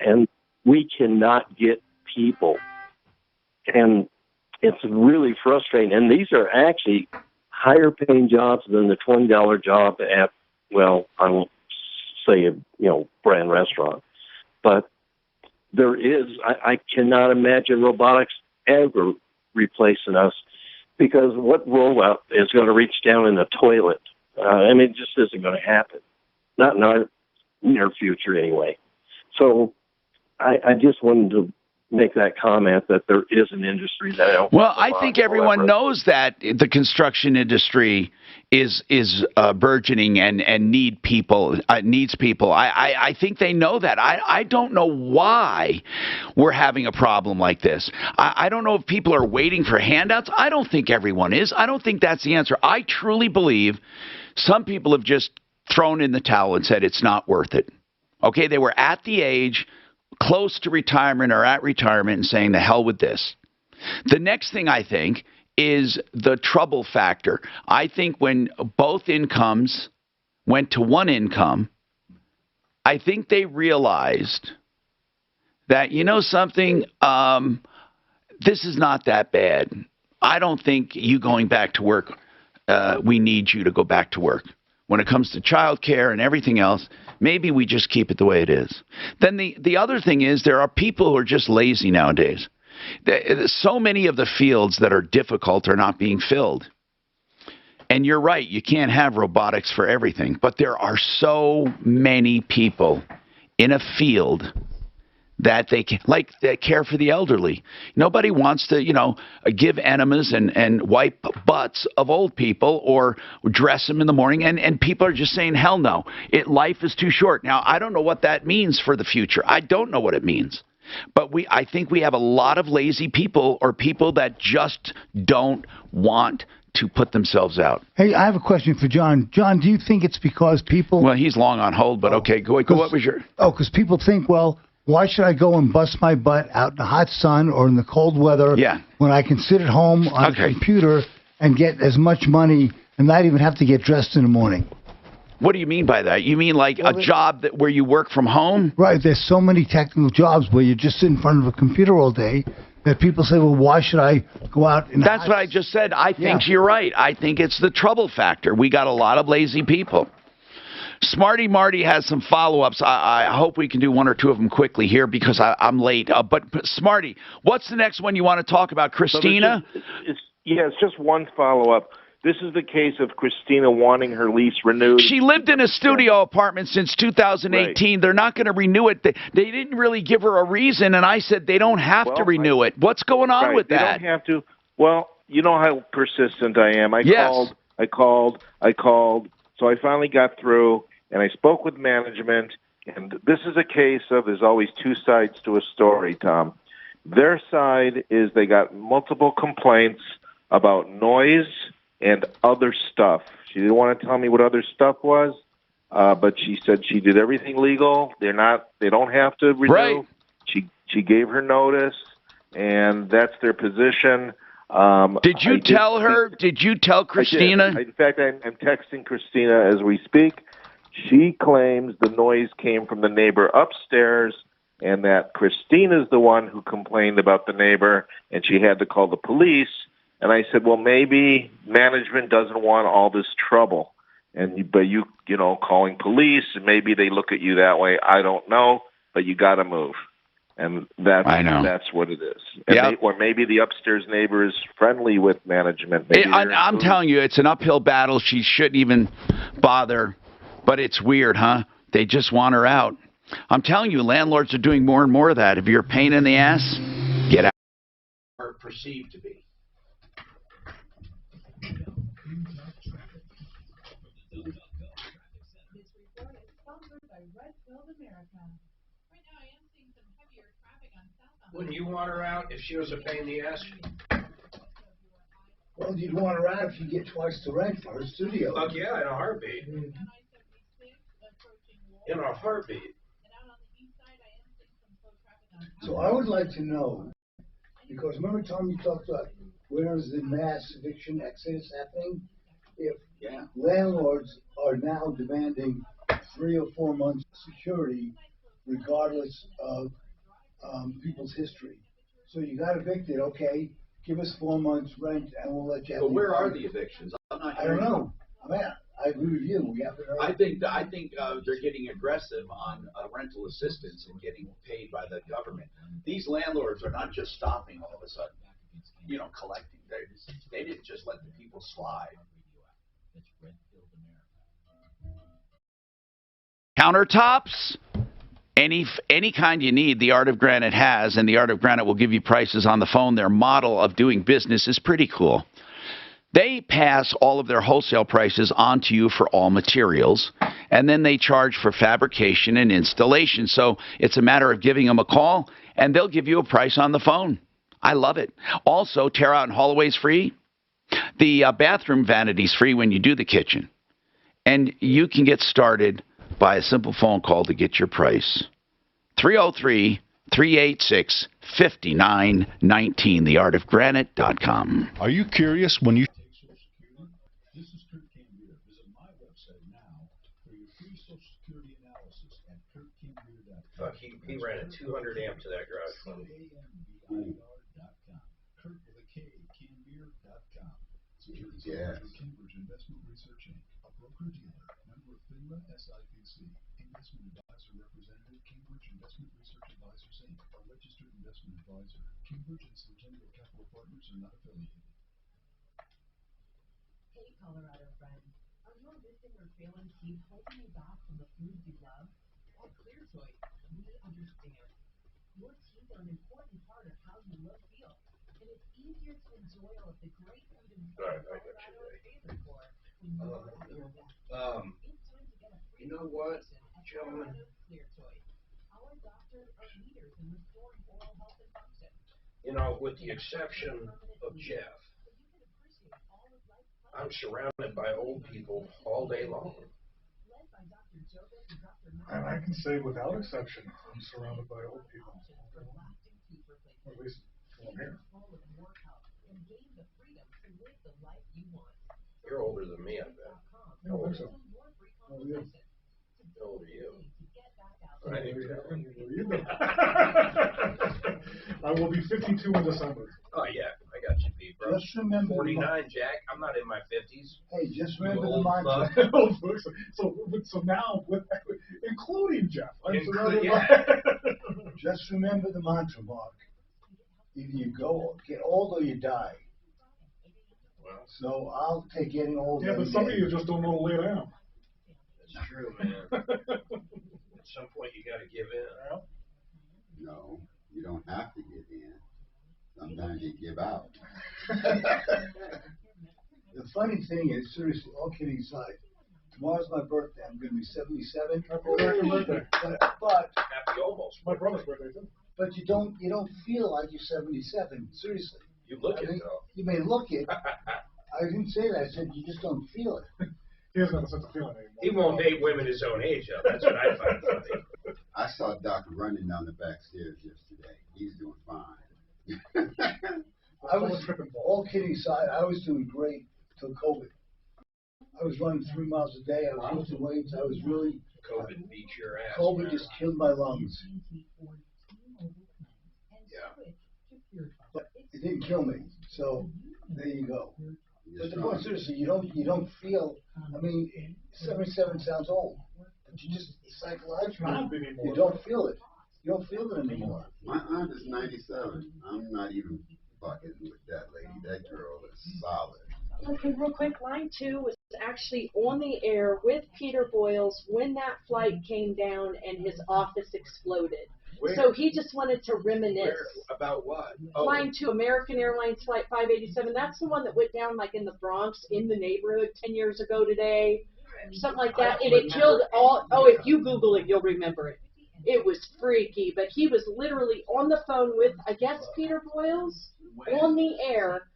And we cannot get people. And it's really frustrating. And these are actually higher paying jobs than the $20 job at, well, I won't say a brand restaurant, but there is, I cannot imagine robotics ever replacing us, because what robot is going to reach down in the toilet? It just isn't going to happen. Not in our near future anyway. So I just wanted to make that comment that there is an industry that I don't. Well, I think everyone knows that the construction industry is burgeoning and needs people. I think they know that. I don't know why we're having a problem like this. I don't know if people are waiting for handouts. I don't think everyone is. I don't think that's the answer. I truly believe some people have just thrown in the towel and said it's not worth it. Okay, they were at the age close to retirement or at retirement and saying the hell with this. The next thing I think is the trouble factor. I think when both incomes went to one income, I think they realized that, you know something, this is not that bad. I don't think you going back to work, we need you to go back to work. When it comes to child care and everything else, maybe we just keep it the way it is. Then the other thing is there are people who are just lazy nowadays. So many of the fields that are difficult are not being filled. And you're right, you can't have robotics for everything. But there are so many people in a field that they care for the elderly. Nobody wants to, give enemas and wipe butts of old people or dress them in the morning. And people are just saying, hell no, life is too short. Now, I don't know what that means for the future. I don't know what it means. But I think we have a lot of lazy people or people that just don't want to put themselves out. Hey, I have a question for John. John, do you think it's because people... Well, he's long on hold, but okay, go. What was your... Oh, because people think, well, why should I go and bust my butt out in the hot sun or in the cold weather when I can sit at home on a computer and get as much money and not even have to get dressed in the morning? What do you mean by that? You mean like a job where you work from home? Right. There's so many technical jobs where you just sit in front of a computer all day that people say, well, why should I go out? That's what I just said. I think you're right. I think it's the trouble factor. We got a lot of lazy people. Smarty Marty has some follow-ups. I hope we can do one or two of them quickly here because I'm late. But Smarty, what's the next one you want to talk about? Christina? It's just one follow-up. This is the case of Christina wanting her lease renewed. She lived in a studio apartment since 2018. Right. They're not going to renew it. They didn't really give her a reason, and I said they don't have to renew it. What's going on with that? They don't have to. Well, you know how persistent I am. I called. So I finally got through, and I spoke with management, and this is a case of there's always two sides to a story, Tom. Their side is they got multiple complaints about noise and other stuff. She didn't want to tell me what other stuff was, but she said she did everything legal. They don't have to renew. Right. She gave her notice, and that's their position. Did you tell her? Did you tell Christina? In fact, I'm texting Christina as we speak. She claims the noise came from the neighbor upstairs, and that Christina's the one who complained about the neighbor, and she had to call the police. And I said, well, maybe management doesn't want all this trouble. But you calling police, and maybe they look at you that way. I don't know, but you got to move. And that's what it is. And or maybe the upstairs neighbor is friendly with management. I'm telling you, it's an uphill battle. She shouldn't even bother. But it's weird, huh? They just want her out. I'm telling you, landlords are doing more and more of that. If you're a pain in the ass, get out. Or perceived to be. Wouldn't you want her out if she was a pain in the ass? Well, you'd want her out if you get twice the rent for her studio. Fuck yeah, in a heartbeat. In a heartbeat. So I would like to know, because remember, Tom, you talked about where is the mass eviction exodus happening? If landlords are now demanding 3 or 4 months security, regardless of people's history. So you got evicted, okay, give us 4 months rent and we'll let you have. But where are the evictions? I don't know. I agree with you. We haven't heard. I think they're getting aggressive on rental assistance and getting paid by the government. These landlords are not just stopping all of a sudden, collecting. They didn't just let the people slide. Countertops, any kind you need, the Art of Granite has, and the Art of Granite will give you prices on the phone. Their model of doing business is pretty cool. They pass all of their wholesale prices on to you for all materials, and then they charge for fabrication and installation. So it's a matter of giving them a call, and they'll give you a price on the phone. I love it. Also, tear out and hallway's free. The bathroom vanity's free when you do the kitchen. And you can get started by a simple phone call to get your price. 303-386-5919, theartofgranite.com. Are you curious when you... Fuck, he ran a 200 amp to that garage for me. Yeah. Cambridge Investment Research Inc., a broker dealer, member of FINRA SIPC, investment advisor representative, Cambridge Investment Research Advisors Inc., a registered investment advisor. Cambridge and Centennial Capital Partners are not affiliated. Hey, Colorado friends, are you missing or failing teeth holding you back from the foods you love? At Clear Choice, we understand. Your teeth are an important part of how you look, feel, and it's easier to enjoy all of the great food and flavor Colorado is famous for when you're at your best. It's time to get a free gentlemen. Clear Choice. Our doctors are leaders in restoring oral health and function. With the exception of Jeff, I'm surrounded by old people all day long. And I can say without exception, I'm surrounded by old people. Or at least I'm here. You're older than me, I bet. I don't think so. How old are you? How old are you? I will be 52 in December. Oh, yeah. I got you beat, bro. Just remember 49, Jack. I'm not in my 50s. Hey, just remember the old mantra. So now, including Jeff, I'm surrounded Yeah. by... Just remember the mantra, Mark. Either you get old or you die. Well, so I'll take getting old. Yeah, but some of you just don't know to lay down. That's true, man. At some point, you got to give in. No, you don't have to give in. Sometimes you give out. The funny thing is, seriously, all kidding aside, tomorrow's my birthday. I'm going to be 77. Happy birthday. But happy almost. My brother's birthday too. But you don't feel like you're 77. Seriously. You look it though. You may look it. I didn't say that. I said you just don't feel it. He doesn't have a sense of feeling anymore. He won't date women his own age, though. That's what I find funny. I saw Doc running down the back stairs yesterday. He's doing fine. I was, all kidding aside, I was doing great till COVID. I was running 3 miles a day. I was lifting weights. I was really. COVID beat your ass. COVID just killed my lungs. Yeah. But it didn't kill me. So there you go. But the point, seriously, you don't feel. I mean, 77 sounds old, but you just psychologically you don't feel it. You don't feel it anymore. My aunt is 97. I'm not even bucking with that lady. That girl is solid. Okay, real quick, line 2 was actually on the air with Peter Boyles when that flight came down and his office exploded. Where? So he just wanted to reminisce. Where? About what? Oh. Line 2, American Airlines Flight 587. That's the one that went down like in the Bronx, in the neighborhood 10 years ago today, something like that. And it killed all. Oh, if you Google it, you'll remember it. It was freaky, but he was literally on the phone with, I guess, Peter Boyles on the air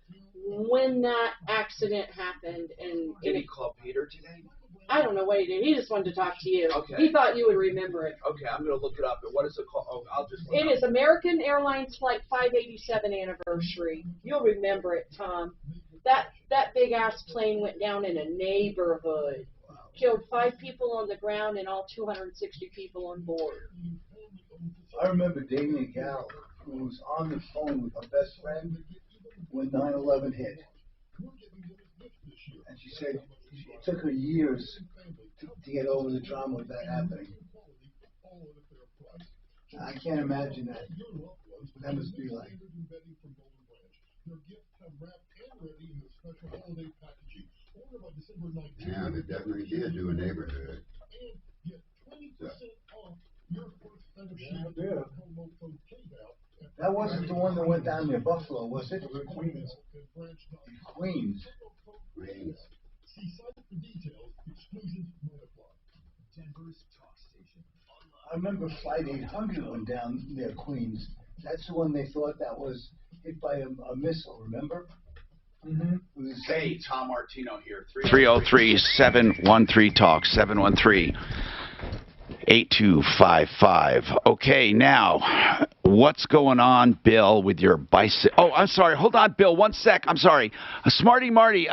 when that accident happened. And Did he call Peter today? I don't know what he did. He just wanted to talk to you. Okay. He thought you would remember it. Okay, I'm going to look it up. And what is it called? Oh, I'll just look It up. is American Airlines Flight 587 anniversary. You'll remember it, Tom. That big ass plane went down in a neighborhood, killed 5 people on the ground and all 260 people on board. I remember dating a gal who was on the phone with her best friend when 9/11 hit, and she said it took her years to get over the trauma of that happening. I can't imagine that. That must be like. Yeah, they definitely did do a neighborhood. So. Yeah. That wasn't the one that went down near Buffalo, was it? Queens. Queens. Queens. I remember Flight 800 went down near Queens. That's the one they thought that was hit by a missile, remember? Mm-hmm. Hey, Tom Martino here. 303-713-TALK, 713-8255. Okay, now, what's going on, Bill, with your bicycle? Oh, I'm sorry. Hold on, Bill. 1 sec. I'm sorry. Smarty Marty,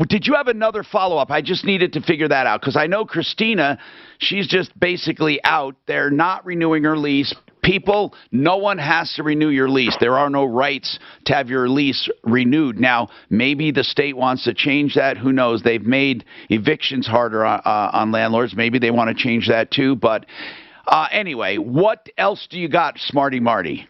did you have another follow-up? I just needed to figure that out because I know Christina, she's just basically out there not renewing her lease. People, no one has to renew your lease. There are no rights to have your lease renewed. Now, maybe the state wants to change that. Who knows? They've made evictions harder on landlords. Maybe they want to change that too. But anyway, what else do you got, Smarty Marty?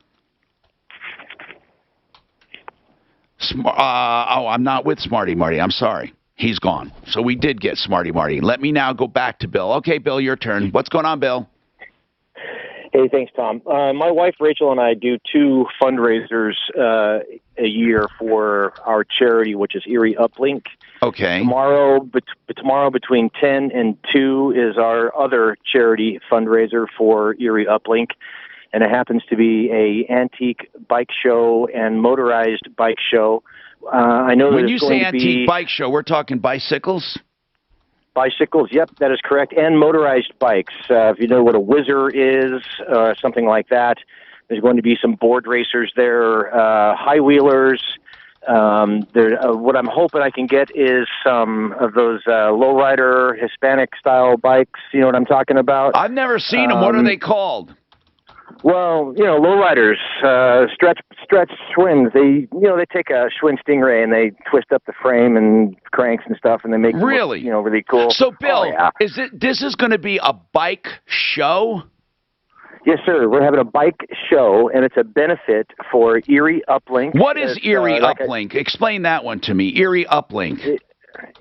I'm not with Smarty Marty. I'm sorry. He's gone. So we did get Smarty Marty. Let me now go back to Bill. Okay, Bill, your turn. What's going on, Bill? Hey, thanks, Tom. My wife, Rachel, and I do 2 fundraisers a year for our charity, which is Erie Uplink. Okay. Tomorrow between 10 and 2 is our other charity fundraiser for Erie Uplink, and it happens to be a antique bike show and motorized bike show. I know when you say antique bike show, we're talking bicycles? Bicycles, yep, that is correct, and motorized bikes. If you know what a whizzer is, something like that, there's going to be some board racers there, high wheelers. What I'm hoping I can get is some of those lowrider Hispanic style bikes. You know what I'm talking about? I've never seen them. What are they called? Well, you know, lowriders, stretch Schwinn's. They take a Schwinn Stingray and they twist up the frame and cranks and stuff, and they make them look, really cool. So, Bill, this is going to be a bike show? Yes, sir. We're having a bike show, and it's a benefit for Erie Uplink. What is Erie Uplink? Explain that one to me. Erie Uplink.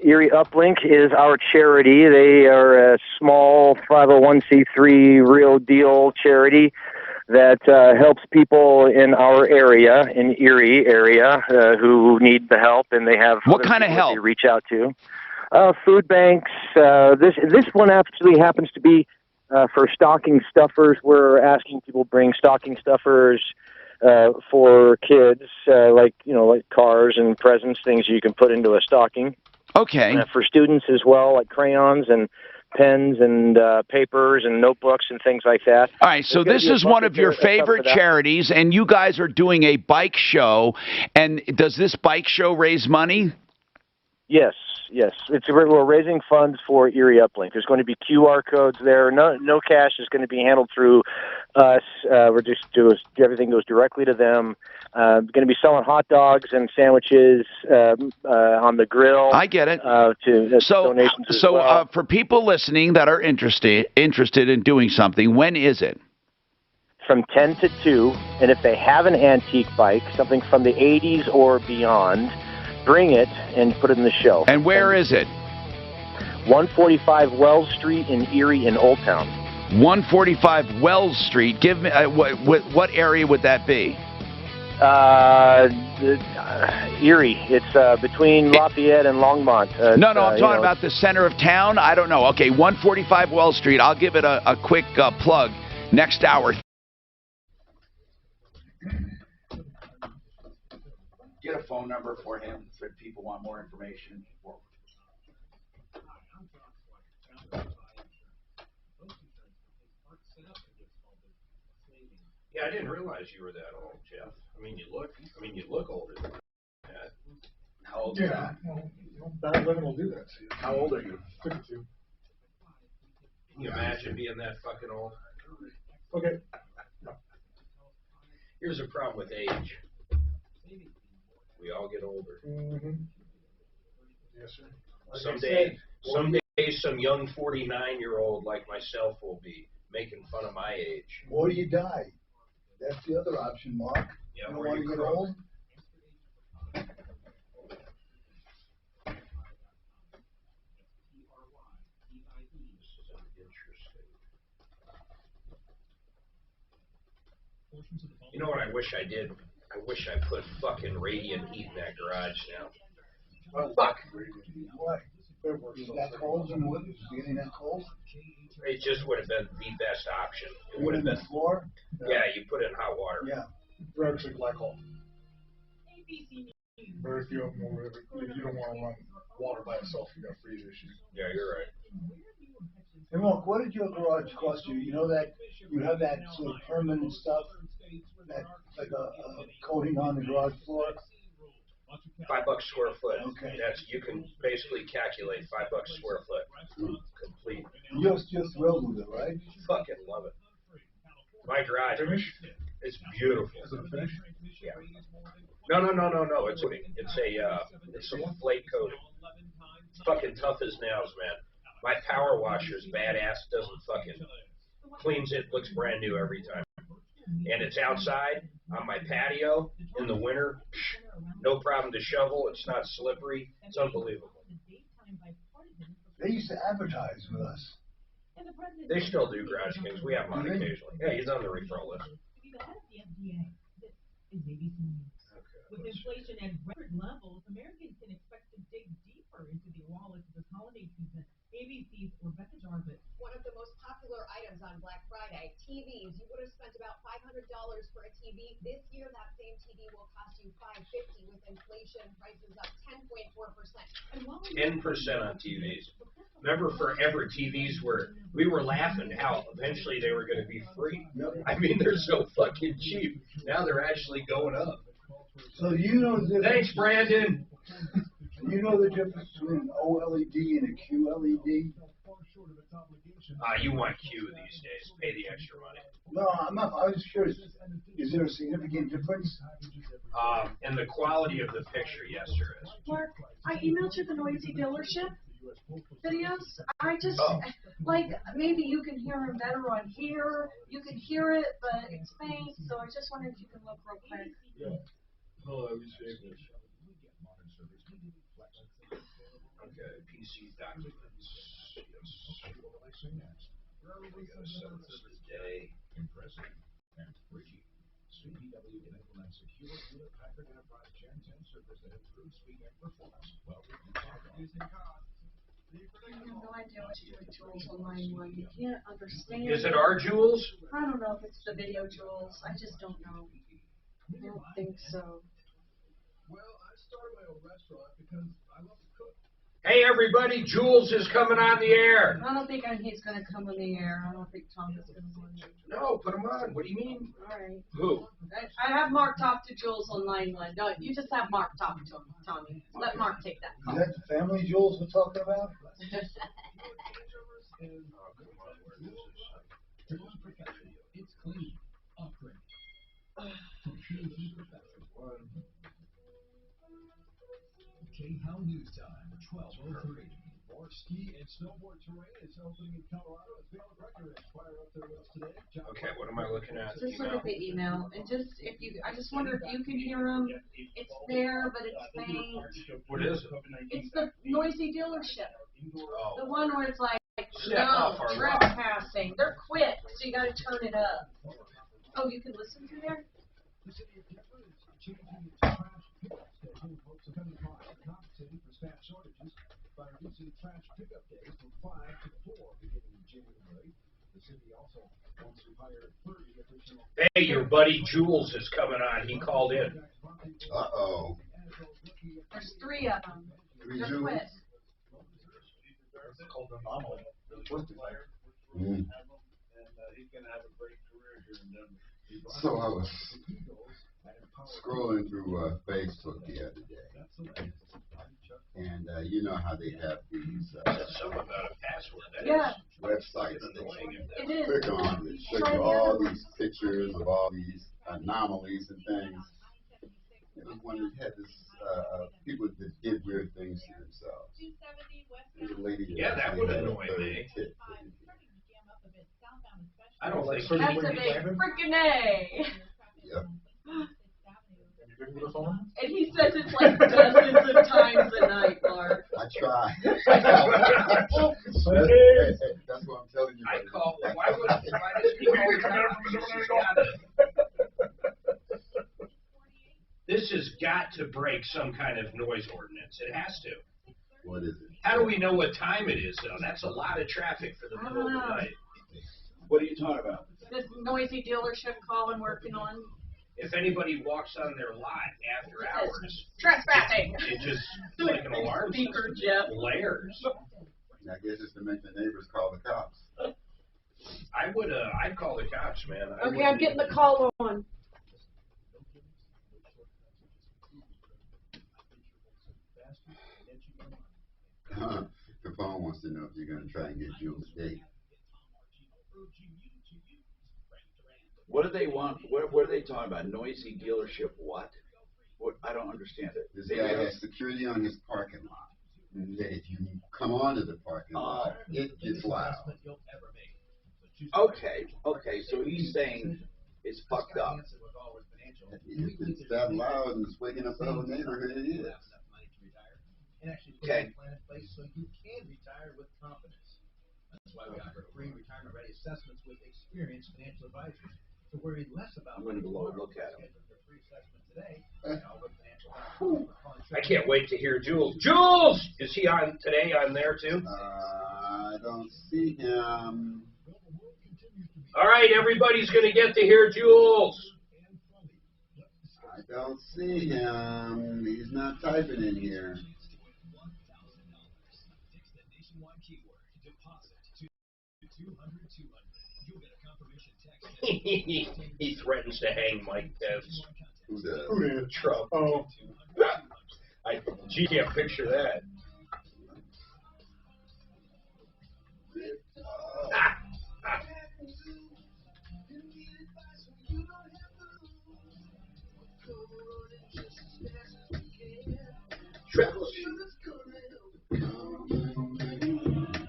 Erie Uplink is our charity. They are a small 501c3 real deal charity that helps people in our area, in Erie area, who need the help, and they have what kind of help they reach out to. Food banks. This one actually happens to be for stocking stuffers. We're asking people bring stocking stuffers for kids, like cars and presents, things you can put into a stocking. Okay. For students as well, like crayons and pens and papers and notebooks and things like that. All right, so this is one of your favorite charities, and you guys are doing a bike show. And does this bike show raise money? Yes. We're raising funds for Erie Uplink. There's going to be QR codes there. No cash is going to be handled through us. Everything goes directly to them. Going to be selling hot dogs and sandwiches on the grill. I get it. Donations as well. For people listening that are interested in doing something, when is it? From 10 to 2, and if they have an antique bike, something from the 80s or beyond, bring it and put it in the show. And where is it? 145 Wells Street in Erie in Old Town. 145 Wells Street. Give me what area would that be? Erie. It's between Lafayette and Longmont. No, I'm talking about the center of town. I don't know. Okay, 145 Wells Street. I'll give it a quick plug next hour. Get a phone number for him if people want more information. Yeah, I didn't realize you were that old, Jeff. I mean, you look older than that. How old are you? Well, bad living will do that to you. How old are you? 52. Can you imagine being that fucking old? Okay. Here's a problem with age. We all get older. Mm-hmm. Yes, sir. Someday, some young 49-year-old like myself will be making fun of my age. Or you die. That's the other option, Mark. Yeah, you don't or want you to get croak. old? You know what I wish I did? I wish I put fucking radiant heat in that garage now. Well, fuck. Why? Is that cold in wood? Is it getting that cold? It just would have been the best option. It Put would it have in been. the floor? Yeah, you put it in hot water. Yeah. They're actually black hole. Very few of them will really, you don't want to run water by itself, you got freeze issues. Yeah, you're right. Hey, Mark, what did your garage cost you? You know that you have that sort of permanent stuff, that like a coating on the garage floor? $5 square foot. Okay. You can basically calculate $5 square foot. Complete. You're thrilled with it, right? Fucking love it. My garage. It's beautiful. Is it finished? Yeah. No. It's some flake coating. Fucking tough as nails, man. My power washer's badass. Doesn't fucking cleans it. Looks brand new every time. And it's outside on my patio in the winter. No problem to shovel. It's not slippery. It's unbelievable. They used to advertise with us. They still do, Garage Kings. We have them on occasionally. Yeah, he's on the referral list. With inflation at record levels, Americans can expect to dig deeper into their wallets this holiday season. ABC's Rebecca Jarvis. One of the most popular items on Black Friday, TVs. You would have spent about $500 for a TV. This year, that same TV will cost you $550 with inflation prices up 10.4%. 10% on TVs. Remember, forever TVs we were laughing how eventually they were going to be free. I mean, they're so fucking cheap. Now they're actually going up. So you know the difference. Thanks, Brandon. You know the difference between an OLED and a QLED? You want Q these days. Pay the extra money. No, I'm not. I was just curious. Is there a significant difference? And the quality of the picture, yes, there is. Mark, I emailed you the noisy dealership videos. I just, like, maybe you can hear him better on here. You can hear it, but it's faint, so I just wondered if you can look real quick. Yeah. Oh, I was saying this. Okay, PC documents. Yes. We got 7th of the day. Impressive and free. CPW can implement secure hybrid enterprise Gen 10 servers that improve speed and performance while reducing costs. I have no idea what to do with Jules on line one. You can't understand. Is it our Jules? I don't know if it's the video Jules. I just don't know. I don't think so. Well, I started my own restaurant because I love to cook. Hey, everybody, Jules is coming on the air. I don't think he's going to come on the air. I don't think Tom is going to come on the air. No, put him on. What do you mean? All right. Who? I have Mark talk to Jules on line 1. No, you just have Mark talk to him, Tommy. Let Mark take that call. Is that the family Jules we're talking about? It's clean. Upgrade. From P&G Professional. K-How News Time, 12:03. More ski and snowboard terrain is opening in Colorado as Vail Record fire up their wheels today. Okay, what am I looking at? Just look at the email and I just wonder if you can hear him. It's there, but it's faint. What is it? It's the noisy dealership. Oh. The one where it's like, Step no, off our trespassing. They're quick, so you got to turn it up. Oh, you can listen through there? The city of Denver is changing its trash pickup schedule in hopes of cutting costs and compensating for staff shortages by reducing trash pickup days from 5 to 4 beginning in January. The city also wants to hire 30 additional. Hey, your buddy Jules is coming on. He called in. Uh-oh. There's 3 of them. They're Jules? quick. Mm. So I was scrolling through Facebook the other day, and you know how they have these Something about a password. Yeah. websites that It you is. click on that show Try you the all other one. these pictures of all these anomalies and things. There was one that had this people that did weird things to themselves. There's a lady Yeah, that would annoy me. I don't think so. That's a big freaking A. Yep. And he says it's like dozens of times a night, Mark. I try. Well, That's what I'm telling you. I call. Why does he call? This has got to break some kind of noise ordinance. It has to. What is it? How do we know what time it is, though? That's a lot of traffic for the middle of the night. What are you talking about? This noisy dealership call I'm working on. If anybody walks on their lot after hours, Trespassing. it just like an alarm Speaker, system Jeff. blares. I guess it's to make the neighbors call the cops. I'd call the cops, man. Okay, I'm getting the call on. The phone wants to know if you're going to try and get Jules a date. What do they want? What are they talking about? Noisy dealership? What? What? I don't understand it. This guy has security on his parking lot. That if you come onto the parking lot, it gets loud. Okay. So he's saying it's fucked up. If it's that loud and it's waking up the whole neighborhood, it is. Okay. Plan in place so you can retire with confidence. That's why we offer free retirement ready assessments with experienced financial advisors to worry less about. I'm going to go look at him. I can't wait to hear Jules. Jules! Is he on today on there too? I don't see him. All right, everybody's going to get to hear Jules. I don't see him. He's not typing in here. He threatens to hang Mike Pence. Who does? Trump. Oh. Gee, can't picture that.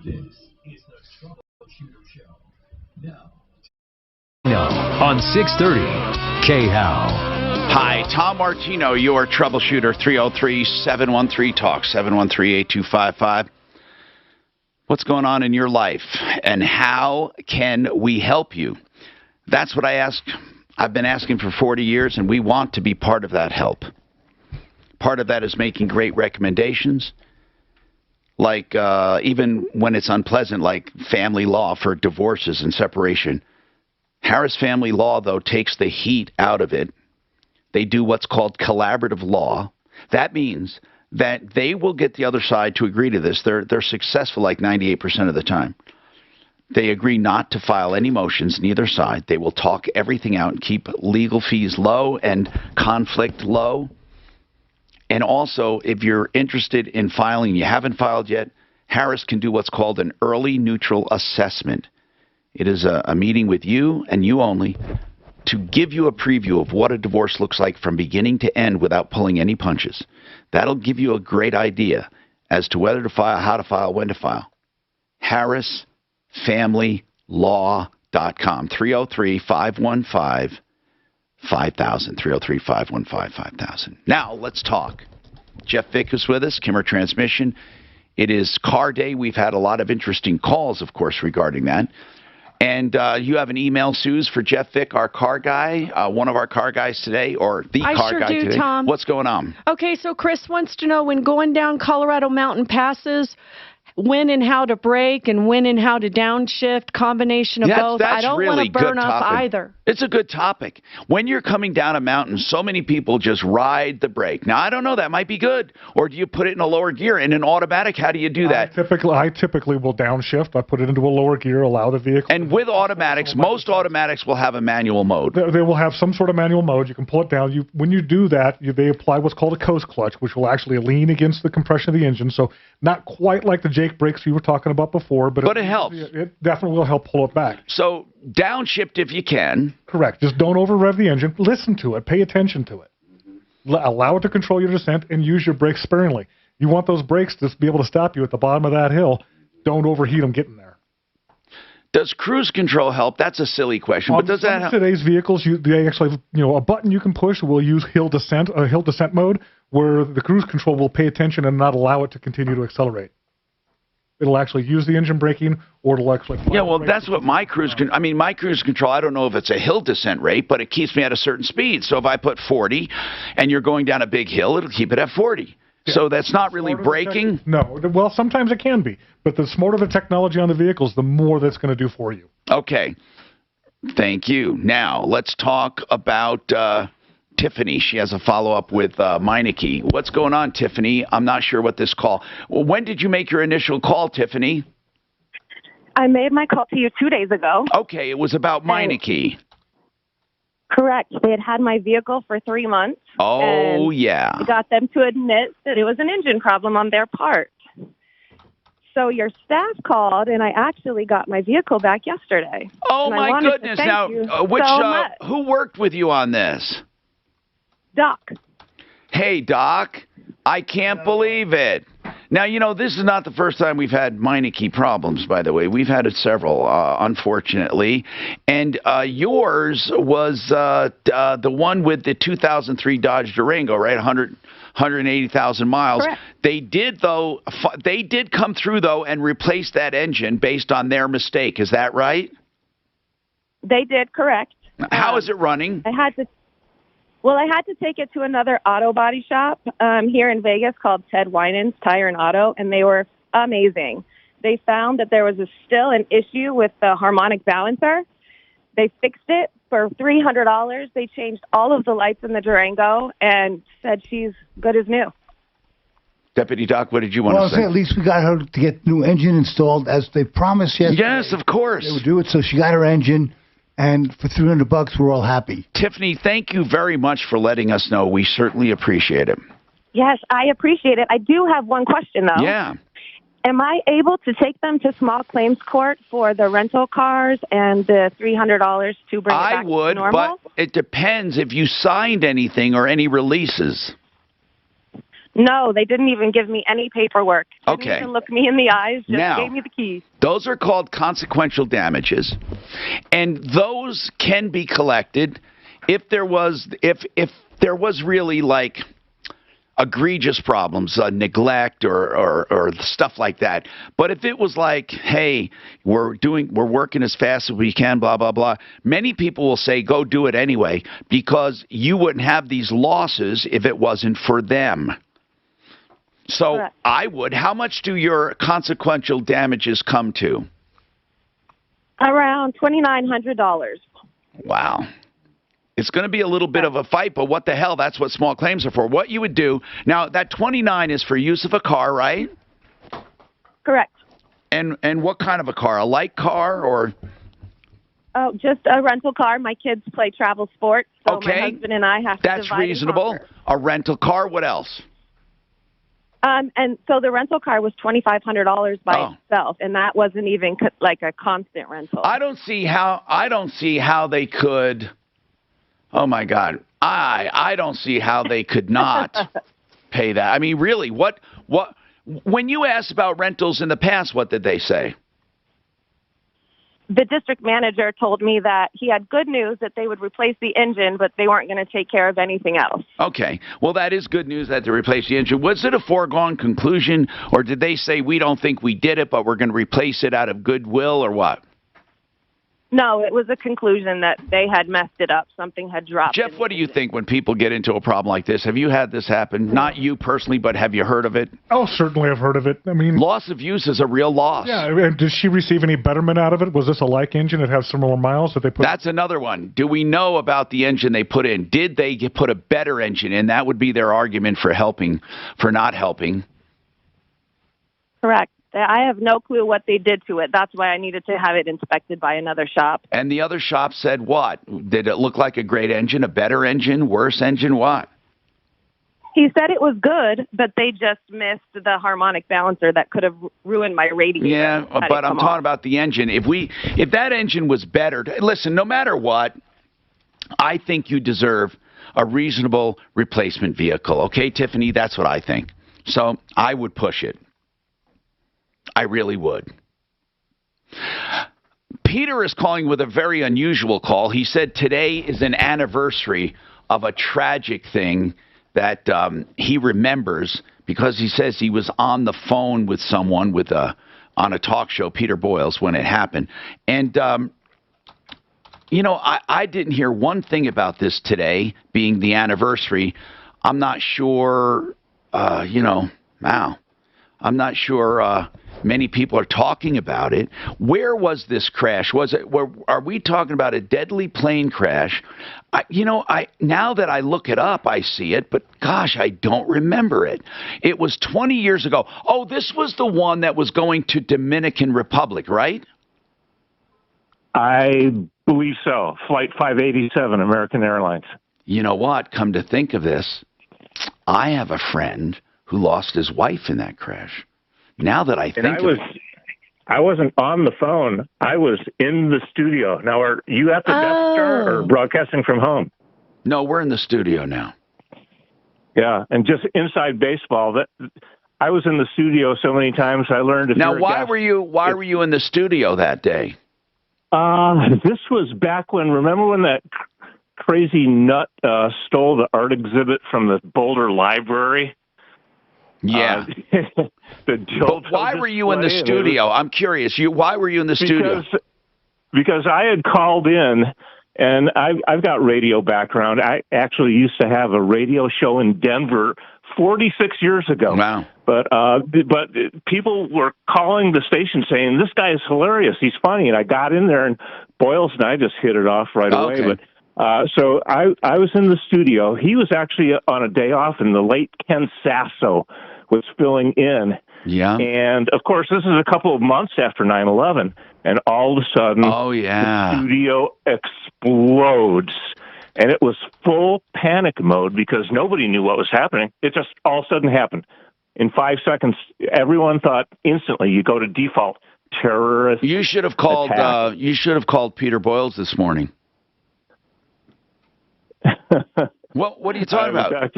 This is the Troubleshooter Show. Now, on 630 K-How. Hi, Tom Martino, your troubleshooter, 303-713-TALK, 713-8255. What's going on in your life, and how can we help you? That's what I've been asking for 40 years, and we want to be part of that help. Part of that is making great recommendations, like even when it's unpleasant, like family law for divorces and separation. Harris Family Law, though, takes the heat out of it. They do what's called collaborative law. That means that they will get the other side to agree to this. They're successful like 98% of the time. They agree not to file any motions, neither side. They will talk everything out and keep legal fees low and conflict low. And also, if you're interested in filing, you haven't filed yet, Harris can do what's called an early neutral assessment. It is a meeting with you and you only to give you a preview of what a divorce looks like from beginning to end without pulling any punches. That'll give you a great idea as to whether to file, how to file, when to file. HarrisFamilyLaw.com, 303-515-5000, 303-515-5000. Now, let's talk. Jeff Vick is with us, Kimmer Transmission. It is car day. We've had a lot of interesting calls, of course, regarding that. And you have an email, Suze, for Jeff Vick, our car guy, one of our car guys today, or the car guy today. Tom. What's going on? Okay, so Chris wants to know, when going down Colorado mountain passes, when and how to brake and when and how to downshift, combination of both. I don't really want to burn good up topic. either. It's a good topic. When you're coming down a mountain, so many people just ride the brake. Now, I don't know, that might be good. Or do you put it in a lower gear? In an automatic, how do you do that? I typically will downshift. I put it into a lower gear, allow the vehicle. And with automatics, most automatics will have a manual mode. They will have some sort of manual mode. You can pull it down. When you do that, they apply what's called a coast clutch, which will actually lean against the compression of the engine. So not quite like the Jake brakes you were talking about before, but it helps. It definitely will help pull it back. So downshift if you can. Correct. Just don't over rev the engine. Listen to it. Pay attention to it. Allow it to control your descent and use your brakes sparingly. You want those brakes to be able to stop you at the bottom of that hill. Don't overheat them getting there. Does cruise control help? That's a silly question, but does that help? Today's vehicles, they actually have, a button you can push will use hill descent mode, where the cruise control will pay attention and not allow it to continue to accelerate. It'll actually use the engine braking, or it'll actually... Yeah, well, that's what my cruise control, I don't know if it's a hill descent rate, but it keeps me at a certain speed. So if I put 40 and you're going down a big hill, it'll keep it at 40. Yeah. So that's not really braking? No. Well, sometimes it can be. But the smarter the technology on the vehicles, the more that's going to do for you. Okay. Thank you. Now, let's talk about... Tiffany, she has a follow-up with Meineke. What's going on, Tiffany? I'm not sure what this call... Well, when did you make your initial call, Tiffany? I made my call to you 2 days ago. Okay, it was about Meineke. Correct. They had my vehicle for 3 months. Oh, yeah. I got them to admit that it was an engine problem on their part. So your staff called, and I actually got my vehicle back yesterday. Oh, my goodness. Now, who worked with you on this? Doc. Hey, Doc, I can't believe it. Now, this is not the first time we've had Meineke problems, by the way. We've had it several, unfortunately. And yours was the one with the 2003 Dodge Durango, right? 180,000 miles. Correct. They did come through, though, and replace that engine based on their mistake. Is that right? They did, correct. How is it running? I had to take it to another auto body shop here in Vegas called Ted Winans Tire and Auto, and they were amazing. They found that there was still an issue with the harmonic balancer. They fixed it for $300. They changed all of the lights in the Durango and said she's good as new. Deputy Doc, what did you want to say? At least we got her to get new engine installed as they promised yesterday. Yes, of course. They would do it, so she got her engine. And for $300, we're all happy. Tiffany, thank you very much for letting us know. We certainly appreciate it. Yes, I appreciate it. I do have one question, though. Yeah. Am I able to take them to small claims court for the rental cars and the $300 to bring it back to normal? I would, but it depends if you signed anything or any releases. No, they didn't even give me any paperwork. Okay. Didn't even look me in the eyes, just now, gave me the keys. Those are called consequential damages. And those can be collected if there was really like egregious problems, neglect or stuff like that. But if it was like, hey, we're working as fast as we can, blah, blah, blah, many people will say, go do it anyway, because you wouldn't have these losses if it wasn't for them. So correct. I would. How much do your consequential damages come to? Around $2,900. Wow. It's going to be a little bit of a fight, but what the hell? That's what small claims are for. What you would do now, that $29 is for use of a car, right? Correct. And what kind of a car? A light car or? Oh, just a rental car. My kids play travel sports, so my husband and I have to That's divide and reasonable. conquer. A rental car. What else? And so the rental car was $2,500 by itself, and that wasn't even like a constant rental. I don't see how they could. Oh my God, I don't see how they could not pay that. I mean, really, what? When you asked about rentals in the past, what did they say? The district manager told me that he had good news that they would replace the engine, but they weren't going to take care of anything else. Okay. Well, that is good news that they replaced the engine. Was it a foregone conclusion, or did they say, we don't think we did it, but we're going to replace it out of goodwill, or what? No, it was a conclusion that they had messed it up. Something had dropped. Jeff, what do you think when people get into a problem like this? Have you had this happen? Not you personally, but have you heard of it? Oh, certainly I've heard of it. I mean, loss of use is a real loss. Yeah, and did she receive any betterment out of it? Was this a like engine that has similar miles that they put? That's another one. Do we know about the engine they put in? Did they put a better engine in? That would be their argument for not helping. Correct. I have no clue what they did to it. That's why I needed to have it inspected by another shop. And the other shop said what? Did it look like a great engine, a better engine, worse engine, what? He said it was good, but they just missed the harmonic balancer that could have ruined my radiator. Yeah, but I'm talking about the engine. If that engine was better, listen, no matter what, I think you deserve a reasonable replacement vehicle. Okay, Tiffany, that's what I think. So I would push it. I really would. Peter is calling with a very unusual call. He said today is an anniversary of a tragic thing that he remembers because he says he was on the phone with someone on a talk show, Peter Boyles, when it happened. And, I didn't hear one thing about this today being the anniversary. I'm not sure, wow. I'm not sure many people are talking about it. Where was this crash? Are we talking about a deadly plane crash? Now that I look it up, I see it, but gosh, I don't remember it. It was 20 years ago. Oh, this was the one that was going to Dominican Republic, right? I believe so. Flight 587, American Airlines. You know what? Come to think of this, I have a friend who lost his wife in that crash. Now that I think I wasn't on the phone. I was in the studio. Now, are you at the Death Star or broadcasting from home? No, we're in the studio now. Yeah, and just inside baseball, I was in the studio so many times. I learned. Now, why were you in the studio that day? This was back when. Remember when that crazy nut stole the art exhibit from the Boulder Library? Yeah. But why were you in the studio? I'm curious. Why were you in the studio? Because I had called in, and I've got radio background. I actually used to have a radio show in Denver 46 years ago. Wow. But people were calling the station saying, this guy is hilarious. He's funny. And I got in there, and Boyles and I just hit it off right away. But so I was in the studio. He was actually on a day off, and the late Ken Sasso was filling in. Yeah. And, of course, this is a couple of months after 9/11, and all of a sudden, the studio explodes. And it was full panic mode because nobody knew what was happening. It just all of a sudden happened. In 5 seconds, everyone thought instantly you go to default terrorist. You should have called. You should have called Peter Boyles this morning. What are you talking about?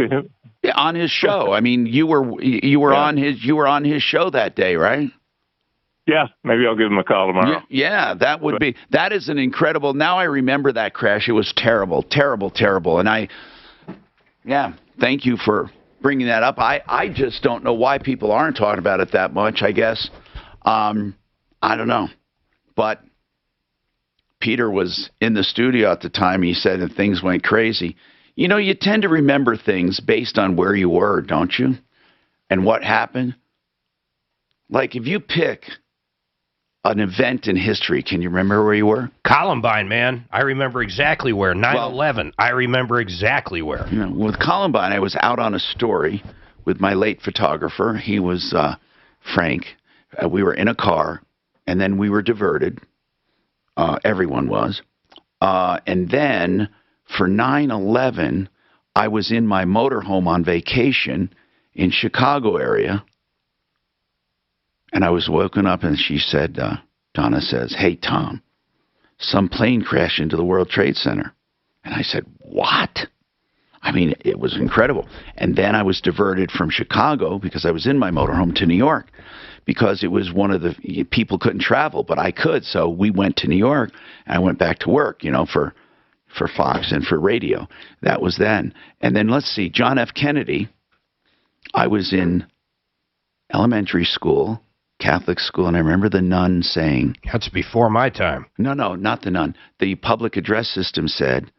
On his show. I mean, you were on his show that day, right? Yeah, maybe I'll give him a call tomorrow. Yeah, that is an incredible. Now I remember that crash. It was terrible, terrible, terrible. And thank you for bringing that up. I just don't know why people aren't talking about it that much, I guess. I don't know. But Peter was in the studio at the time, he said, and things went crazy. You know, you tend to remember things based on where you were, don't you? And what happened? Like if you pick an event in history. Can you remember where you were? Columbine, man. I remember exactly where. 9/11. I remember exactly where. You know, with Columbine, I was out on a story with my late photographer. He was Frank. We were in a car, and then we were diverted. Everyone was. And then for 9/11, I was in my motorhome on vacation in Chicago area. And I was woken up, and she said, Donna says, "Hey, Tom, some plane crashed into the World Trade Center." And I said, "What?" I mean, it was incredible. And then I was diverted from Chicago, because I was in my motorhome, to New York, because it was one of the people couldn't travel, but I could. So we went to New York, and I went back to work, you know, for Fox and for radio. That was then. And then let's see, John F. Kennedy, I was in elementary school, Catholic school, and I remember the nun saying... That's before my time. No, not the nun. The public address system said,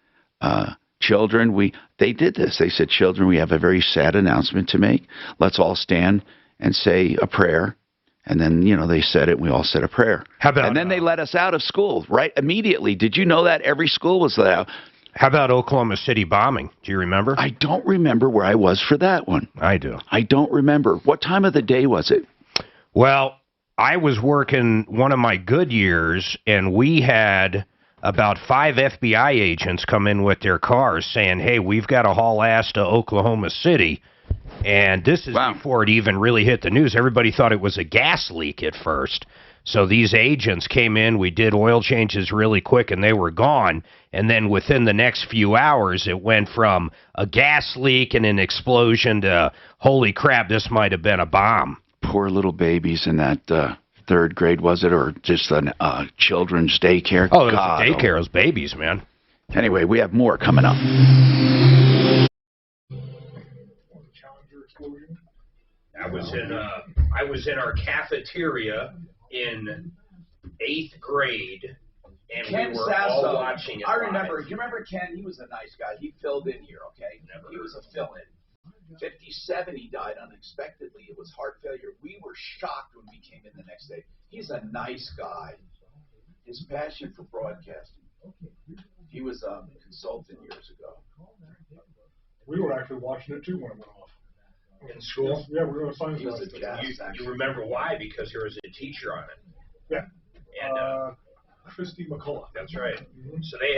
children, they did this. They said, children, we have a very sad announcement to make. Let's all stand and say a prayer. And then, you know, they said it, and we all said a prayer. And then they let us out of school, right, immediately. Did you know that? Every school was let out. How about Oklahoma City bombing? Do you remember? I don't remember where I was for that one. I do. I don't remember. What time of the day was it? Well, I was working one of my good years, and we had about 5 FBI agents come in with their cars saying, "Hey, we've got to haul ass to Oklahoma City." And this is before it even really hit the news. Everybody thought it was a gas leak at first. So these agents came in, we did oil changes really quick, and they were gone. And then within the next few hours, it went from a gas leak and an explosion to, holy crap, this might have been a bomb. Poor little babies in that third grade, was it? Or just a children's daycare? Oh, it was a daycare. It was babies, man. Anyway, we have more coming up. I was in our cafeteria in 8th grade, and Ken we were Sasso, all watching it. I remember. You remember Ken? He was a nice guy. He filled in here, okay? He was a fill-in. 57, he died unexpectedly. It was heart failure. We were shocked when we came in the next day. He's a nice guy. His passion for broadcasting. He was a consultant years ago. We were actually watching it too when it went off. In school? Yeah, we were on science class. You remember why? Because there was a teacher on it. Yeah. And Christy McCullough. that's right. So they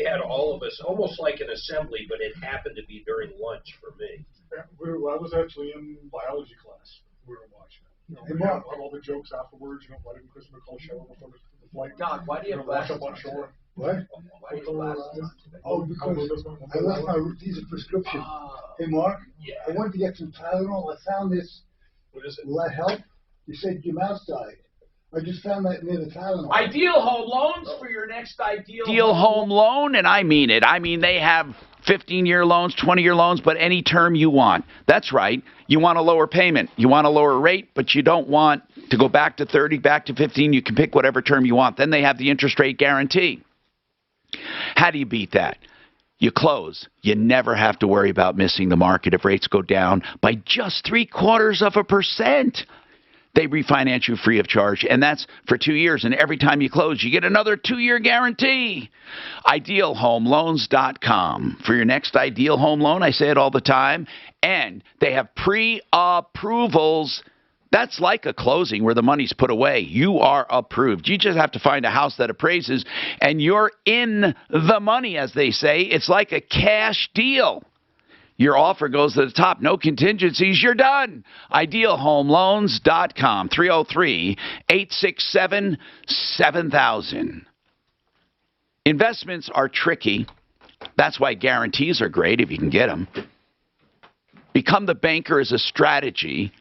had all of us almost like an assembly, but it happened to be during lunch for me. Yeah, I was actually in biology class. We were watching it. You know, we had all the jokes afterwards. You know, why didn't Christy McCullough show up before the flight? Doc, why do you have glasses up on shore? What? Why do you have glasses on today? Oh, because I left my these are prescription. Hey, Mark, I wanted to get some Tylenol. I found this. What is it? Will that help? You said your mouse died. I just found that near the Tylenol. Ideal Home Loans for your next Ideal Home Loan, and I mean it. I mean, they have 15-year loans, 20-year loans, but any term you want. That's right. You want a lower payment. You want a lower rate, but you don't want to go back to 30, back to 15. You can pick whatever term you want. Then they have the interest rate guarantee. How do you beat that? You close. You never have to worry about missing the market if rates go down by just 0.75%. They refinance you free of charge, and that's for 2 years. And every time you close, you get another 2-year guarantee. IdealHomeLoans.com. For your next ideal home loan, I say it all the time. And they have pre-approvals. That's like a closing where the money's put away. You are approved. You just have to find a house that appraises, and you're in the money, as they say. It's like a cash deal. Your offer goes to the top. No contingencies. You're done. IdealHomeLoans.com. 303-867-7000. Investments are tricky. That's why guarantees are great if you can get them. Become the Banker is a strategy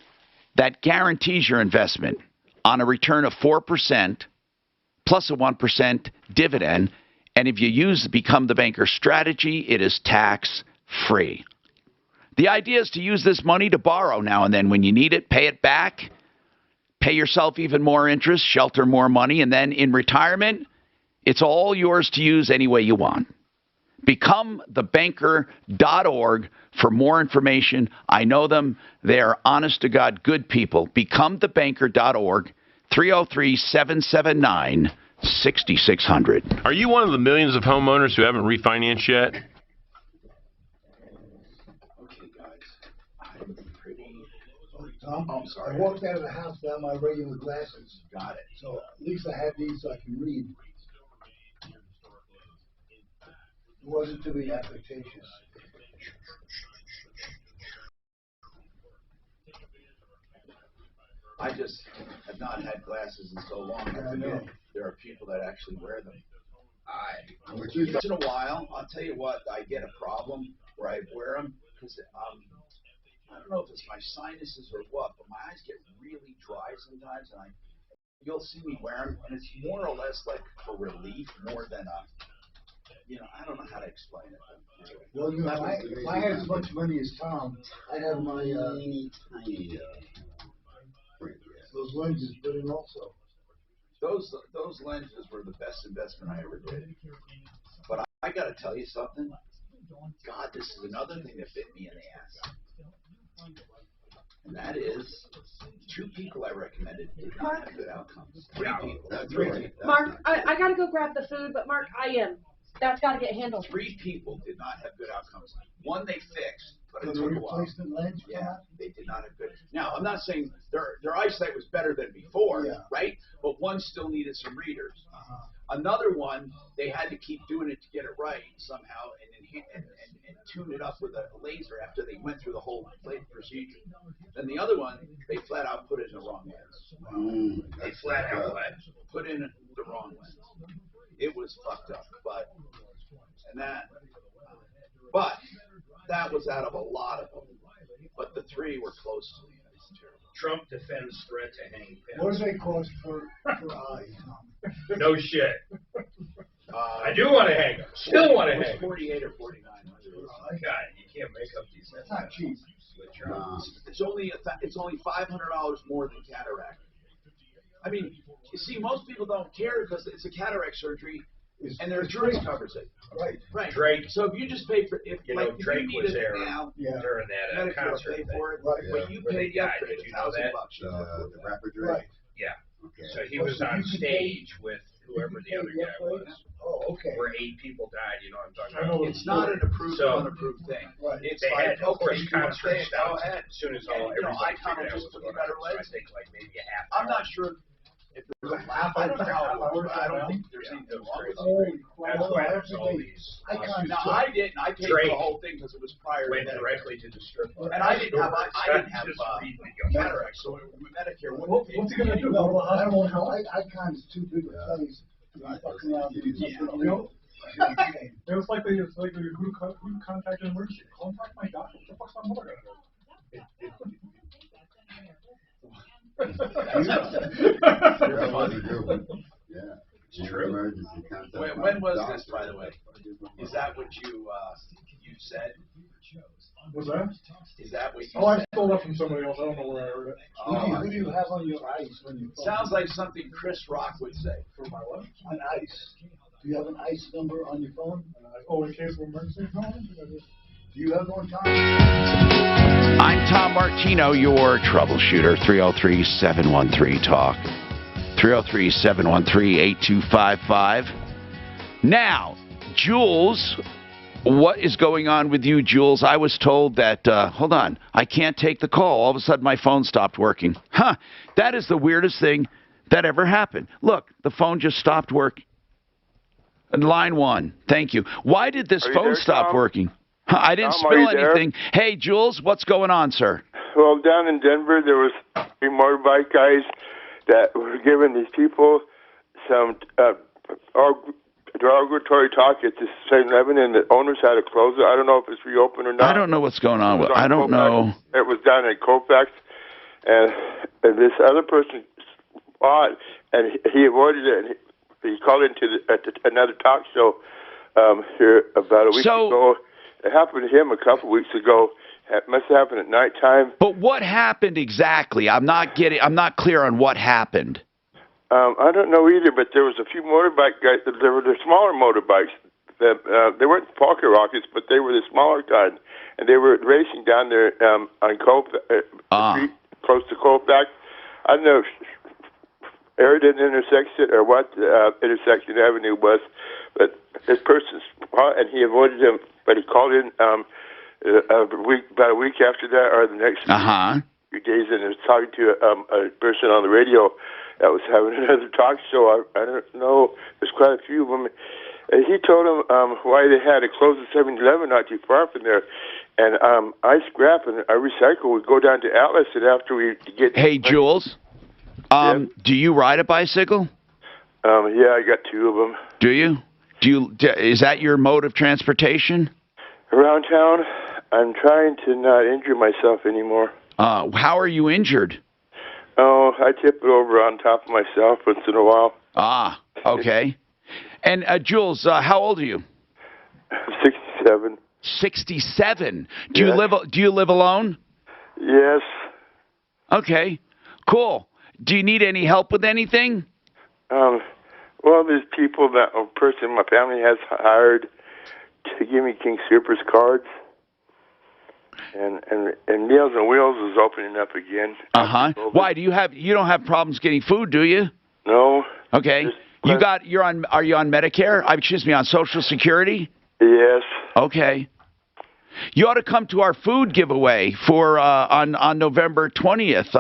that guarantees your investment on a return of 4% plus a 1% dividend. And if you use the Become the Banker strategy, it is tax-free. The idea is to use this money to borrow now and then when you need it, pay it back, pay yourself even more interest, shelter more money, and then in retirement, it's all yours to use any way you want. BecomeTheBanker.org for more information. I know them. They are honest-to-God good people. BecomeTheBanker.org. 303-779-6600. Are you one of the millions of homeowners who haven't refinanced yet? Tom, I'm sorry. I walked out of the house without my regular glasses. Got it. So at least I have these so I can read. It wasn't to be affectatious. I just have not had glasses in so long. I forget there are people that actually wear them. Once in a while, I'll tell you what, I get a problem where I wear them because I don't know if it's my sinuses or what, but my eyes get really dry sometimes, and you'll see me wear them, and it's more or less like for relief more than I don't know how to explain it. Well, if I had as much money as Tom, I'd have my those lenses put in also. Those lenses were the best investment I ever did. But I got to tell you something. God, this is another thing that bit me in the ass. And that is, 2 people I recommended did not have good outcomes. 3 people. Mark, I got to go grab the food, but Mark, that's got to get handled. 3 people did not have good outcomes. One they fixed, but it took a while. Yeah, they did not have good. Now, I'm not saying their eyesight was better than before, right? But one still needed some readers. Another one, they had to keep doing it to get it right somehow and tune it up with a laser after they went through the whole procedure. Then the other one, they flat out put it in the wrong lens. They flat out put in the wrong lens. It was fucked up, but that was out of a lot of them. But the 3 were close to me. It's terrible. Trump defends threat to hang pen. What does they cost for eyes? No shit. I do want to hang them. Still want to hang them. 48 or 49. God, you can't make up these. That's not cheap. It's only $500 more than cataract. I mean, you see, most people don't care because it's a cataract surgery, and their insurance covers it. Right. Drake. So if you just pay for Drake was there during that concert. Pay for it, but you paid $1,000. Did you know that? The rapper Drake. Yeah. Okay. So he was on stage with whoever the other guy was. Oh, okay. Where 8 people died. You know what I'm talking about? It's not an approved or unapproved thing. It's they like, had, of course, concert stopped as soon as everybody Icon figured out just what took was a better going on. lens. So I think like maybe a half. I'm not sure if there's a half. I don't know how it works, but I don't think there's anything wrong with it. That's why there's all these. Now I didn't. I paid for the whole thing because it was prior. Went directly to the strip club. And I didn't have cataract, so Medicare. What's he gonna do? Well, I don't know how Icon's too big a place. Fucking around. It was like who contacted emergency. Contact my doctor. What the fuck's my mother gonna do? Yeah. True. When was this, by the way? Is that what you said? Was that? Is that what you said? I stole that from somebody else. I don't know where I heard it. Who do you have on your ice when you? Sounds like something Chris Rock would say. For my what? On ice. Do you have an ice number on your phone? In case of emergency. Do you have one, Tom? I'm Tom Martino, your troubleshooter. 303-713-TALK. 303-713-8255. Now, Jules, what is going on with you, Jules? I was told that, hold on, I can't take the call. All of a sudden, my phone stopped working. That is the weirdest thing that ever happened. Look, the phone just stopped working. Line 1, thank you. Why did this phone stop working? I didn't spill anything. Hey, Jules, what's going on, sir? Well, down in Denver, there was 3 motorbike guys that were giving these people some derogatory talk at this 7-Eleven, and the owners had to close it. I don't know if it's reopened or not. I don't know what's going on with it. I don't know. It was down in Colfax, and this other person saw it, and he avoided it, and he called into another talk show here about a week ago. It happened to him a couple weeks ago. It must have happened at nighttime. But what happened exactly? I'm not clear on what happened. I don't know either, but there was a few motorbike guys. There were the smaller motorbikes. They weren't pocket rockets, but they were the smaller kind, and they were racing down there on street close to Colfax. I don't know. area didn't intersect it or what intersection avenue was, but this person's and he avoided him, but he called in about a week after that or the next few days, and was talking to a person on the radio that was having another talk show. I don't know, there's quite a few of them. And he told him why they had to close the 7-Eleven not too far from there. And I scrap and I recycle. We go down to Atlas, and after we get... Hey, Jules, do you ride a bicycle? Yeah, I got 2 of them. Do you? Is that your mode of transportation? Around town, I'm trying to not injure myself anymore. How are you injured? Oh, I tip it over on top of myself once in a while. Ah, okay. And Jules, how old are you? 67. 67. Do you live alone? Yes. Okay. Cool. Do you need any help with anything? Well, there's people that a person in my family has hired to give me King Soopers cards. And Meals on Wheels is opening up again. Why you don't have problems getting food, do you? No. Okay. Are you on Medicare? On Social Security? Yes. Okay. You ought to come to our food giveaway for on November 20th.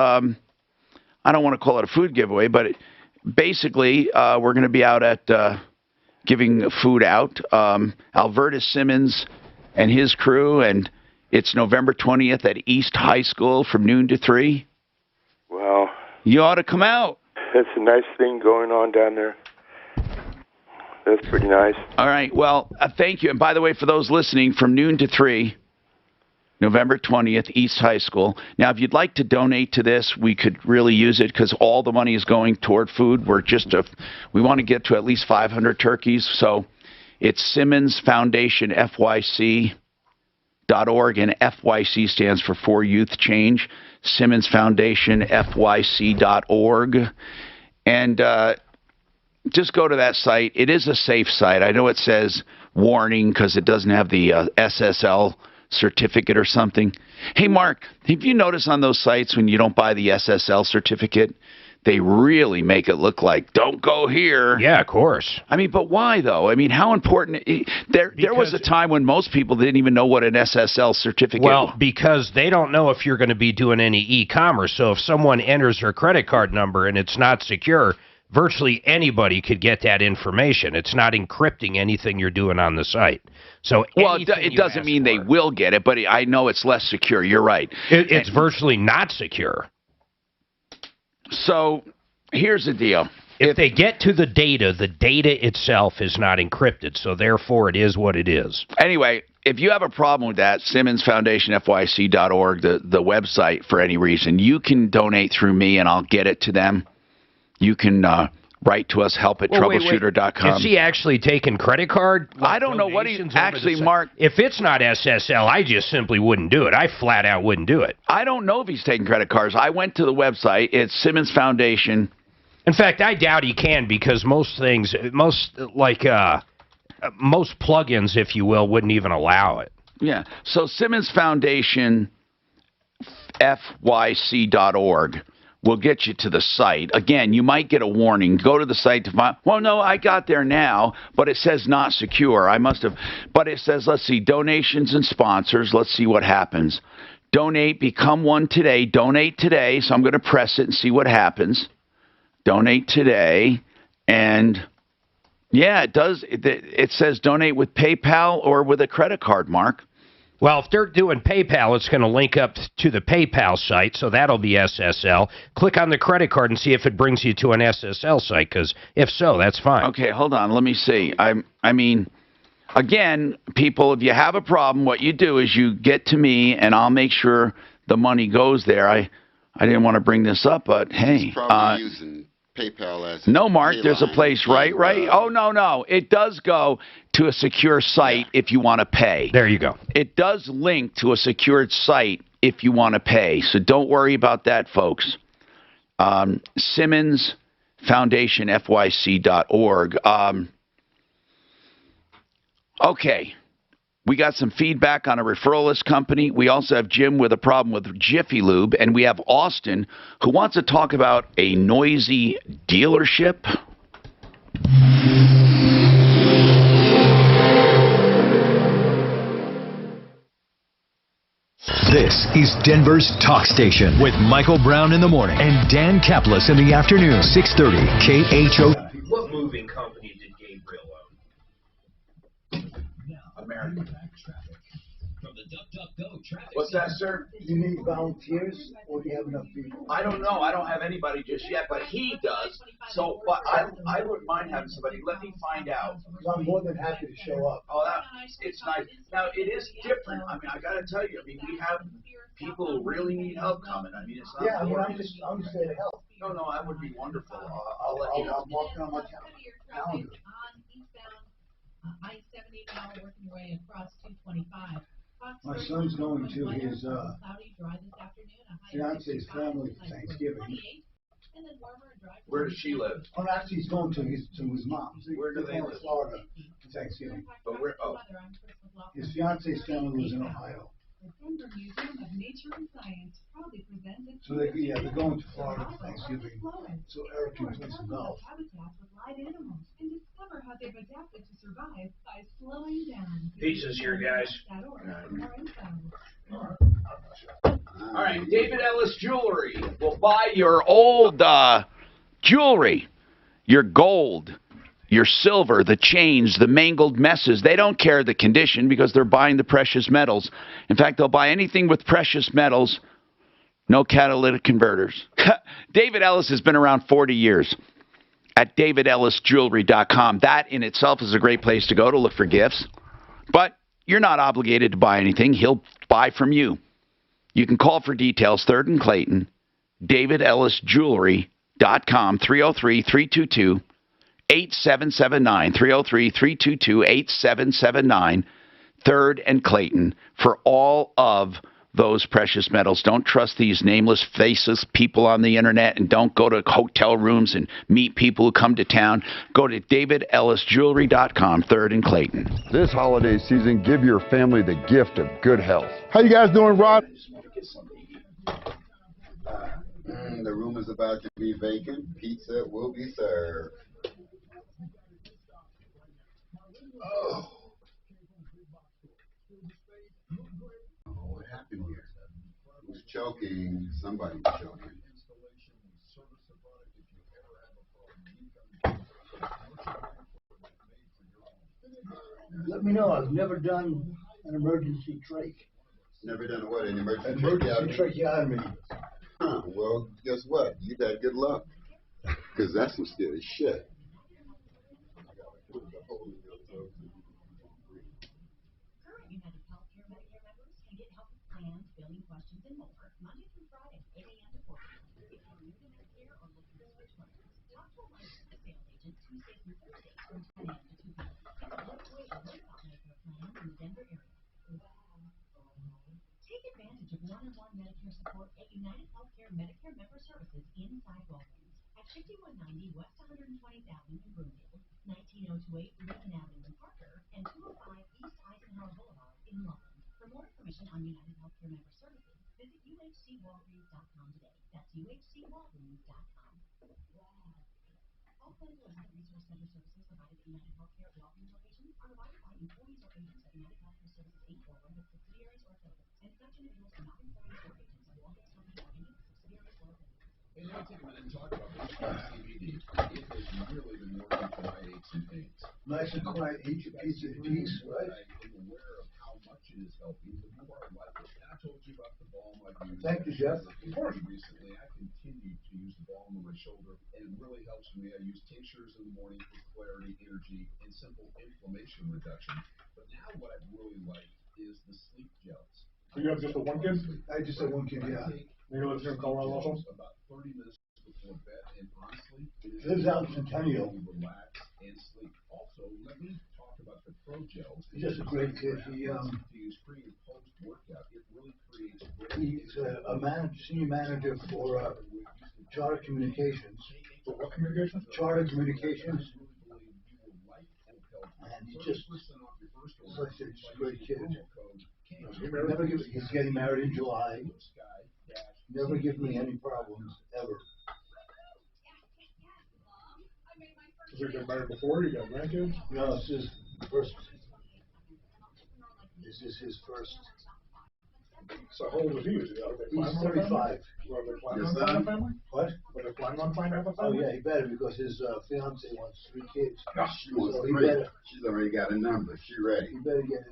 I don't want to call it a food giveaway, but basically we're going to be out at giving food out. Alvertus Simmons and his crew, and it's November 20th at East High School from noon to 3. Wow. You ought to come out. That's a nice thing going on down there. That's pretty nice. All right. Well, thank you. And by the way, for those listening, from noon to 3, November 20th, East High School. Now, if you'd like to donate to this, we could really use it because all the money is going toward food. We want to get to at least 500 turkeys. So it's Simmons Foundation FYC.org, and FYC stands for Youth Change. Simmons Foundation FYC.org. And just go to that site. It is a safe site. I know it says warning because it doesn't have the SSL certificate or something. Hey, Mark, have you noticed on those sites when you don't buy the SSL certificate, they really make it look like, don't go here. Yeah, of course. I mean, but why, though? I mean, how important? There was a time when most people didn't even know what an SSL certificate was. Well, because they don't know if you're going to be doing any e-commerce. So if someone enters their credit card number and it's not secure, virtually anybody could get that information. It's not encrypting anything you're doing on the site. So it doesn't mean they will get it, but I know it's less secure. You're right. It's virtually not secure. So here's the deal. If they get to the data itself is not encrypted, so therefore it is what it is. Anyway, if you have a problem with that, SimmonsFoundationFYC.org, the website, for any reason, you can donate through me and I'll get it to them. You can write to us, help@troubleshooter.com. Is he actually taking credit card? I don't know what he actually, Mark. If it's not SSL, I just simply wouldn't do it. I flat out wouldn't do it. I don't know if he's taking credit cards. I went to the website. It's Simmons Foundation. In fact, I doubt he can because most plugins, if you will, wouldn't even allow it. Yeah. So Simmons Foundation FYC.org will get you to the site. Again, you might get a warning. Go to the site to find, well, no, I got there now, but it says not secure. I must have, but it says, let's see, donations and sponsors. Let's see what happens. Donate, become one today. Donate today. So I'm going to press it and see what happens. Donate today. And yeah, it does. It says donate with PayPal or with a credit card, Mark. Well, if they're doing PayPal, it's going to link up to the PayPal site, so that'll be SSL. Click on the credit card and see if it brings you to an SSL site, because if so, that's fine. Okay, hold on. Let me see. I mean, again, people, if you have a problem, what you do is you get to me, and I'll make sure the money goes there. I didn't want to bring this up, but hey. He's probably using PayPal as no, Mark, there's a place, right? Oh, no. It does go to a secure site if you want to pay. There you go. It does link to a secured site if you want to pay. So don't worry about that, folks. Simmons Foundation FYC.org. Okay. We got some feedback on a referral list company. We also have Jim with a problem with Jiffy Lube. And we have Austin who wants to talk about a noisy dealership. This is Denver's Talk Station with Michael Brown in the morning and Dan Kaplis in the afternoon, 630 KHO. What moving company did Gabriel own? American. What's that, sir? Do you need volunteers, or do you have enough people? I don't know. I don't have anybody just yet, but he does. So, but I wouldn't mind having somebody. Let me find out. I'm more than happy to show up. Oh, it's nice. Now, it is different. I mean, I got to tell you. I mean, we have people who really need help coming. I mean, it's not. Yeah, I mean, I'm just there to help. No, that would be wonderful. I'll let you know. I'm walking on my calendar. I-70 now working your way across 225. My son's going to his fiance's family for Thanksgiving. Where does she live? Oh, actually, he's going to his mom's. Where do they live? Florida for Thanksgiving. But where? Oh, his fiance's family lives in Ohio. The Denver Museum of Nature and Science proudly presented. So they're going to Florida for Thanksgiving. So Eric can play some golf. Habitats with live animals and discover how they've adapted to survive by slowing down. Pieces here, guys. all right. David Ellis Jewelry will buy Your old jewelry, your gold, your silver, the chains, the mangled messes. They don't care the condition because they're buying the precious metals. In fact, they'll buy anything with precious metals, no catalytic converters. David Ellis has been around 40 years at davidellisjewelry.com. That in itself is a great place to go to look for gifts. But you're not obligated to buy anything. He'll buy from you. You can call for details, 3rd and Clayton, davidellisjewelry.com, 303-322-8779, 303-322-8779, 3rd and Clayton, for all of those precious metals. Don't trust these nameless, faceless people on the internet, and don't go to hotel rooms and meet people who come to town. Go to davidellisjewelry.com, 3rd and Clayton. This holiday season, give your family the gift of good health. How you guys doing, Rod? The room is about to be vacant. Pizza will be served. Oh. What happened here? Who's choking? Somebody's choking. Let me know. I've never done an emergency trach. Never done what? An emergency tracheotomy. Huh. Well, guess what? You got good luck. Because that's some scary shit. Take advantage of one-on-one Medicare support at United Healthcare Medicare Member Services inside Walgreens at 5190 West 120th Avenue in Broomfield, 19028 Lincoln Avenue in Parker, and 205 East Eisenhower Boulevard in Lawrence. For more information on United Healthcare Member Services, visit uhcwalgreens.com today. That's uhcwalgreens.com. All clinical and health resource center services provided at United Healthcare Walgreens locations are provided by employees or agents of United Healthcare Services Inc. or one of its subsidiaries or affiliates, and such individuals are not employees or agents of Walgreens Company or any of its subsidiaries or affiliates. Hey, let me take a minute and talk about this CBD. It has really been working for my aches and pains. Nice and quiet, each a piece of peace, right? I'm aware of how much it is helping, the more I like it. And I told you about the balm I've used. Thank you, Jeff. Recently, I continue to use the balm on my shoulder, and it really helps me. I use tinctures in the morning for clarity, energy, and simple inflammation reduction. But now what I really like is the sleep gels. So you have just the one kid? I just have one kid, yeah. He lives here in Colorado also? About 30 minutes before bed, and honestly, it lives out in Centennial. Relax and sleep. Also, let me talk about the Pro Gels. He's just a great kid. He use pre and post workout. It really creates. He's a senior manager for Charter Communications. For what communications? Charter Communications. And he just such a great kid. He's getting married in July. Never given me any problems, ever. Did you get married before? You got grandkids? No, this is his first. So how old is he? He's 35. Were they planning on finding a family? What? Were they planning on finding a Oh family? yeah, he better, because his fiance wants 3 kids. She wants So he 3. better. She's already got a number. She ready. He better get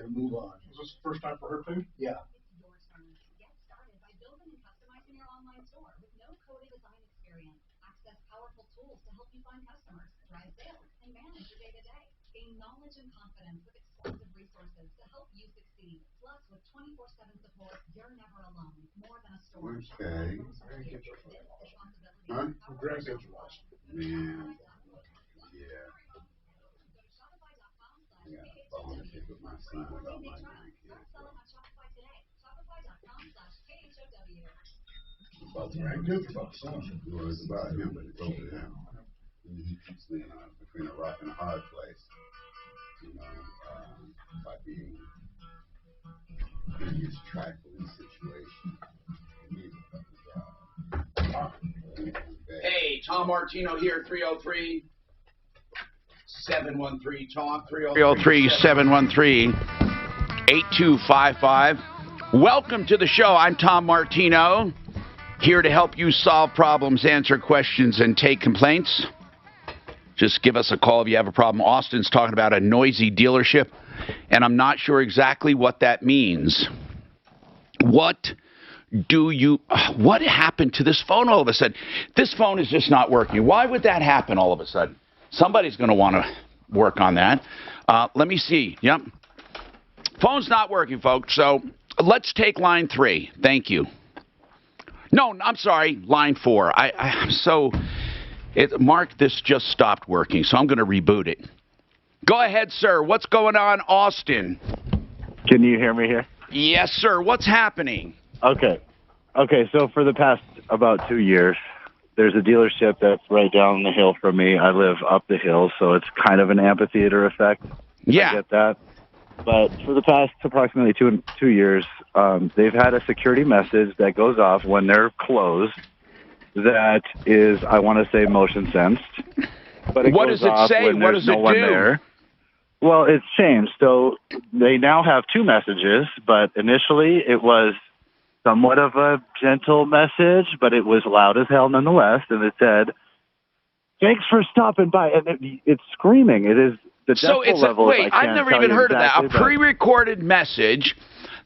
a move on. Is this the first time for her too? Yeah. Knowledge and confidence with exclusive resources to help you succeed. Plus, with 24/7 support, you're never alone. More than a store. Okay. Huh? Grandkids are lost. Man. Yeah. I got a volunteer with my son about my grandkids. About the grandkids, about the son. Well, it's about him, but it's over him. And he keeps me between a rock and a hard place. You know, by being in his trifling situation. Hey, Tom Martino here, 303-713-TALK, 303-713-8255. Welcome to the show. I'm Tom Martino, here to help you solve problems, answer questions, and take complaints. Just give us a call if you have a problem. Austin's talking about a noisy dealership, and I'm not sure exactly what that means. What happened to this phone all of a sudden? This phone is just not working. Why would that happen all of a sudden? Somebody's going to want to work on that. Let me see. Yep. Phone's not working, folks. So let's take line 3. Thank you. No, I'm sorry. Line 4. I'm so... Mark, this just stopped working, so I'm going to reboot it. Go ahead, sir. What's going on, Austin? Can you hear me here? Yes, sir. What's happening? Okay, so for the past about 2 years, there's a dealership that's right down the hill from me. I live up the hill, so it's kind of an amphitheater effect. Yeah. I get that. But for the past approximately two years, they've had a security message that goes off when they're closed. That is, I want to say, motion sensed. But what does it say? What does it do? There. Well, it's changed. So they now have 2 messages, but initially it was somewhat of a gentle message, but it was loud as hell nonetheless. And it said, "Thanks for stopping by." And it's screaming. It is the decibel level. Wait, I've never even heard of that. A pre-recorded message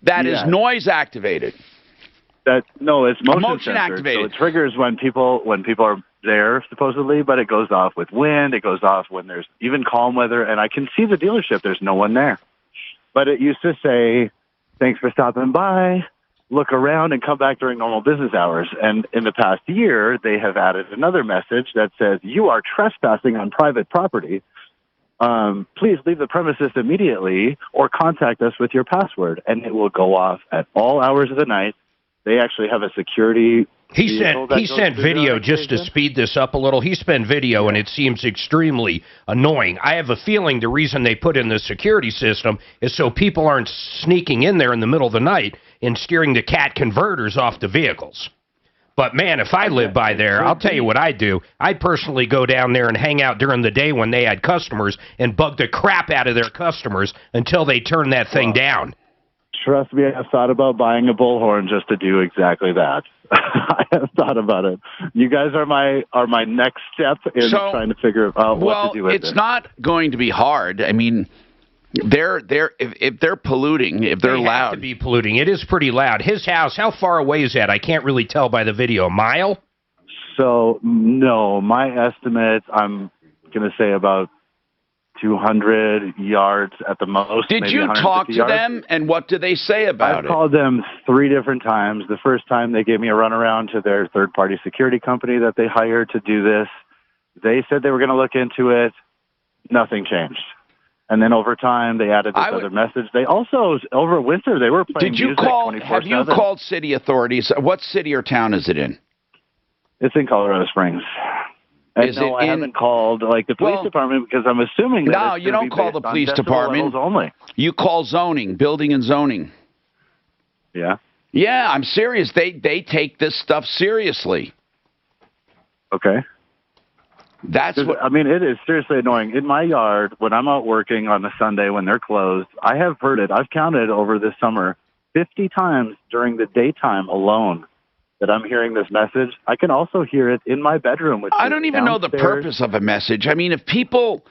that is noise activated. No, it's motion activated. So it triggers when people are there, supposedly, but it goes off with wind. It goes off when there's even calm weather, and I can see the dealership. There's no one there. But it used to say, "Thanks for stopping by. Look around and come back during normal business hours." And in the past year, they have added another message that says, "You are trespassing on private property. Please leave the premises immediately or contact us with your password." And it will go off at all hours of the night. They actually have a security. He sent video just to speed this up a little. He sent video, and it seems extremely annoying. I have a feeling the reason they put in the security system is so people aren't sneaking in there in the middle of the night and steering the cat converters off the vehicles. But, man, if I lived by there, I'll tell you what I'd do. I'd personally go down there and hang out during the day when they had customers and bug the crap out of their customers until they turn that thing down. Trust me, I've thought about buying a bullhorn just to do exactly that. I have thought about it. You guys are my next step in trying to figure out what to do with it. Well, it's not going to be hard. I mean, if they're polluting, if they're loud. They have to be polluting. It is pretty loud. His house, how far away is that? I can't really tell by the video. A mile? So, no, my estimate, I'm going to say about 200 yards at the most. Did you talk to them, and what did they say about it? I've called them 3 different times. The first time they gave me a runaround to their third-party security company that they hired to do this. They said they were going to look into it. Nothing changed. And then over time, they added this other message. They also, over winter, they were playing music 24/7. Have you called city authorities? What city or town is it in? It's in Colorado Springs. And no, I haven't called like the police department because I'm assuming that no, you don't call the police department. Only. You call zoning, building and zoning. Yeah. Yeah, I'm serious. They take this stuff seriously. Okay. That's what I mean. It is seriously annoying. In my yard, when I'm out working on a Sunday when they're closed, I have heard it. I've counted over this summer 50 times during the daytime alone that I'm hearing this message. I can also hear it in my bedroom. Which I don't even know the purpose of a message. I mean, if people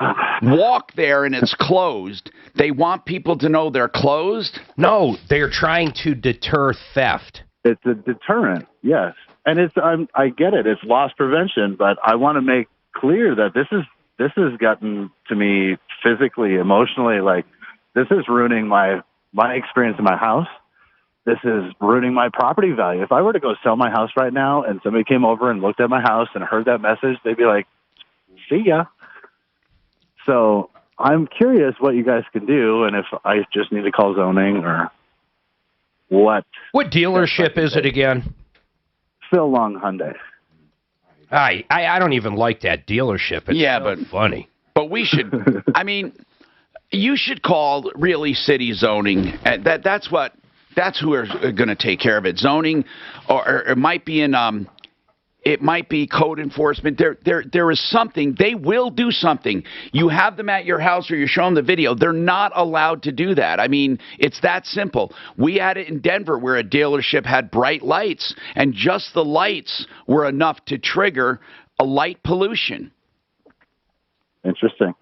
walk there and it's closed, they want people to know they're closed? No, they're trying to deter theft. It's a deterrent, yes. And I get it. It's loss prevention, but I want to make clear that this has gotten to me physically, emotionally. Like, this is ruining my experience in my house. This is ruining my property value. If I were to go sell my house right now and somebody came over and looked at my house and heard that message, they'd be like, see ya. So I'm curious what you guys can do and if I just need to call zoning or what. What dealership is it again? Phil Long Hyundai. I don't even like that dealership. It's but funny. But we should, I mean, you should call really city zoning. That's who are going to take care of it. Zoning, or it might be it might be code enforcement. There is something. They will do something. You have them at your house or you show them the video. They're not allowed to do that. I mean, it's that simple. We had it in Denver where a dealership had bright lights, and just the lights were enough to trigger a light pollution. Interesting.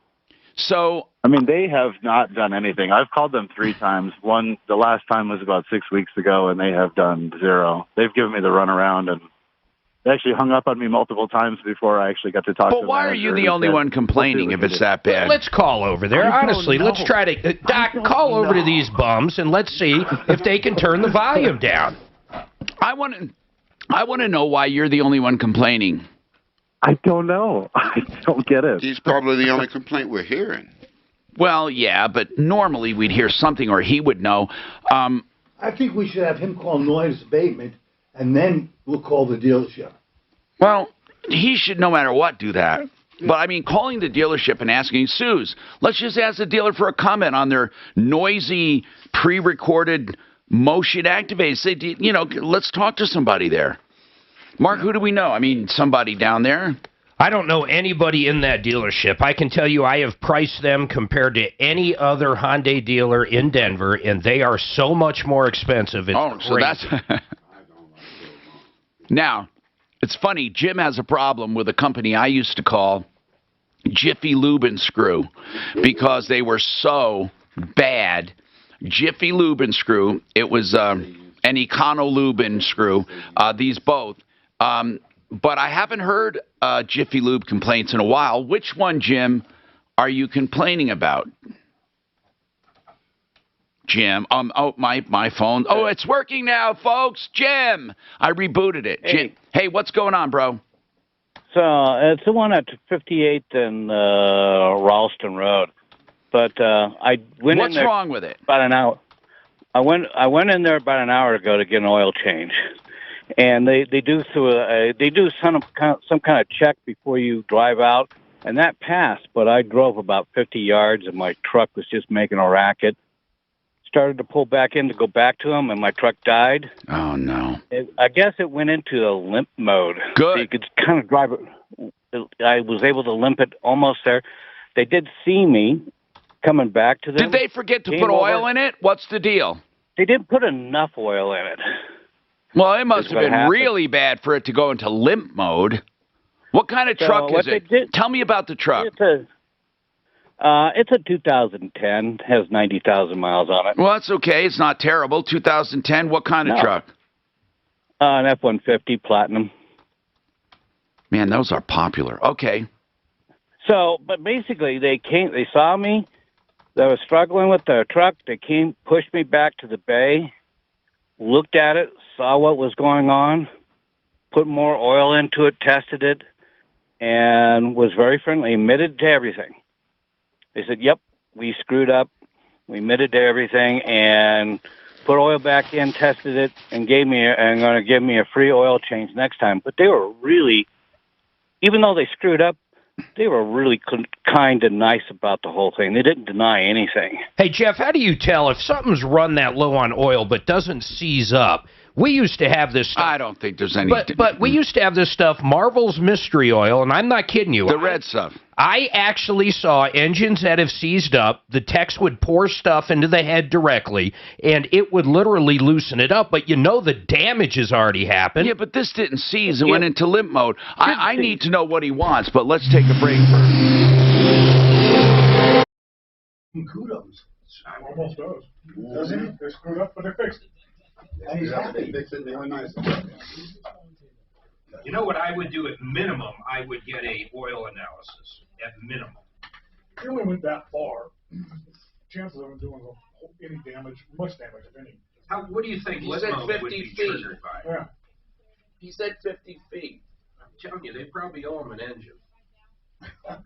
So, I mean, they have not done anything. I've called them 3 times. The last time was about 6 weeks ago, and they have done 0. They've given me the runaround, and they actually hung up on me multiple times before I actually got to talk to them. But why are you the only one complaining if it's that bad? Let's call over there. Honestly, let's try to... Doc, call over to these bums, and let's see if they can turn the volume down. I want to know why you're the only one complaining. I don't know. I don't get it. He's probably the only complaint we're hearing. Well, yeah, but normally we'd hear something or he would know. I think we should have him call noise abatement, and then we'll call the dealership. Well, he should, no matter what, do that. But, I mean, calling the dealership and asking, Suze, let's just ask the dealer for a comment on their noisy, pre-recorded motion activated. Say, let's talk to somebody there. Mark, who do we know? I mean, somebody down there. I don't know anybody in that dealership. I can tell you I have priced them compared to any other Hyundai dealer in Denver, and they are so much more expensive. It's so that's... Now, it's funny. Jim has a problem with a company I used to call Jiffy Lube and Screw because they were so bad. Jiffy Lube and Screw. It was an Econo Lube and Screw. These both. But I haven't heard Jiffy Lube complaints in a while. Which one, Jim, are you complaining about? Jim, my phone. Oh, it's working now, folks. Jim, I rebooted it. Hey. Jim, hey, what's going on, bro? So it's the one at 58th and Ralston Road. But I went in there. What's wrong with it? About an hour. I went in there about an hour ago to get an oil change. And they do some kind of check before you drive out, and that passed. But I drove about 50 yards, and my truck was just making a racket. Started to pull back in to go back to them, and my truck died. Oh no! I guess it went into a limp mode. Good. So you could kind of drive it. I was able to limp it almost there. They did see me coming back to them. Did they forget to put oil in it? What's the deal? They didn't put enough oil in it. Well, it must have been really bad for it to go into limp mode. What kind of truck is it? Tell me about the truck. It's a 2010. Has 90,000 miles on it. Well, that's okay. It's not terrible. 2010. What kind of truck? An F-150 Platinum. Man, those are popular. Okay. So, but basically, they saw me. They were struggling with their truck. They pushed me back to the bay. Looked at it, saw what was going on, put more oil into it, tested it, and was very friendly, admitted to everything. They said, yep, we screwed up. We admitted to everything and put oil back in, tested it, and going to give me a free oil change next time. But they were really, even though they screwed up, they were really kind and nice about the whole thing. They didn't deny anything. Hey, Jeff, how do you tell if something's run that low on oil but doesn't seize up? We used to have this stuff. I don't think there's any. But we used to have this stuff, Marvel's Mystery Oil, and I'm not kidding you. The red stuff. I actually saw engines that have seized up. The techs would pour stuff into the head directly, and it would literally loosen it up. But you know the damage has already happened. Yeah, but this didn't seize. It went into limp mode. I need to know what he wants, but let's take a break first. Kudos. Almost does. Doesn't it? They're screwed up, but they're fixed. And he's happy. Fix it, they were nice. You know what I would do at minimum? I would get a oil analysis at minimum. If you only went that far, chances of them doing any damage, much damage, if any. What do you think He limp said mode 50 would be feet. triggered by? Yeah. He said 50 feet. I'm telling you, they probably owe him an engine.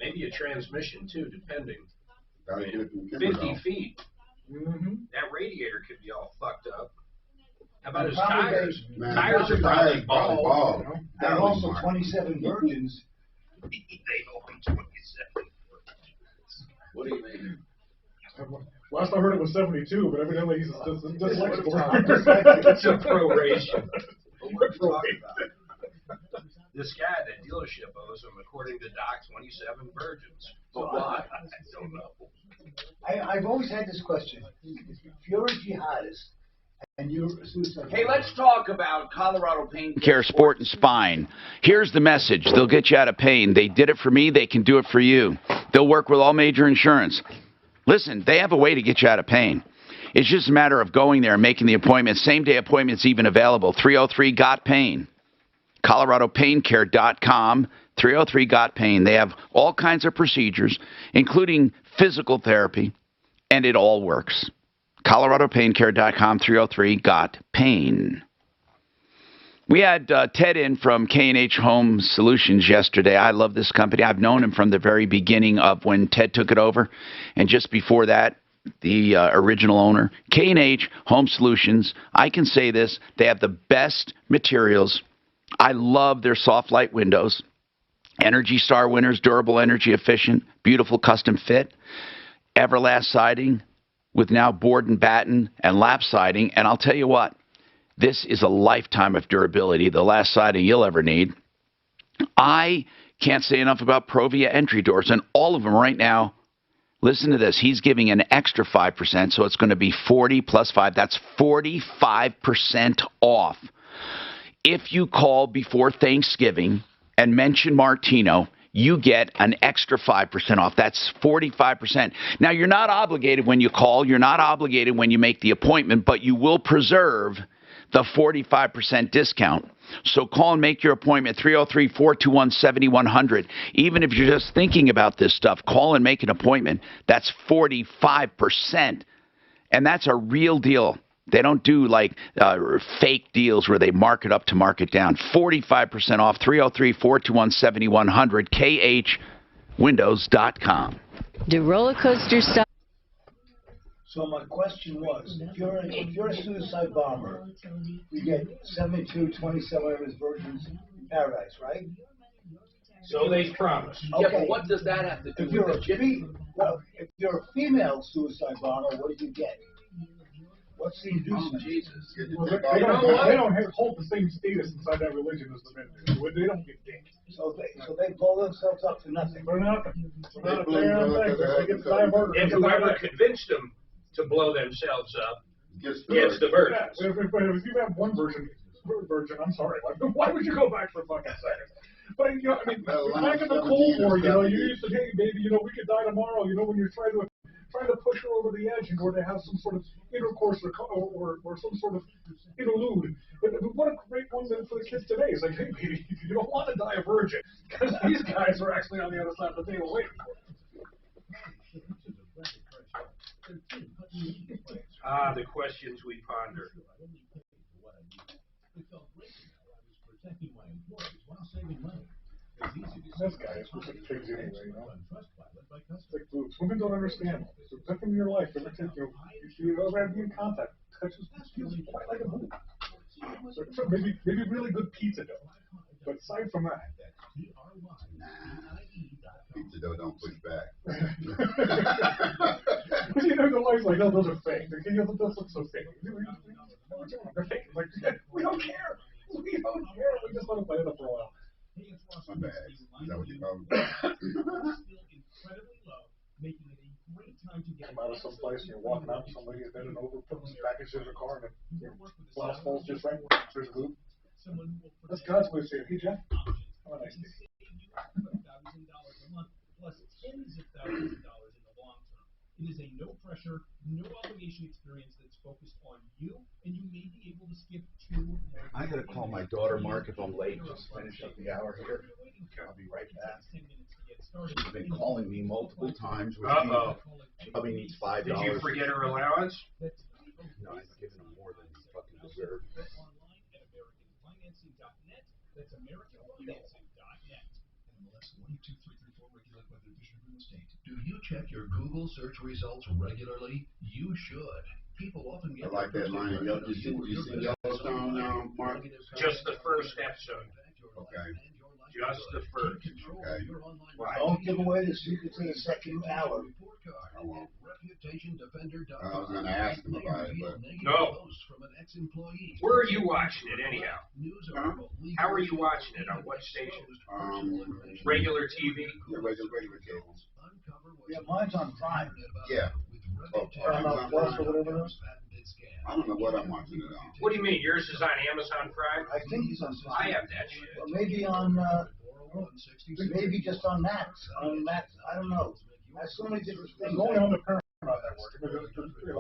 Maybe a transmission, too, depending. 50 feet. Mm-hmm. That radiator could be all fucked up. How about his Probably tires? Man, Tires are probably bald. And also 27 virgins. They owe him 27. What do you mean? Last I heard it was 72, but evidently he's dyslexical. It's a proration. This guy at that dealership owes him, according to Doc, 27 virgins. But why? I don't know. I've always had this question. If you're a jihadist and you're a suicide Hey, let's talk about Colorado Pain Care Sport and Spine. Here's the message. They'll get you out of pain. They did it for me. They can do it for you. They'll work with all major insurance. Listen, they have a way to get you out of pain. It's just a matter of going there and making the appointment. Same-day appointments even available. 303-GOT-PAIN. ColoradoPainCare.com. 303-GOT-PAIN. They have all kinds of procedures, including physical therapy, and it all works. ColoradoPainCare.com. 303-GOT-PAIN. We had Ted in from K&H Home Solutions yesterday. I love this company. I've known him from the very beginning of when Ted took it over, and just before that, the original owner. K&H Home Solutions, I can say this, they have the best materials. I love their soft light windows. Energy Star winners, durable, energy efficient, beautiful custom fit. Everlast siding with now board and batten and lap siding. And I'll tell you what, this is a lifetime of durability, the last siding you'll ever need. I can't say enough about Provia entry doors, and all of them right now, listen to this, he's giving an extra 5%, so it's going to be 40 plus 5. That's 45% off. If you call before Thanksgiving and mention Martino, you get an extra 5% off. That's 45%. Now, you're not obligated when you call. You're not obligated when you make the appointment, but you will preserve the 45% discount. So call and make your appointment, 303-421-7100. Even if you're just thinking about this stuff, call and make an appointment. That's 45%. And that's a real deal. They don't do like fake deals where they mark it up to mark it down. 45% off, 303-421-7100, khwindows.com. Do roller coasters stop? So my question was, if you're a suicide bomber, you get 72, 27 of his virgins in paradise, right? So they promised. Okay. Yeah, but what does that have to do If you're with the if you're a female suicide bomber, what do you get? What's the inducement? Jesus. Well, they don't hold the same status inside that religion as the men do. They don't get dinged. So they blow themselves up for nothing. For nothing. For not a damn thing. They get diverted. And whoever convinced them to blow themselves up gets the virgins. Yeah, if you have one virgin, I'm sorry. Why would you go back for fucking seconds? But, you know, I mean, back in the Cold War, you know, you used to, hey, baby, you know, we could die tomorrow, you know, when you're trying to push her over the edge in order to have some sort of intercourse or some sort of interlude. But what a great one for the kids today. It's like, hey, baby, you don't want to die a virgin, because these guys are actually on the other side of the table waiting for you. The questions we ponder. This guy is just like pigs anyway, you know. It's like boots. Women don't understand. So put them in your life. You ever have to be in contact. Touches feels quite like a boot. So maybe really good pizza dough. But aside from that, Pizza dough don't push back. You know, the wife's like, oh, those are fake. Those look so fake. They're fake. Like, we don't care. We don't care. We just want to play it up for a while. My bad. Is that what you call it? Come out of some place and you're walking out and somebody is bending over, putting some package in the car, and your glass falls just right where there's a loop. That's God's way of saying, hey, Jeff, have a nice day. Plus tens of thousands of dollars in the long term. It is a no-pressure, no-obligation experience that's focused on you, and you may be able to skip 2 more. I gotta call my daughter, Mark, if I'm late. Just finish up the hour here. I'll be right back. She's been calling me multiple times. She probably needs $5. Did you forget her allowance? No, I've given her more than you fucking deserve. That's AmericanFinancing.net. MLS 12334 regulate by the Division of Real Estate. Do you check your Google search results regularly? You should. People often get. I like that line. You see Yellowstone now, Mark? Just the first episode. Okay. Just the first. Okay. Well, don't give away the secret to the second hour. I won't. I was going to ask him about it, but... No. Where are you watching it, anyhow? Huh? How are you watching it? On what station? Regular TV? Yeah, regular cable. Yeah, mine's on Prime. Yeah. Paramount Plus or whatever it is. I don't know what I'm watching it on. What do you mean? Yours is on Amazon Prime? I think he's on Prime. I have that shit. Or maybe on, maybe just on Max. On Max, I don't know. There's so many different things. It's only on the Paramount Network.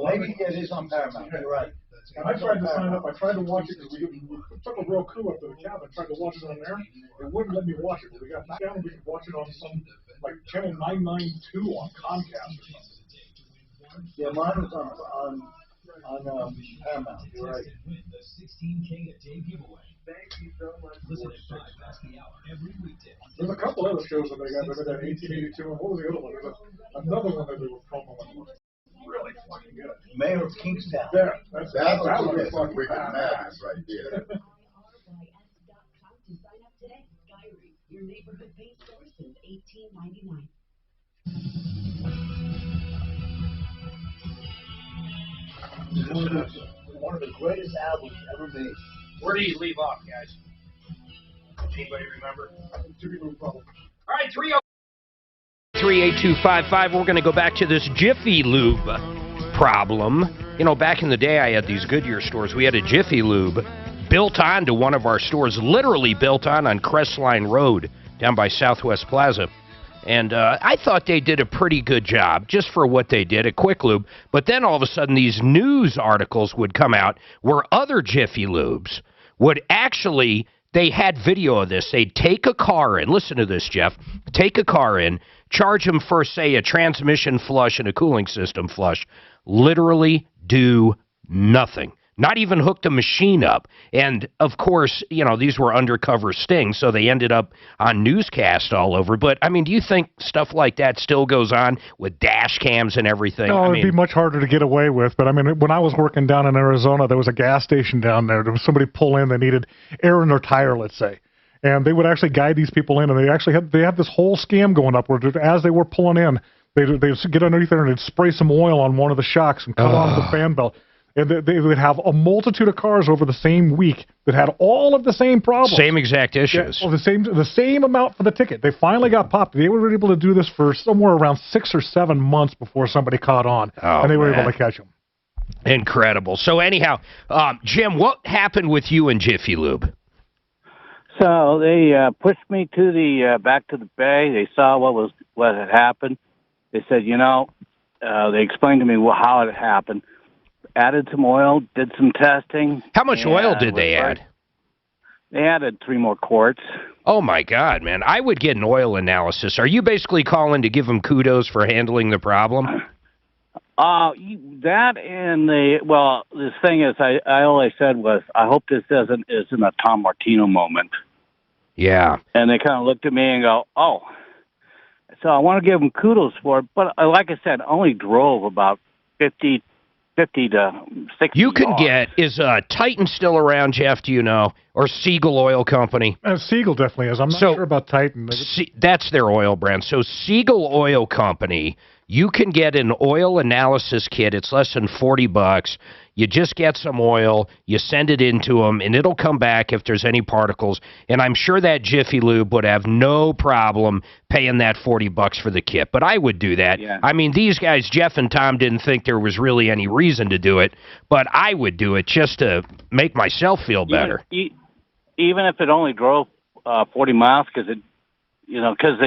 Maybe it is on Paramount. You're right. And I tried to sign up. I tried to watch it because we took a real coup up to the cabin, tried to watch it on there. It wouldn't let me watch it. But we got down and we could watch it on some, like, channel 992 on Comcast or something. Yeah, mine was on Paramount. You're right. The 16K a day giveaway. Thank you so much. Listen at 5 past the hour every weekday. There's a couple other shows that they got. Remember that 1882 and what was the other one? There's another one that they were promoting. Really fucking good. Mayor of Kingstown. Yeah, that's that one was is fucking wicked bad. madness right there. Your neighborhood-based store since $18.99. One of the greatest albums ever made. Where do you leave off, guys? Anybody remember? All right, 38255. We're going to go back to this Jiffy Lube problem. You know, back in the day, I had these Goodyear stores. We had a Jiffy Lube built onto one of our stores, literally built on Crestline Road down by Southwest Plaza. And I thought they did a pretty good job just for what they did, a quick lube. But then all of a sudden these news articles would come out where other Jiffy Lubes would actually, they had video of this. They'd take a car in, listen to this, Jeff, take a car in, charge them for, say, a transmission flush and a cooling system flush, literally do nothing. Not even hook the machine up. And, of course, you know, these were undercover stings, so they ended up on newscast all over. But, I mean, do you think stuff like that still goes on with dash cams and everything? No, it'd be much harder to get away with. But, I mean, when I was working down in Arizona, there was a gas station down there. There was somebody pull in. They needed air in their tire, let's say. And they would actually guide these people in. And they actually had this whole scam going up where as they were pulling in, they'd get underneath there and they'd spray some oil on one of the shocks and cut off the fan belt. And they would have a multitude of cars over the same week that had all of the same problems. Same exact issues. Yeah, the same amount for the ticket. They finally got popped. They were able to do this for somewhere around 6 or 7 months before somebody caught on. Oh, and they were man. able to catch them. Incredible. So anyhow, Jim, what happened with you and Jiffy Lube? So they pushed me to the back to the bay. They saw what had happened. They said, they explained to me how it happened. Added some oil, did some testing. How much oil did they add? They added 3 more quarts. Oh, my God, man. I would get an oil analysis. Are you basically calling to give them kudos for handling the problem? That and the thing is, all I said was, I hope this isn't a Tom Martino moment. Yeah. And they kind of looked at me and go, oh. So I want to give them kudos for it. But like I said, I only drove about 50 50 to 60 You can yards. get, is Titan still around, Jeff, do you know? Or Siegel Oil Company? Siegel definitely is. I'm not sure about Titan. That's their oil brand. So Siegel Oil Company, you can get an oil analysis kit. It's less than $40. You just get some oil, you send it into them, and it'll come back if there's any particles. And I'm sure that Jiffy Lube would have no problem paying that $40 for the kit. But I would do that. Yeah. I mean, these guys, Jeff and Tom, didn't think there was really any reason to do it, but I would do it just to make myself feel better. Even if it only drove 40 miles, because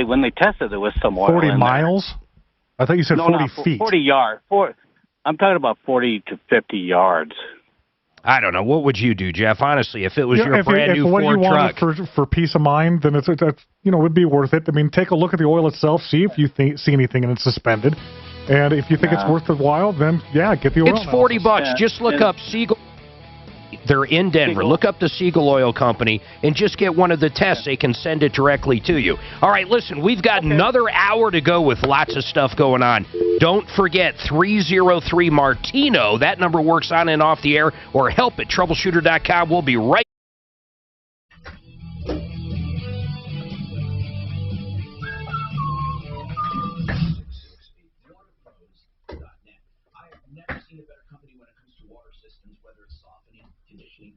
when they tested, there was some oil 40 in miles? I thought you said there. 40 feet. 40 yards. I'm talking about 40 to 50 yards. I don't know. What would you do, Jeff? Honestly, if it was your if brand new what Ford you truck. wanted for peace of mind, then it's it'd be worth it. I mean, take a look at the oil itself, see if you see anything and it's suspended. And if you think it's worth the while, then, yeah, get the oil. It's $40. Yeah, just look up Siegel. They're in Denver. Look up the Siegel Oil Company and just get one of the tests. They can send it directly to you. All right, listen, we've got another hour to go with lots of stuff going on. Don't forget 303 Martino. That number works on and off the air, or help at troubleshooter.com. We'll be right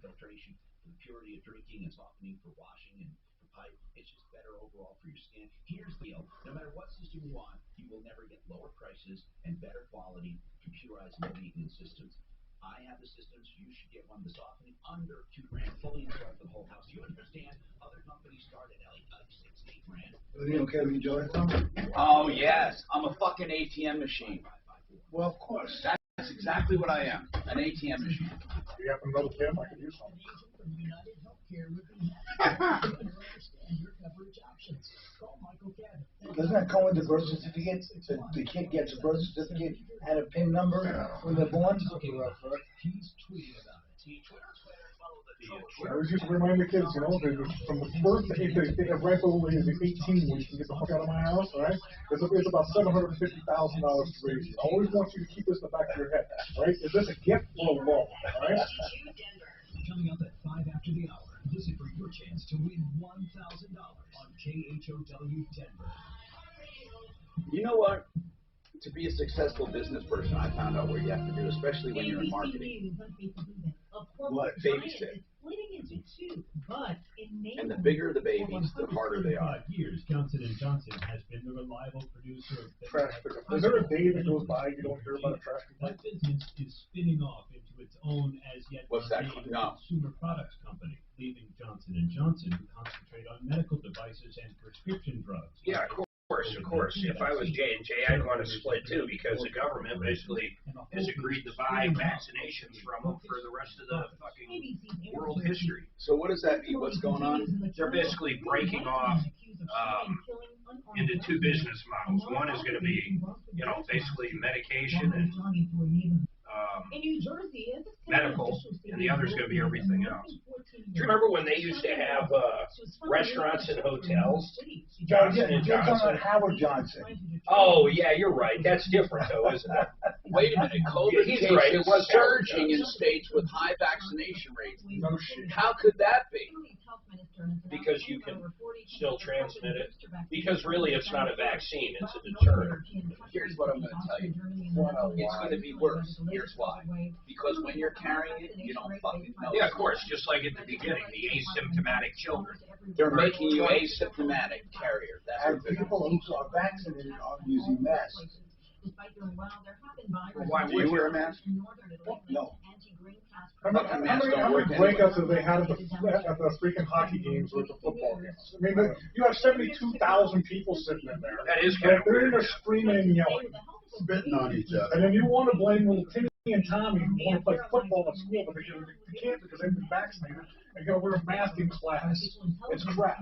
filtration, for the purity of drinking and softening for washing and for pipe. It's just better overall for your skin. Here's the deal. No matter what system you want, you will never get lower prices and better quality computerized low maintenance systems. I have the systems. You should get one. The softening under $2 grand, fully installed for the whole house. You understand? Other companies start at like $6, $8 grand. You okay with your Jordan? Oh yes, I'm a fucking ATM machine. Well, of course. That's exactly what I am, an ATM machine. Do you happen to know Kim? I could use some. Doesn't that come with the birth certificate? The kid gets a birth certificate and a PIN number when they're born? I always used to remind the kids, from the birth to they have right over the 18 when you can get the fuck out of my house, all right? It's about $750,000 to raise you. I always want you to keep this in the back of your head, all right? Is this a gift or a loan, all right? Coming up at 5 after the hour, visit for your chance to win $1,000 on KHOW Denver. You know what? To be a successful business person, I found out what you have to do, especially when you're in marketing. What? Babysit. And the bigger the babies, the harder they are. Years, Johnson & Johnson has been the reliable producer of trash pickup. Is there a day that goes by you don't hear about a trash complaint? That business is spinning off into its own as yet consumer products company, leaving Johnson & Johnson to concentrate on medical devices and prescription drugs. Yeah, of course. If I was J&J, I'd want to split too, because the government basically has agreed to buy vaccinations from them for the rest of the fucking world history. So what does that mean? What's going on? They're basically breaking off into two business models. One is going to be, basically medication and medical, and the other is going to be everything else. Do you remember when they used to have restaurants and hotels? Johnson & Johnson. Howard Johnson. Oh, yeah, you're right. That's different, though, isn't it? Wait a minute. COVID He's right. It was surging in states with high vaccination rates. No shit. How could that be? Because you can still transmit it. Because really, it's not a vaccine. It's a deterrent. Here's what I'm going to tell you. It's going to be worse. Here's why. Because when you're carrying it, you don't fucking know. Yeah, of course. Just like at the beginning, the asymptomatic children. They're making you asymptomatic carrier. And people who are vaccinated are using masks. Why would you wear a mask? No. How many breakups have they had at the freaking hockey games or the football games? I mean, you have 72,000 people sitting in there. That is kind of weird. They're in there screaming and yelling. Spitting on each other. And then you want to blame little Timmy and Tommy who want to play football at school, but they can't because they've been vaccinated and got to wear a mask in class. It's crap.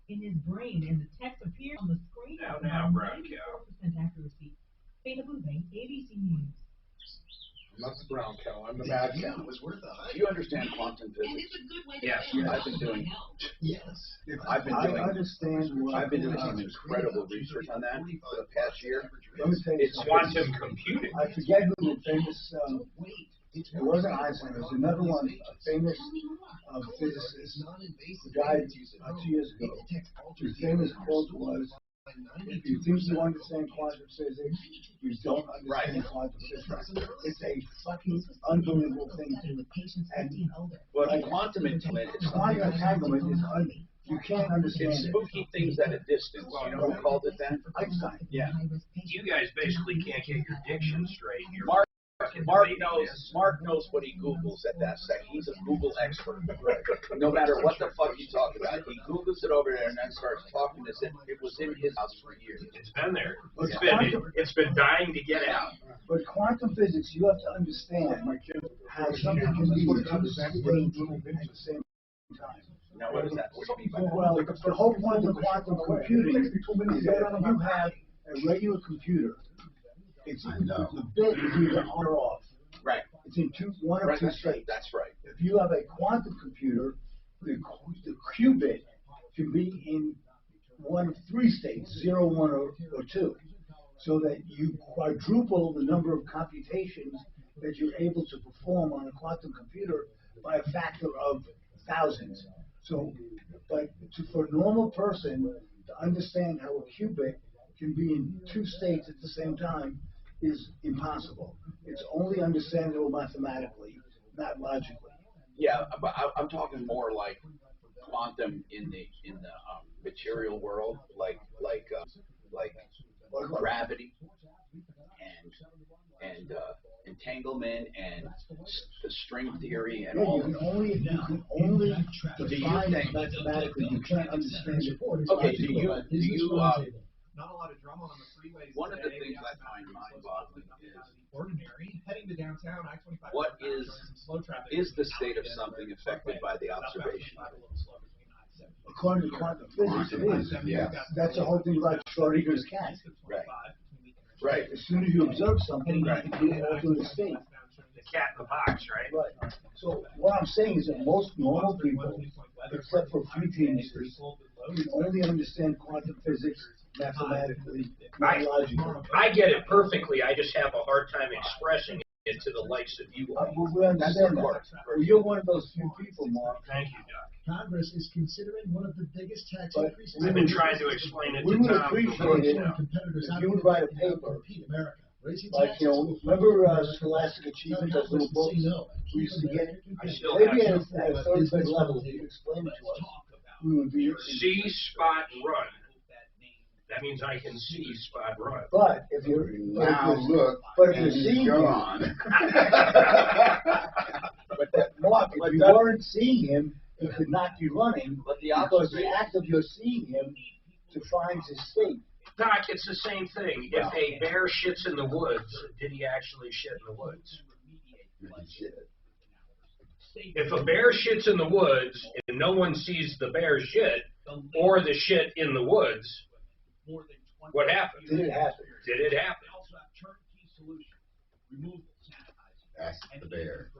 In his brain, and the text appears on the screen. Now, brown cow. Accuracy. ABC News. not the brown cow. I'm the mad cow. Do you understand quantum physics? Yes. I've been doing. Yes. I've been doing. I've been doing some incredible research on that for the past year. It's quantum computing. I forget who the famous. It wasn't Einstein. It was another one, a famous physicist who died 2 years ago. His famous quote was, "If you think you understand quantum physics, you don't understand quantum physics." It's a fucking unbelievable thing. But quantum entanglement, is you can't understand it's spooky things at a distance. You know who called it that? Einstein. Yeah. You guys basically can't get your diction straight. You're Mark knows what he Googles at that second. He's a Google expert. No matter what the fuck you talk about, he Googles it over there and then starts talking as if it was in his house for years. It's been there. It's been dying to get out. But quantum physics, you have to understand how something can be in two states at the same time. Now, what is that? What do you mean by that? Well, the whole point of quantum computing is that you have a regular computer. The bit is either on or off. Right. It's in one or two states. That's right. If you have a quantum computer, the qubit can be in one of three states, 0, 1, or 2, so that you quadruple the number of computations that you're able to perform on a quantum computer by a factor of thousands. So, but for a normal person to understand how a qubit can be in two states at the same time is impossible. It's only understandable mathematically, not logically. Yeah, but I'm talking more like quantum in the material world, like gravity and entanglement and the string theory and all. You can only define it mathematically. You can't understand it. Okay, do you not a lot of drama on the freeways. One of the things I find mind-boggling is ordinary heading to downtown I-25. What is the state of something affected by the observation? According to quantum physics, it is. Yeah. That's the whole thing about Schrodinger's cat. Right. Right. As soon as you observe something, you alter the state. The cat in the box, right? Right. So what I'm saying is that most normal people, except for few geniuses, can only understand quantum physics mathematically, not logically. I get it perfectly. I just have a hard time expressing it to the likes of you. Well, we understand that. Well, you're one of those few people, Mark. Thank you, Doc. Congress is considering one of the biggest tax increases. I've been trying to explain it to we would Tom. appreciate it if you would write a paper. Like, remember Scholastic Achievement, those little books? We used to get maybe at a third grade level, if you explain it to us. We would be see spot run. That means I can see spot run. But if you're seeing gone. Mark, if you weren't seeing him, he could not be running. But because the act of your seeing him defines his state. Doc, it's the same thing. If a bear shits in the woods, did he actually shit in the woods? If a bear shits in the woods and no one sees the bear shit or the shit in the woods, what happened? Did it happen? Did it happen? That's the bear.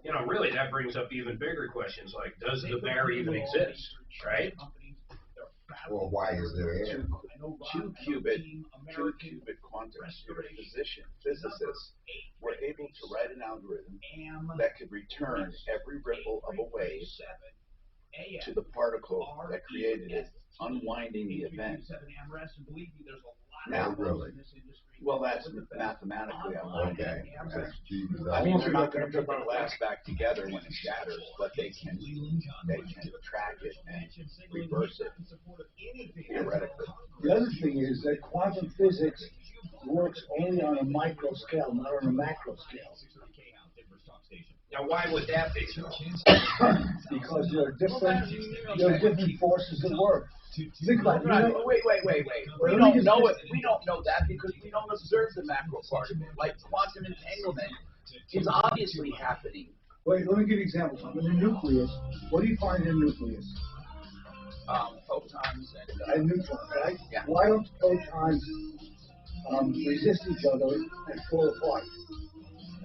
You know, really, that brings up even bigger questions like, does the bear even exist, right? Well, why is there air? Two qubit quantum physicists were able to write an algorithm that could return every ripple of a wave to the particle that created it, unwinding the event. Now, really? Well, that's mathematically unwinding. Okay. I mean, they're not going to put the glass back together when it shatters, but they can track it and reverse it theoretically. The other thing is that quantum physics works only on a micro scale, not on a macro scale. Now, why would that be? Because there are different forces at work. Think about it. Wait. We don't know it. We don't know that because we don't observe the macro particle. Like quantum entanglement is obviously happening. Wait, let me give you an example. In the nucleus, what do you find in the nucleus? Photons and neutrons, right? Yeah. Why don't photons resist each other and fall apart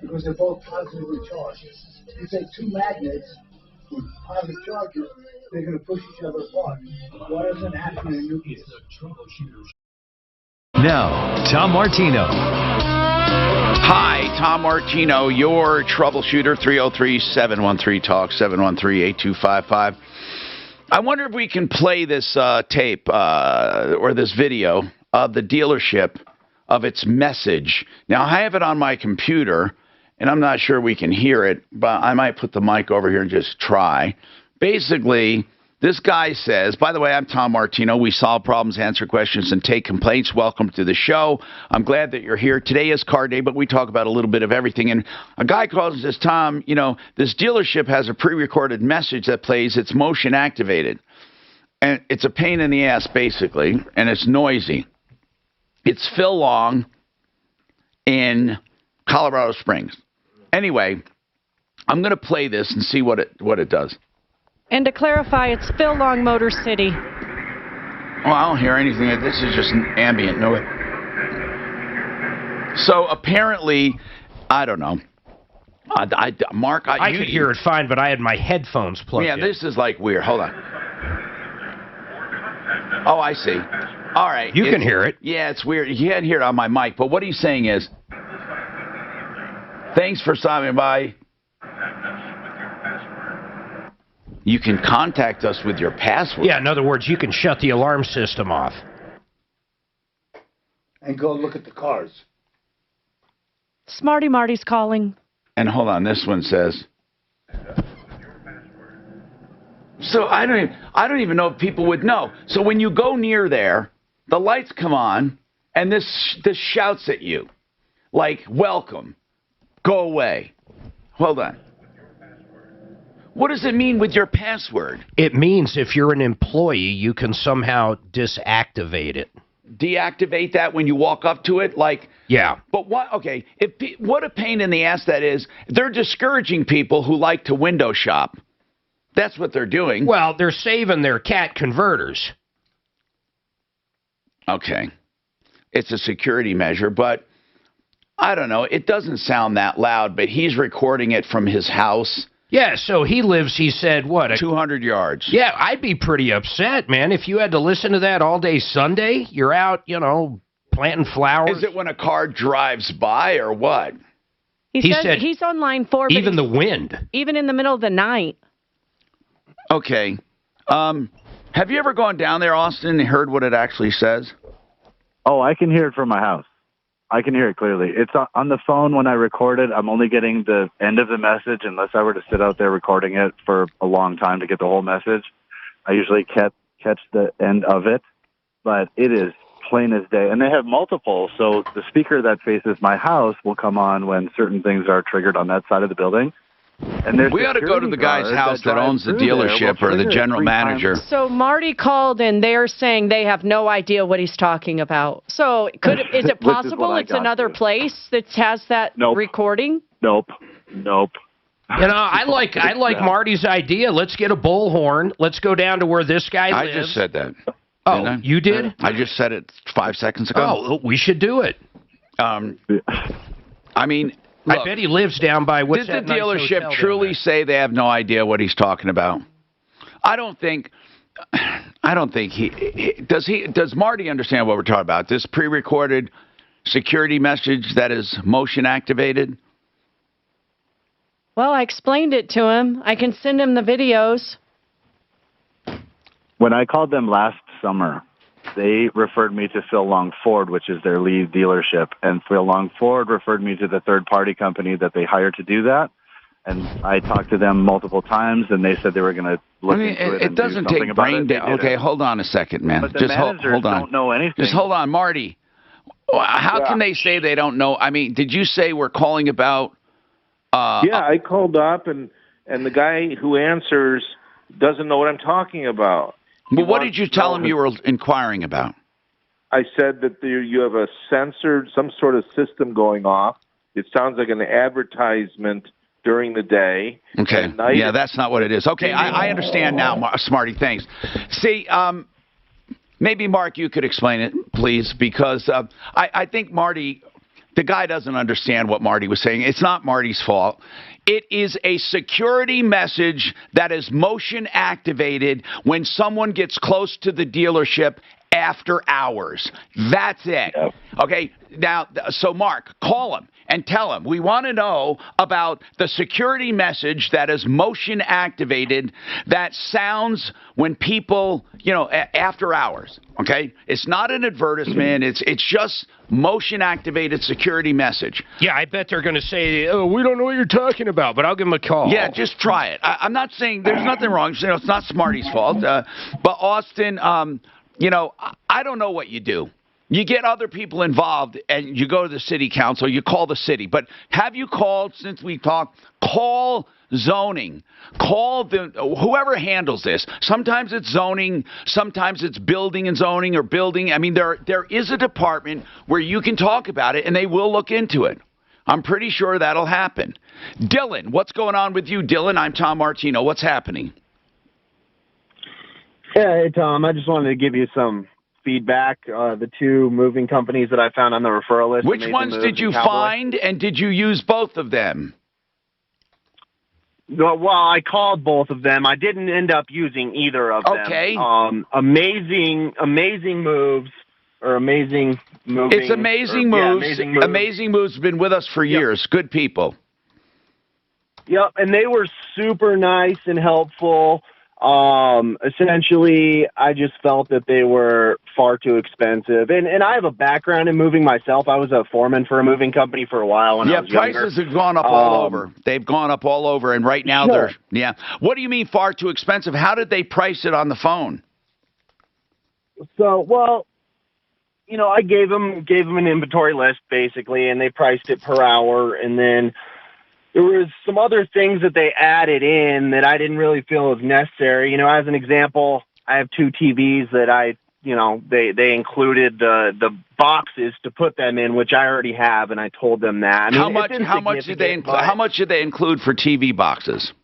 because they're both positively charged. You take two magnets with positive charges, they're going to push each other apart. Why doesn't it happen in a nucleus? Now, Tom Martino. Hi, Tom Martino, your troubleshooter, 303-713-TALK, 713-8255. I wonder if we can play this tape or this video of the dealership of its message. Now, I have it on my computer, and I'm not sure we can hear it, but I might put the mic over here and just try. Basically, this guy says, by the way, I'm Tom Martino. We solve problems, answer questions, and take complaints. Welcome to the show. I'm glad that you're here. Today is car day, but we talk about a little bit of everything. And a guy calls and says, Tom, you know, this dealership has a pre-recorded message that plays. It's motion activated. And it's a pain in the ass, basically, and it's noisy. It's Phil Long in Colorado Springs. Anyway, I'm going to play this and see what it does. And to clarify, it's Phil Long, Motor City. Well, I don't hear anything. This is just ambient. No. So apparently, I don't know. Mark, I could hear it fine, but I had my headphones plugged in. Yeah, this is like weird. Hold on. Oh, I see. All right. You can hear it. Yeah, it's weird. You can't hear it on my mic, but what he's saying is, thanks for stopping by. You can contact us with your password. Yeah, in other words, you can shut the alarm system off. And go look at the cars. Smarty Marty's calling. And hold on, this one says. So I don't even know if people would know. So when you go near there, the lights come on, and this shouts at you, like, welcome, go away. Hold on. What does it mean with your password? It means if you're an employee, you can somehow disactivate it. Deactivate that when you walk up to it? Like, yeah. But what, okay, what a pain in the ass that is. They're discouraging people who like to window shop. That's what they're doing. Well, they're saving their cat converters. Okay. It's a security measure, but I don't know. It doesn't sound that loud, but he's recording it from his house. Yeah, so he lives, he said, what? 200 yards. Yeah, I'd be pretty upset, man. If you had to listen to that all day Sunday, you're out, you know, planting flowers. Is it when a car drives by or what? He said he's on line 4. But even the wind. Even in the middle of the night. Okay. Have you ever gone down there, Austin, and heard what it actually says? Oh, I can hear it from my house. I can hear it clearly. It's on the phone when I record it. I'm only getting the end of the message unless I were to sit out there recording it for a long time to get the whole message. I usually catch the end of it, but it is plain as day. And they have multiple, so the speaker that faces my house will come on when certain things are triggered on that side of the building. And we ought to go to the guy's house that owns the dealership or the general manager. So Marty called and they're saying they have no idea what he's talking about. So is it possible it's another place that has that recording? Nope. You know, I like Marty's idea. Let's get a bullhorn. Let's go down to where this guy lives. I just said that. Oh, you did? I just said it 5 seconds ago. Oh, we should do it. I mean, look, I bet he lives down by what's that nice hotel? Did the dealership truly say they have no idea what he's talking about? I don't think does Marty understand what we're talking about? This pre-recorded security message that is motion activated? Well, I explained it to him. I can send him the videos. When I called them last summer, they referred me to Phil Long Ford, which is their lead dealership. And Phil Long Ford referred me to the third-party company that they hired to do that. And I talked to them multiple times, and they said they were going to look into it. It doesn't take brain damage. Okay, hold on a second, man. But the just managers hold on. don't know anything. Just hold on, Marty. How can they say they don't know? I mean, did you say we're calling about... yeah, I called up, and the guy who answers doesn't know what I'm talking about. Well, what did you tell him you were inquiring about? I said that you have a sensor, some sort of system going off. It sounds like an advertisement during the day. Okay. Yeah, that's not what it is. Okay, I understand now, Smarty. Thanks. See, Maybe, Mark, you could explain it, please, because I think Marty, the guy doesn't understand what Marty was saying. It's not Marty's fault. It is a security message that is motion activated when someone gets close to the dealership after hours. That's it. Yep. Okay, now, so Mark, call him and tell him we want to know about the security message that is motion activated that sounds when people, after hours. Okay, it's not an advertisement. It's just motion activated security message. Yeah, I bet they're going to say, "Oh, we don't know what you're talking about," but I'll give them a call. Yeah, just try it. I'm not saying there's nothing wrong. It's not Smarty's fault. But Austin, I don't know what you do. You get other people involved, and you go to the city council. You call the city. But have you called, since we talked, call zoning. Call whoever handles this. Sometimes it's zoning. Sometimes it's building and zoning or building. I mean, there is a department where you can talk about it, and they will look into it. I'm pretty sure that'll happen. Dylan, what's going on with you, Dylan? I'm Tom Martino. What's happening? Yeah, hey, Tom. I just wanted to give you some feedback. The two moving companies that I found on the referral list. Which ones did you find, and did you use both of them? Well, I called both of them. I didn't end up using either of them. Okay. Amazing moves, or amazing moving. It's Amazing Moves. Yeah, amazing moves. Amazing Moves have been with us for years. Yep. Good people. Yep, and they were super nice and helpful. Essentially, I just felt that they were far too expensive. And I have a background in moving myself. I was a foreman for a moving company for a while when I was younger. Prices have gone up all over. They've gone up all over, and right now sure. What do you mean far too expensive? How did they price it on the phone? So, well, I gave them an inventory list basically, and they priced it per hour, and then there was some other things that they added in that I didn't really feel was necessary. As an example, I have two TVs that they included the boxes to put them in, which I already have, and I told them that. How much did they include for TV boxes?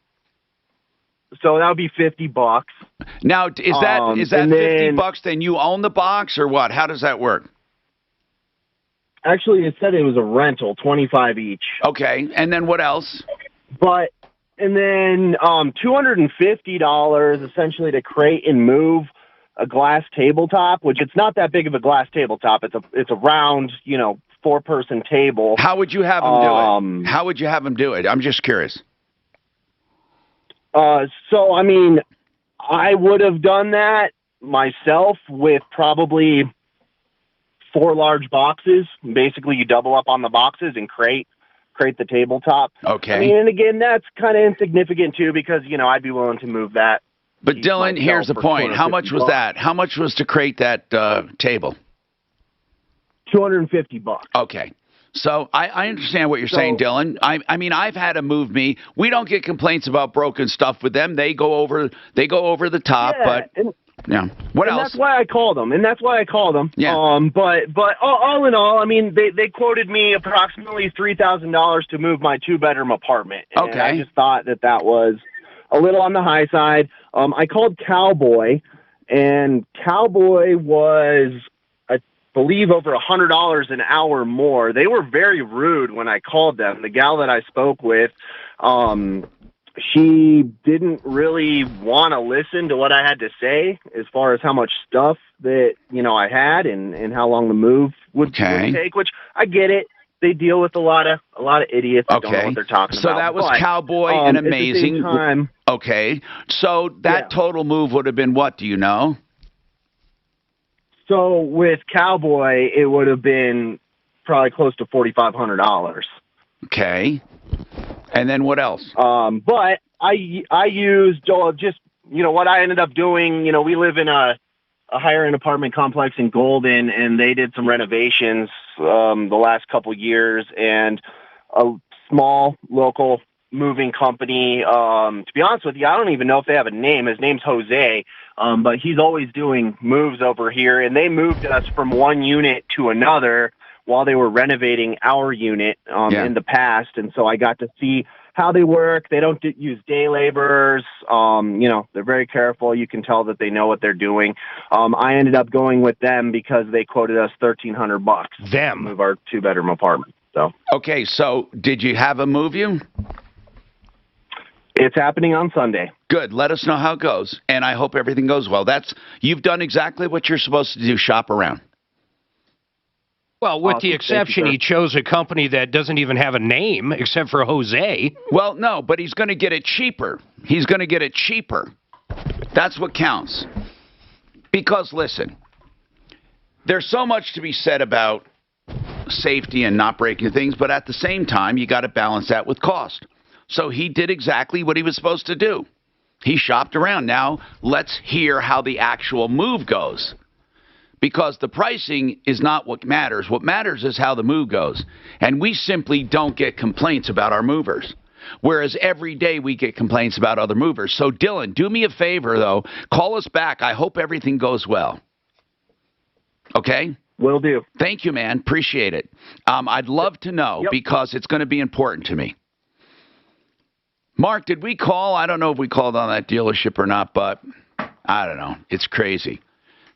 So that would be $50. Now, is that $50? Then you own the box, or what? How does that work? Actually, it said it was a rental, $25 each. Okay, and then what else? And then $250 essentially to create and move a glass tabletop, which it's not that big of a glass tabletop. It's a round, 4-person table. How would you have them do it? How would you have them do it? I'm just curious. So I mean, I would have done that myself with probably 4 large boxes. Basically, you double up on the boxes and create the tabletop. Okay. I mean, and again, that's kind of insignificant too, because I'd be willing to move that. But Dylan, here's the point. How much was that? How much was to create that table? $250. Okay. So I understand what you're saying, Dylan. I mean, I've had them move me. We don't get complaints about broken stuff with them. They go over the top, but. Yeah. What else? That's why I called them. Yeah. But all in all, I mean, they quoted me approximately $3,000 to move my 2-bedroom apartment. And okay. I just thought that was a little on the high side. I called Cowboy, and Cowboy was, I believe, over $100 an hour more. They were very rude when I called them. The gal that I spoke with, she didn't really want to listen to what I had to say as far as how much stuff that, I had and how long the move would take, which I get it. They deal with a lot of idiots that don't know what they're talking about. So that was Cowboy and Amazing. At the same time, okay. So that total move would have been what, do you know? So with Cowboy, it would have been probably close to $4,500. Okay. And then what else? But I used just, what I ended up doing, we live in a higher-end apartment complex in Golden, and they did some renovations the last couple years, and a small local moving company, to be honest with you, I don't even know if they have a name. His name's Jose, but he's always doing moves over here, and they moved us from one unit to another while they were renovating our unit in the past. And so I got to see how they work. They don't use day laborers. You know, they're very careful. You can tell that they know what they're doing. I ended up going with them because they quoted us $1,300 to move our 2-bedroom apartment. So okay, so did you have them move you? It's happening on Sunday. Good. Let us know how it goes, and I hope everything goes well. You've done exactly what you're supposed to do, shop around. Well, with the exception, he chose a company that doesn't even have a name except for Jose. Well, no, but he's going to get it cheaper. He's going to get it cheaper. That's what counts. Because, listen, there's so much to be said about safety and not breaking things, but at the same time, you got to balance that with cost. So he did exactly what he was supposed to do. He shopped around. Now, let's hear how the actual move goes. Because the pricing is not what matters. What matters is how the move goes. And we simply don't get complaints about our movers. Whereas every day we get complaints about other movers. So, Dylan, do me a favor, though. Call us back. I hope everything goes well. Okay? Will do. Thank you, man. Appreciate it. I'd love to know because it's going to be important to me. Mark, did we call? I don't know if we called on that dealership or not, but I don't know. It's crazy.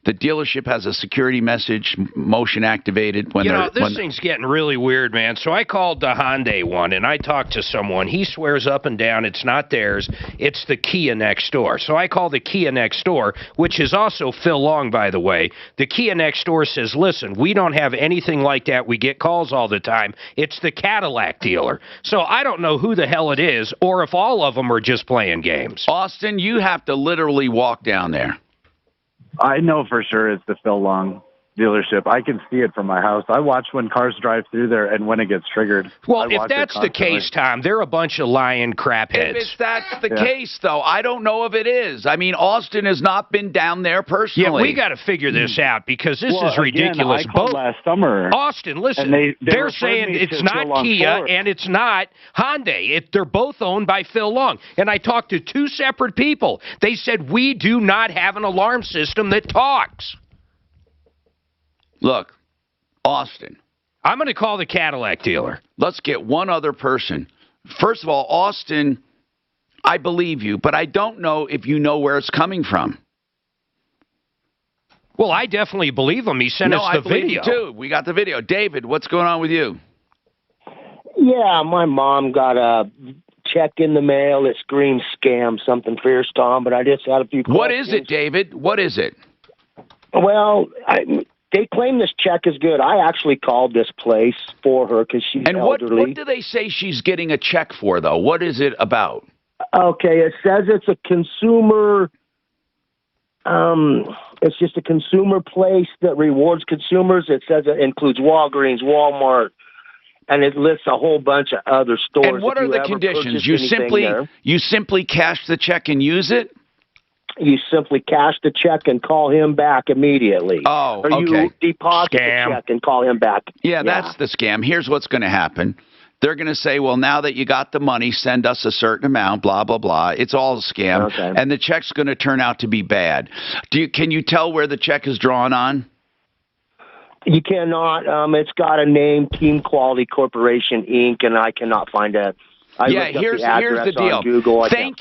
The dealership has a security message motion activated when this thing's getting really weird, man. So I called the Hyundai one, and I talked to someone. He swears up and down it's not theirs. It's the Kia next door. So I call the Kia next door, which is also Phil Long, by the way. The Kia next door says, listen, we don't have anything like that. We get calls all the time. It's the Cadillac dealer. So I don't know who the hell it is or if all of them are just playing games. Austin, you have to literally walk down there. I know for sure it's the Phil Long dealership. I can see it from my house. I watch when cars drive through there and when it gets triggered. Well, if that's the case, Tom, they're a bunch of lying crapheads. If that's the case, though, I don't know if it is. I mean, Austin has not been down there personally. Yeah, we got to figure this out because this is ridiculous. Again, I called last summer. Austin, listen, they're saying it's not Kia and it's not Hyundai. They're both owned by Phil Long. And I talked to two separate people. They said, we do not have an alarm system that talks. Look, Austin. I'm going to call the Cadillac dealer. Let's get one other person. First of all, Austin, I believe you, but I don't know if you know where it's coming from. Well, I definitely believe him. He sent us the video. You too. We got the video. David, what's going on with you? Yeah, my mom got a check in the mail that screams scam, something fierce, Tom, but I just had a few questions. What is it, David? What is it? Well, they claim this check is good. I actually called this place for her because she's elderly. What do they say she's getting a check for, though? What is it about? Okay, it says it's a consumer. It's just a consumer place that rewards consumers. It says it includes Walgreens, Walmart, and it lists a whole bunch of other stores. And what are the conditions? You simply cash the check and use it? You simply cash the check and call him back immediately. Oh, or you deposit the check and call him back. Yeah, that's the scam. Here's what's going to happen. They're going to say, well, now that you got the money, send us a certain amount, blah, blah, blah. It's all a scam. Okay. And the check's going to turn out to be bad. Can you tell where the check is drawn on? You cannot. It's got a name, Team Quality Corporation, Inc., and I cannot find it. Here's the deal. Google. Thank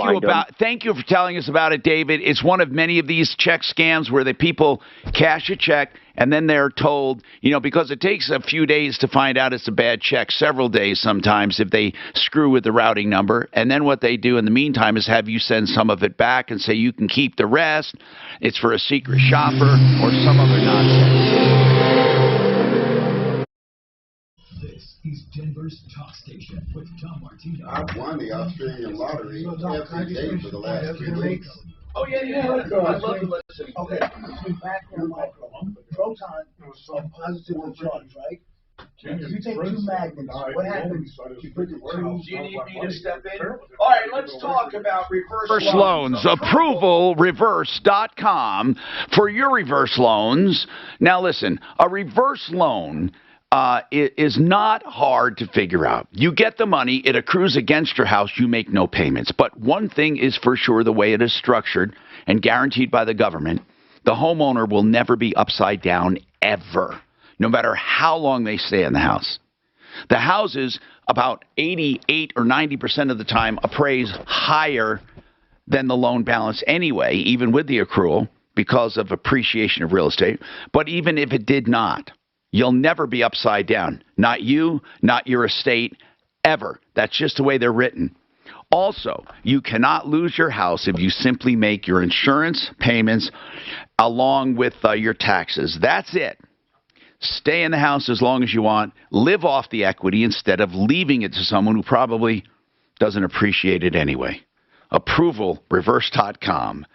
you for telling us about it, David. It's one of many of these check scams where the people cash a check and then they're told, because it takes a few days to find out it's a bad check, several days sometimes if they screw with the routing number. And then what they do in the meantime is have you send some of it back and say you can keep the rest. It's for a secret shopper or some other nonsense. This is Denver's Talk Station with Tom Martino. I've won the Australian lottery every day for the last 2 weeks. Oh, yeah, let's go. I'd love to listen. Okay, between background and micro. Proton are positively charged, right? If you take two magnets, what happens? You put the two. Do you need me to step in? All right, let's talk about reverse loans. ApprovalReverse.com for your reverse loans. Now, listen, a reverse loan is not hard to figure out. You get the money, it accrues against your house, you make no payments. But one thing is for sure, the way it is structured and guaranteed by the government, the homeowner will never be upside down ever. no matter how long they stay in the house. The houses, about 88 or 90% of the time, appraise higher than the loan balance anyway, even with the accrual, because of appreciation of real estate. But even if it did not, you'll never be upside down. Not you, not your estate, ever. That's just the way they're written. Also, you cannot lose your house if you simply make your insurance payments along with your taxes. That's it. Stay in the house as long as you want. Live off the equity instead of leaving it to someone who probably doesn't appreciate it anyway. ApprovalReverse.com.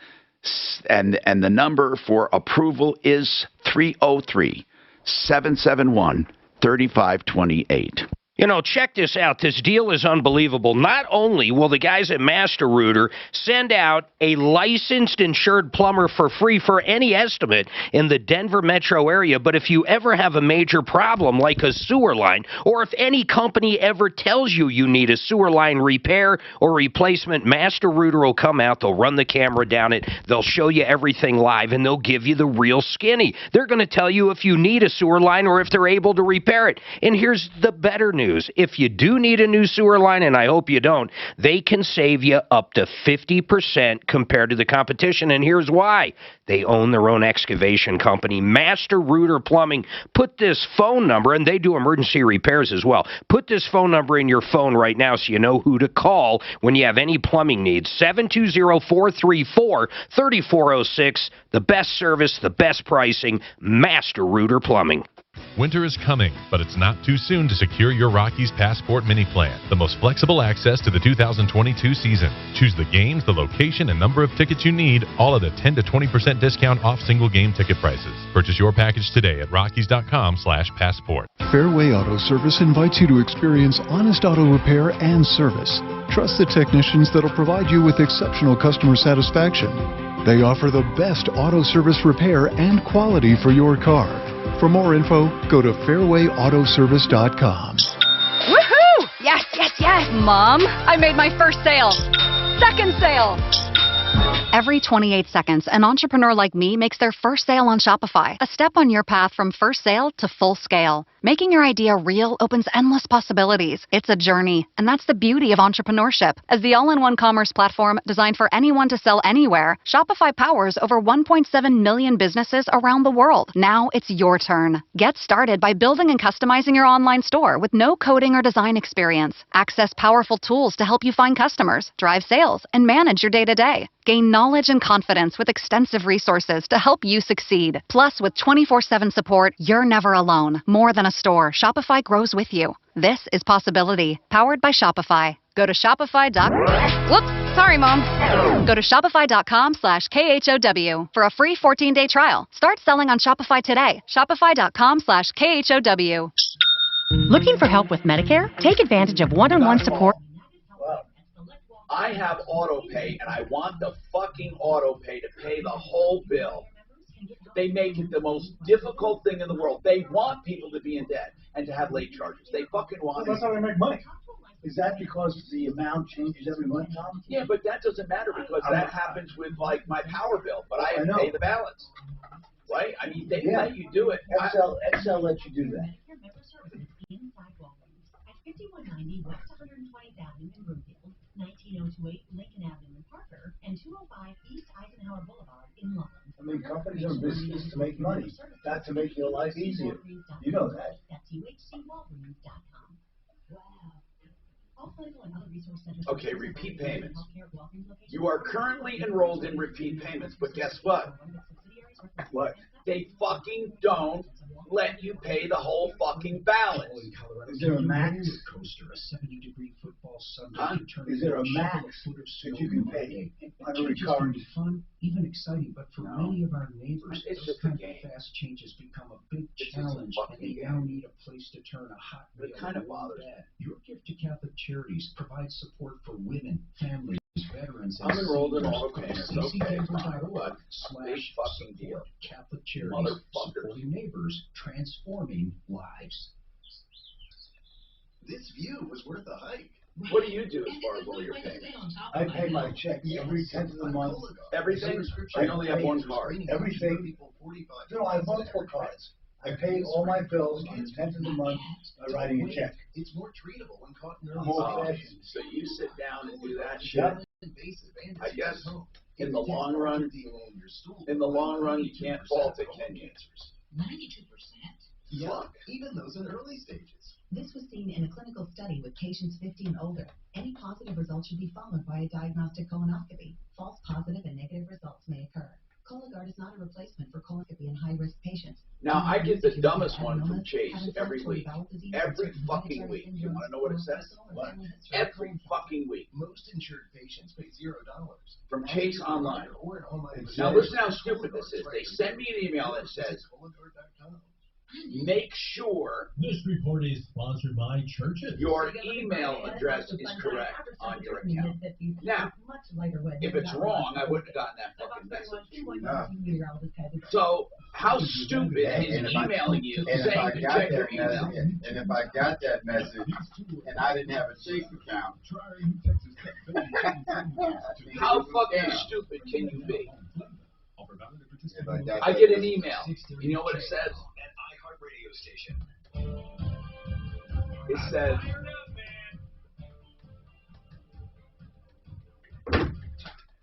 And the number for approval is 303-771-3528. You know, check this out. This deal is unbelievable. Not only will the guys at Master Rooter send out a licensed insured plumber for free for any estimate in the Denver metro area, but if you ever have a major problem like a sewer line, or if any company ever tells you you need a sewer line repair or replacement, Master Rooter will come out. They'll run the camera down it. They'll show you everything live, and they'll give you the real skinny. They're going to tell you if you need a sewer line or if they're able to repair it. And here's the better news. If you do need a new sewer line, and I hope you don't, they can save you up to 50% compared to the competition, and here's why. They own their own excavation company, Master Rooter Plumbing. Put this phone number, and they do emergency repairs as well. Put this phone number in your phone right now so you know who to call when you have any plumbing needs. 720-434-3406. The best service, the best pricing, Master Rooter Plumbing. Winter is coming, but it's not too soon to secure your Rockies Passport Mini Plan, the most flexible access to the 2022 season. Choose the games, the location, and number of tickets you need, all at a 10 to 20% discount off single game ticket prices. Purchase your package today at Rockies.com/passport. Fairway Auto Service invites you to experience honest auto repair and service. Trust the technicians that'll provide you with exceptional customer satisfaction. They offer the best auto service repair and quality for your car. For more info, go to fairwayautoservice.com. Woohoo! Yes, yes, yes! Mom, I made my first sale. Second sale. Every 28 seconds, an entrepreneur like me makes their first sale on Shopify. A step on your path from first sale to full scale. Making your idea real opens endless possibilities. It's a journey, and that's the beauty of entrepreneurship. As the all-in-one commerce platform designed for anyone to sell anywhere, Shopify powers over 1.7 million businesses around the world. Now it's your turn. Get started by building and customizing your online store with no coding or design experience. Access powerful tools to help you find customers, drive sales, and manage your day-to-day. Gain knowledge and confidence with extensive resources to help you succeed. Plus, with 24/7 support, you're never alone. More than a store, Shopify grows with you. This is Possibility, powered by Shopify. Go to Shopify.com. Whoops, sorry, Mom. Go to Shopify.com/KHOW for a free 14-day trial. Start selling on Shopify today. Shopify.com/KHOW. Looking for help with Medicare? Take advantage of one-on-one support. I have auto pay, and I want the fucking auto pay to pay the whole bill. They make it the most difficult thing in the world. They want people to be in debt and to have late charges. They fucking want it. That's how they make money. Is that because the amount changes every month, Tom? Yeah, but that doesn't matter because that happens with, like, my power bill. But I have to pay the balance, right? I mean, they let you do it. Excel lets you do that. At 5190 West 120th Avenue in Brookfield, 19028 Lincoln Avenue in Parker, and 205 East Eisenhower Boulevard in Lawrence. I mean, companies are in business to make money, not to make your life easier. You know that. That's UHCWalgreens.com. Wow. Okay, repeat payments. You are currently enrolled in repeat payments, but guess what? What? They fucking don't let you pay the whole fucking balance. Is there a max? Huh? Is there a max that you can pay on a recurring? Fun, even exciting, but for many of our neighbors, it's those kind of fast changes become a big challenge, and they now need a place to turn a hot meal. It kind of bothers me. Your gift to Catholic Charities provides support for women, families, veterans, and I'm enrolled in all seniors. payments. Okay, fine, but big fucking deal. Catholic Charities, supporting neighbors, transforming lives. This view was worth a hike. What do you do as far as all your payments? I pay my check every 10th of the month. Everything? I only have one card. Everything. No, I have multiple cards. I pay all my bills on the 10th of the month by writing a check. It's more treatable when caught in I'm early old-fashioned. So you sit down and do that shit. I guess in the long run, you can't fault it, can you? 92%? Yeah, even those in early stages. This was seen in a clinical study with patients 50 and older. Any positive results should be followed by a diagnostic colonoscopy. False positive and negative results may occur. Cologuard is not a replacement for colonoscopy in high-risk patients. Now, I get the dumbest one from Chase every week. Every fucking week. You want to know what it says? What? Every fucking week. Most insured patients pay $0. From Chase Online. Now, listen how stupid this is. They send me an email that says, make sure this report is sponsored by churches. Your email address is correct on your account. Now, if it's wrong, I wouldn't have gotten that fucking message. So, how stupid is emailing you saying to check your email? And if I got that message and I didn't have a Chase account, how fucking stupid can you be? I get an email. You know what it says? Radio station. It says,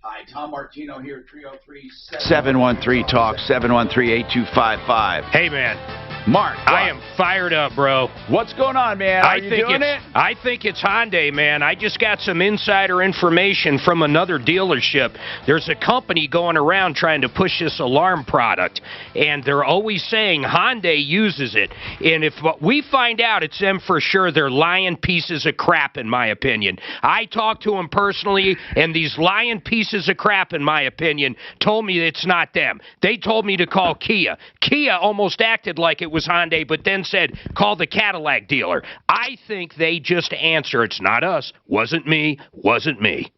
hi, Tom Martino here, 303-713-TALK, 713-8255. Hey, man. Mark, I am fired up, bro. What's going on, man? Are you doing it? I think it's Hyundai, man. I just got some insider information from another dealership. There's a company going around trying to push this alarm product, and they're always saying Hyundai uses it. And if we find out it's them for sure, they're lying pieces of crap, in my opinion. I talked to them personally, and these lying pieces of crap, in my opinion, told me it's not them. They told me to call Kia. Kia almost acted like it was Hyundai, but then said, call the Cadillac dealer. I think they just answer, it's not us, wasn't me, wasn't me.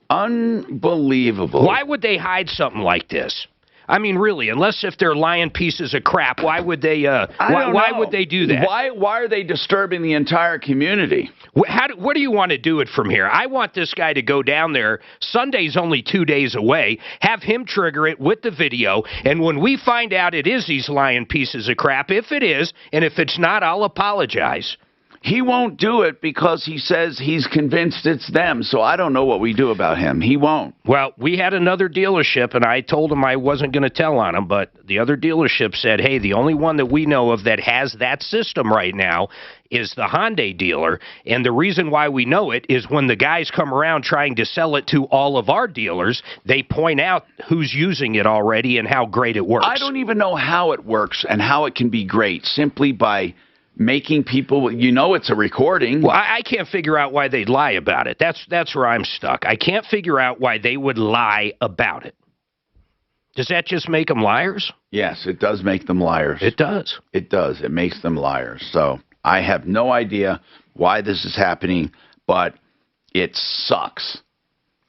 Unbelievable. Why would they hide something like this? I mean, really, unless if they're lying pieces of crap, why would they? Why would they do that? Why are they disturbing the entire community? What do you want to do it from here? I want this guy to go down there. Sunday's only 2 days away. Have him trigger it with the video, and when we find out it is these lying pieces of crap, if it is, and if it's not, I'll apologize. He won't do it because he says he's convinced it's them, so I don't know what we do about him. He won't. Well, we had another dealership, and I told him I wasn't going to tell on him, but the other dealership said, hey, the only one that we know of that has that system right now is the Hyundai dealer, and the reason why we know it is when the guys come around trying to sell it to all of our dealers, they point out who's using it already and how great it works. I don't even know how it works and how it can be great, simply by making people, it's a recording. Well, I can't figure out why they'd lie about it. That's where I'm stuck. I can't figure out why they would lie about it. Does that just make them liars? Yes, it does make them liars. It does. It does. It makes them liars. So I have no idea why this is happening, but it sucks.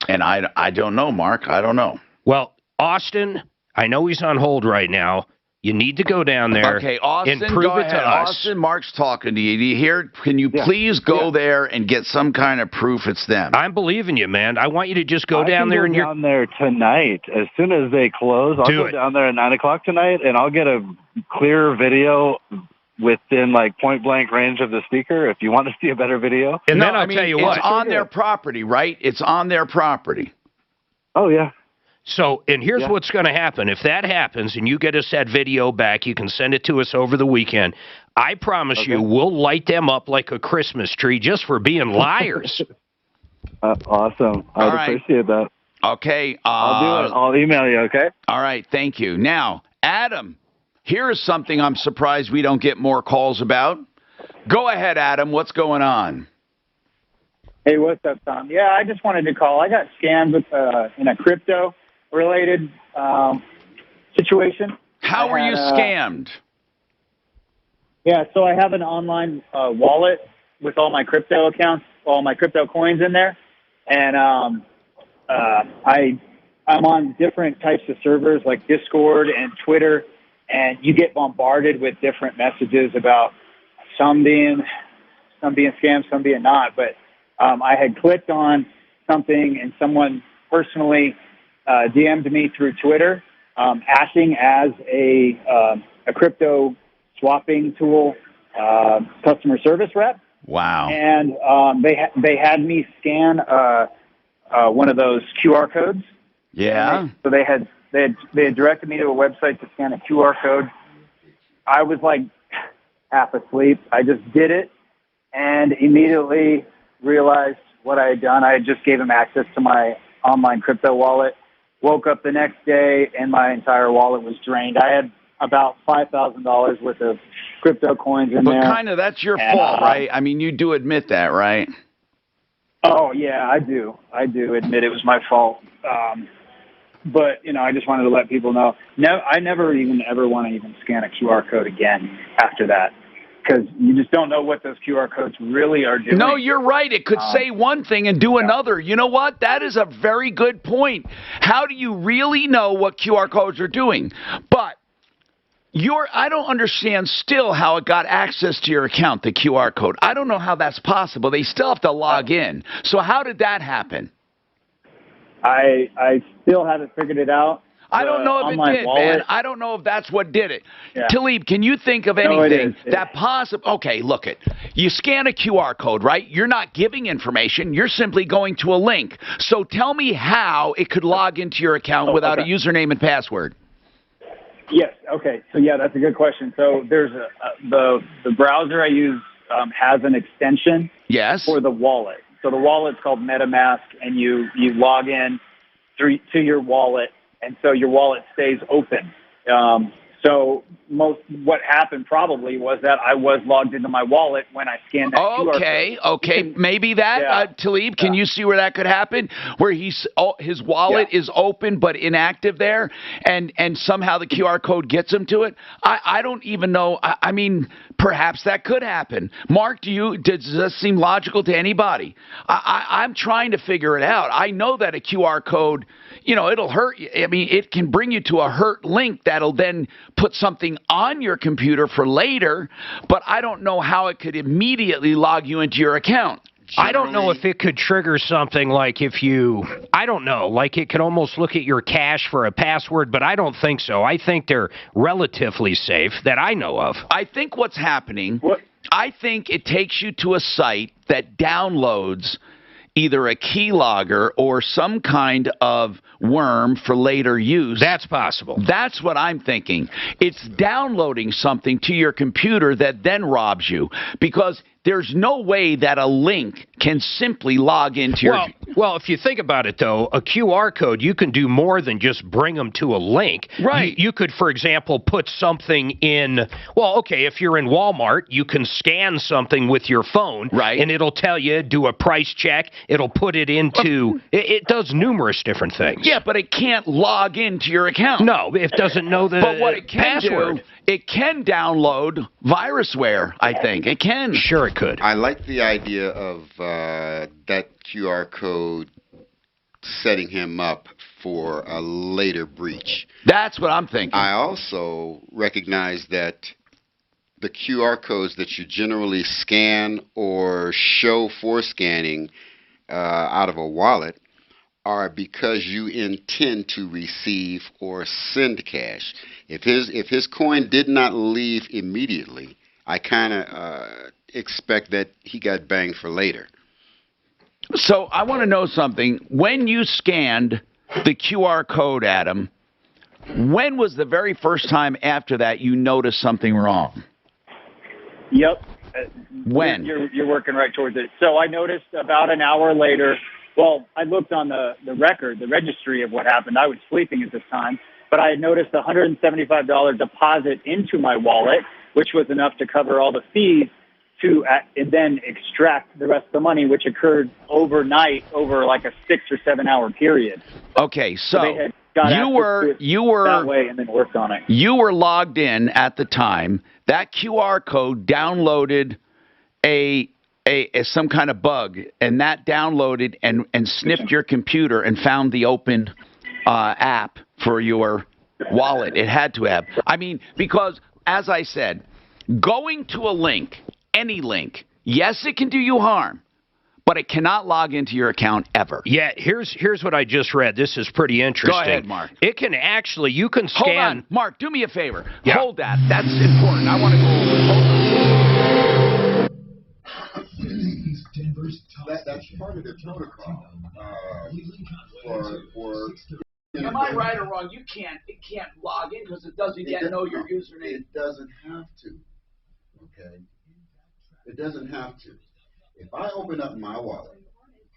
And I don't know, Mark. I don't know. Well, Austin, I know he's on hold right now. You need to go down there Austin, and prove it to us. Austin, Mark's talking to you. Do you hear? Can you please go there and get some kind of proof it's them? I'm believing you, man. I want you to just go down there. I can go down there tonight. As soon as they close, I'll go down there at 9 o'clock tonight, and I'll get a clear video within, point-blank range of the speaker if you want to see a better video. And then I'll tell you what. It's on their property, right? It's on their property. Oh, yeah. So, and here's what's going to happen. If that happens and you get us that video back, you can send it to us over the weekend. I promise you we'll light them up like a Christmas tree just for being liars. Awesome. I'd appreciate that. Okay. I'll do it. I'll email you, okay? All right. Thank you. Now, Adam, here is something I'm surprised we don't get more calls about. Go ahead, Adam. What's going on? Hey, what's up, Tom? Yeah, I just wanted to call. I got scammed with in a crypto-related situation. How were you scammed? Yeah, so I have an online wallet with all my crypto accounts, all my crypto coins in there, and I'm on different types of servers like Discord and Twitter, and you get bombarded with different messages about some being scammed, some being not, but I had clicked on something and someone personally DM'd me through Twitter, acting as a a crypto swapping tool customer service rep. Wow. And they had me scan one of those QR codes. Yeah. So they had directed me to a website to scan a QR code. I was like half asleep. I just did it and immediately realized what I had done. I just gave him access to my online crypto wallet. Woke up the next day and my entire wallet was drained. I had about $5,000 worth of crypto coins in there. But kind of that's your fault, right? I mean, you do admit that, right? Oh, yeah, I do. I do admit it was my fault. But, I just wanted to let people know. No, I never even ever want to even scan a QR code again after that, because you just don't know what those QR codes really are doing. No, you're right. It could say one thing and do another. You know what? That is a very good point. How do you really know what QR codes are doing? But I don't understand still how it got access to your account, the QR code. I don't know how that's possible. They still have to log in. So how did that happen? I still haven't figured it out. I don't know if it did, man. I don't know if that's what did it. Yeah. Talib, can you think of anything that possible? Okay, look it. You scan a QR code, right? You're not giving information. You're simply going to a link. So tell me how it could log into your account without a username and password. Yes. Okay. So yeah, that's a good question. So there's the browser I use has an extension. Yes. For the wallet. So the wallet's called MetaMask, and you log in to your wallet, and so your wallet stays open. So what happened probably was that I was logged into my wallet when I scanned that QR code. Okay, maybe that, Talib, can you see where that could happen? Where his wallet is open but inactive there, and somehow the QR code gets him to it? I don't even know. I mean, perhaps that could happen. Mark, does this seem logical to anybody? I'm trying to figure it out. I know that a QR code, it'll hurt you. I mean, it can bring you to a hurt link that'll then put something on your computer for later, but I don't know how it could immediately log you into your account. I don't know if it could trigger something like I don't know, like it could almost look at your cache for a password, but I don't think so. I think they're relatively safe that I know of. I think what's happening, I think it takes you to a site that downloads either a keylogger or some kind of worm for later use. That's possible. That's what I'm thinking. It's downloading something to your computer that then robs you, because there's no way that a link can simply log into your... Well, if you think about it, though, a QR code, you can do more than just bring them to a link. Right. You could, for example, put something in... Well, okay, if you're in Walmart, you can scan something with your phone. Right. And it'll tell you, do a price check. It'll put it into... It does numerous different things. Yeah, but it can't log into your account. No, it doesn't know the But what it can password. It can download virusware, I think. It can. Sure it could. I like the idea of that QR code setting him up for a later breach. That's what I'm thinking. I also recognize that the QR codes that you generally scan or show for scanning out of a wallet are because you intend to receive or send cash. If his coin did not leave immediately, I kind of expect that he got banged for later. So I want to know something. When you scanned the QR code, Adam, when was the very first time after that you noticed something wrong? Yep. When? You're working right towards it. So I noticed about an hour later. Well, I looked on the record, the registry of what happened. I was sleeping at this time, but I had noticed a $175 deposit into my wallet, which was enough to cover all the fees to and then extract the rest of the money, which occurred overnight over like a 6 or 7 hour period. Okay, so they had got you were that way and then worked on it. You were logged in at the time. That QR code downloaded some kind of bug, and that downloaded and sniffed your computer and found the open app for your wallet. It had to have. I mean, because, as I said, going to a link, any link, yes, it can do you harm, but it cannot log into your account ever. Yeah, here's what I just read. This is pretty interesting. Go ahead, Mark. It can actually, you can scan. Hold on, Mark, do me a favor. Yeah. Hold that. That's important. I want to go over it. That's part of the protocol. Am I right or wrong? It can't log in because it doesn't yet know your username. It doesn't have to. Okay? It doesn't have to. If I open up my wallet,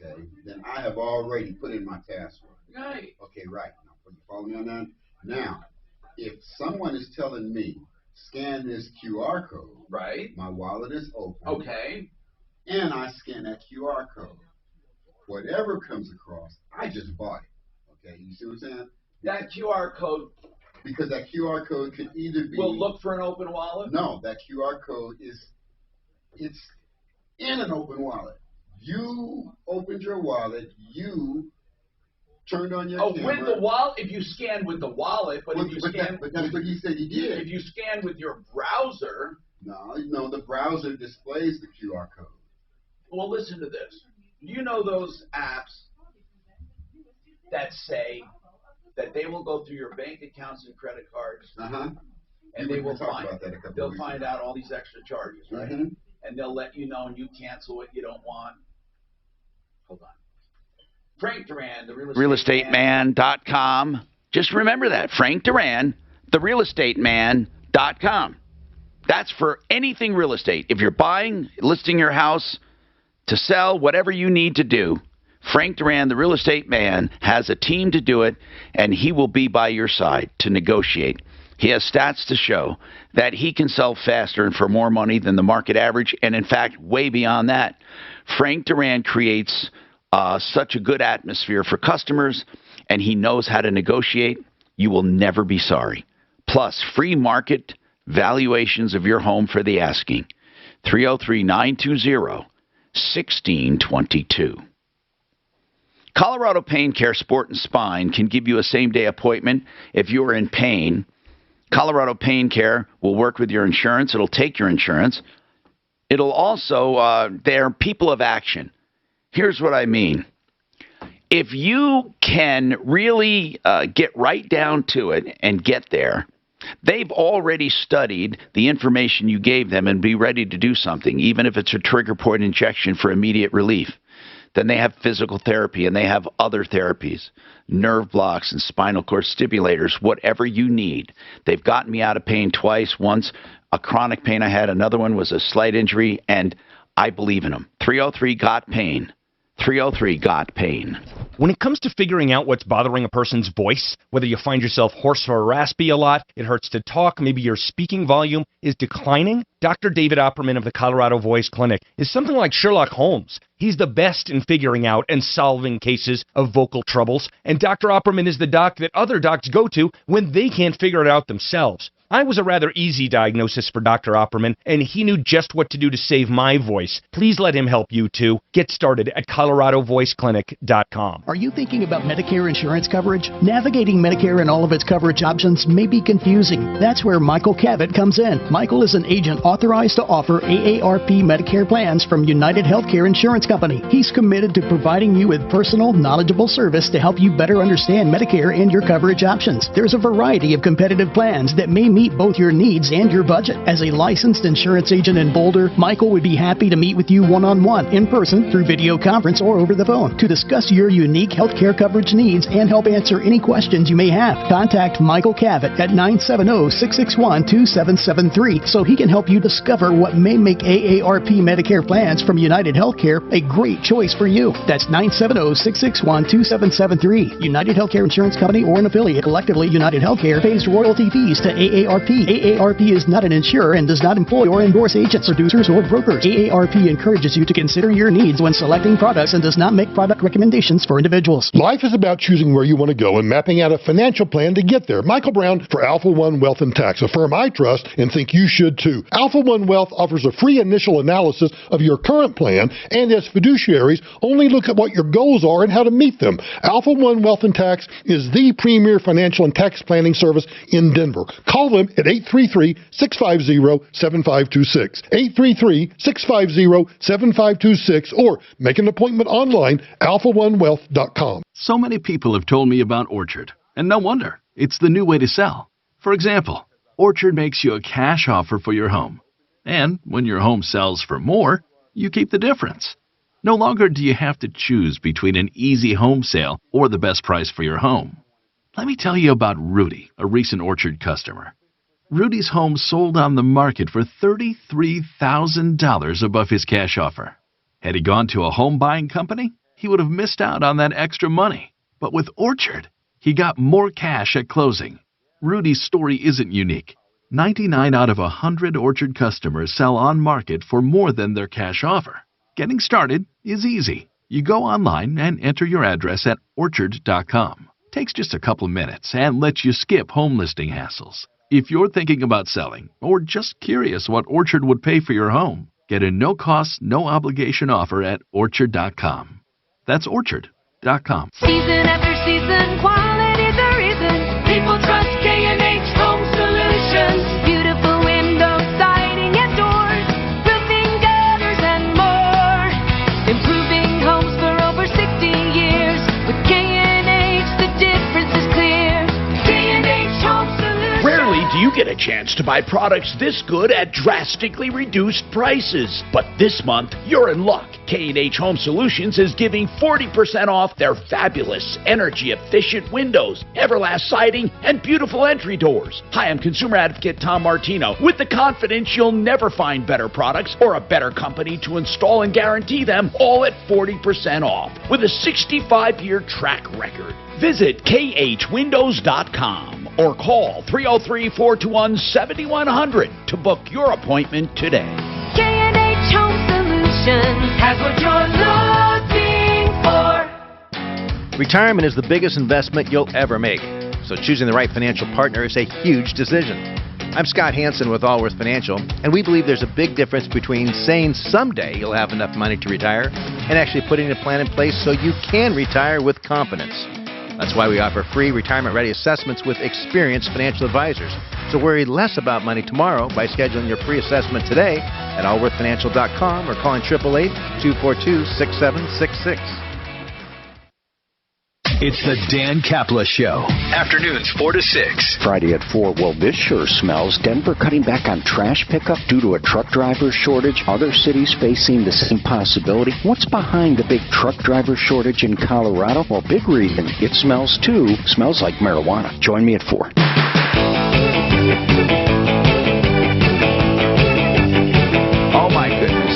okay, then I have already put in my password. Right. Okay, right. Now, you follow me on that? Now, if someone is telling me, scan this QR code. Right. My wallet is open. Okay. And I scan that QR code. Whatever comes across, I just bought it. Okay, you see what I'm saying? That QR code. Because that QR code could either be. Will look for an open wallet? No, that QR code it's in an open wallet. You opened your wallet, you turned on your camera. With the wallet, if you scan with the wallet, but if you scan. But that's what he said he did. If you scan with your browser. No, the browser displays the QR code. Well, listen to this. You know those apps that say that they will go through your bank accounts and credit cards, and they will find out all these extra charges, right? And they'll let you know, and you cancel what you don't want. Hold on. Frank Duran, the realestateman.com. Just remember that. Frank Duran, therealestateman.com. That's for anything real estate. If you're buying, listing your house, to sell, whatever you need to do, Frank Duran, the real estate man, has a team to do it, and he will be by your side to negotiate. He has stats to show that he can sell faster and for more money than the market average, and in fact, way beyond that. Frank Duran creates such a good atmosphere for customers, and he knows how to negotiate. You will never be sorry. Plus, free market valuations of your home for the asking. 303-920-1622. Colorado Pain Care Sport and Spine can give you a same-day appointment if you are in pain. Colorado Pain Care will work with your insurance. It'll take your insurance. It'll also, they're people of action. Here's what I mean. If you can really get right down to it and get there, they've already studied the information you gave them and be ready to do something, even if it's a trigger point injection for immediate relief. Then they have physical therapy, and they have other therapies, nerve blocks and spinal cord stimulators, whatever you need. They've gotten me out of pain twice. Once a chronic pain I had, another one was a slight injury, and I believe in them. 303-GOT-PAIN. 303-GOT-PAIN. When it comes to figuring out what's bothering a person's voice, whether you find yourself hoarse or raspy a lot, it hurts to talk, maybe your speaking volume is declining, Dr. David Opperman of the Colorado Voice Clinic is something like Sherlock Holmes. He's the best in figuring out and solving cases of vocal troubles, and Dr. Opperman is the doc that other docs go to when they can't figure it out themselves. I was a rather easy diagnosis for Dr. Opperman, and he knew just what to do to save my voice. Please let him help you, too. Get started at ColoradoVoiceClinic.com. Are you thinking about Medicare insurance coverage? Navigating Medicare and all of its coverage options may be confusing. That's where Michael Cavett comes in. Michael is an agent authorized to offer AARP Medicare plans from United Healthcare Insurance Company. He's committed to providing you with personal, knowledgeable service to help you better understand Medicare and your coverage options. There's a variety of competitive plans that may meet both your needs and your budget. As a licensed insurance agent in Boulder, Michael would be happy to meet with you one-on-one, in person, through video conference, or over the phone to discuss your unique healthcare coverage needs and help answer any questions you may have. Contact Michael Cavett at 970-661-2773 so he can help you discover what may make AARP Medicare plans from United Healthcare a great choice for you. That's 970-661-2773. United Healthcare Insurance Company or an affiliate, collectively United Healthcare, pays royalty fees to AARP. AARP is not an insurer and does not employ or endorse agents, producers, or brokers. AARP encourages you to consider your needs when selecting products and does not make product recommendations for individuals. Life is about choosing where you want to go and mapping out a financial plan to get there. Michael Brown for Alpha One Wealth and Tax, a firm I trust and think you should too. Alpha One Wealth offers a free initial analysis of your current plan, and as fiduciaries, only look at what your goals are and how to meet them. Alpha One Wealth and Tax is the premier financial and tax planning service in Denver. Call them them at 833-650-7526. 833-650-7526 or make an appointment online, alpha1wealth.com. So many people have told me about Orchard, and no wonder. It's the new way to sell. For example, Orchard makes you a cash offer for your home. And when your home sells for more, you keep the difference. No longer do you have to choose between an easy home sale or the best price for your home. Let me tell you about Rudy, a recent Orchard customer. Rudy's home sold on the market for $33,000 above his cash offer. Had he gone to a home buying company, he would have missed out on that extra money. But with Orchard, he got more cash at closing. Rudy's story isn't unique. 99 out of 100 Orchard customers sell on market for more than their cash offer. Getting started is easy. You go online and enter your address at orchard.com. Takes just a couple of minutes and lets you skip home listing hassles. If you're thinking about selling or just curious what Orchard would pay for your home, get a no-cost, no-obligation offer at orchard.com. That's orchard.com. Season after season, quality's a reason people trust K&H Home Solutions. Beautiful windows, siding and doors, roofing, gutters and more. Improving homes for over 60 years. With K&H, the difference is clear. K&H Home Solutions. Rarely do you get a chance to buy products this good at drastically reduced prices. But this month, you're in luck. K&H Home Solutions is giving 40% off their fabulous, energy-efficient windows, Everlast siding, and beautiful entry doors. Hi, I'm consumer advocate Tom Martino, with the confidence you'll never find better products or a better company to install and guarantee them, all at 40% off, with a 65-year track record. Visit khwindows.com or call 303-421-7100 to book your appointment today. K&H Home Solutions has what you're looking for. Retirement is the biggest investment you'll ever make, so choosing the right financial partner is a huge decision. I'm Scott Hansen with Allworth Financial, and we believe there's a big difference between saying someday you'll have enough money to retire and actually putting a plan in place so you can retire with confidence. That's why we offer free retirement-ready assessments with experienced financial advisors. So worry less about money tomorrow by scheduling your free assessment today at allworthfinancial.com or calling 888-242-6766. It's the Dan Caplis Show. Afternoons 4 to 6. Friday at 4. Well, this sure smells. Denver cutting back on trash pickup due to a truck driver shortage. Other cities facing the same possibility. What's behind the big truck driver shortage in Colorado? Well, big reason. It smells too. Smells like marijuana. Join me at 4.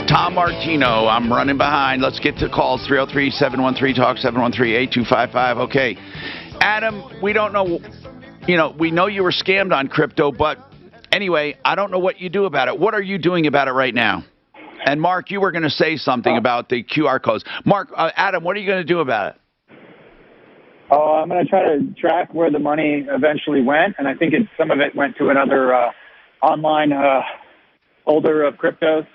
Tom Martino, I'm running behind. Let's get to calls. 303-713-TALK, 713-8255. Okay. Adam, we don't know, we know you were scammed on crypto, but anyway, I don't know what you do about it. What are you doing about it right now? And Mark, you were going to say something about the QR codes. Mark, Adam, what are you going to do about it? Oh, I'm going to try to track where the money eventually went, and I think some of it went to another online holder of cryptos.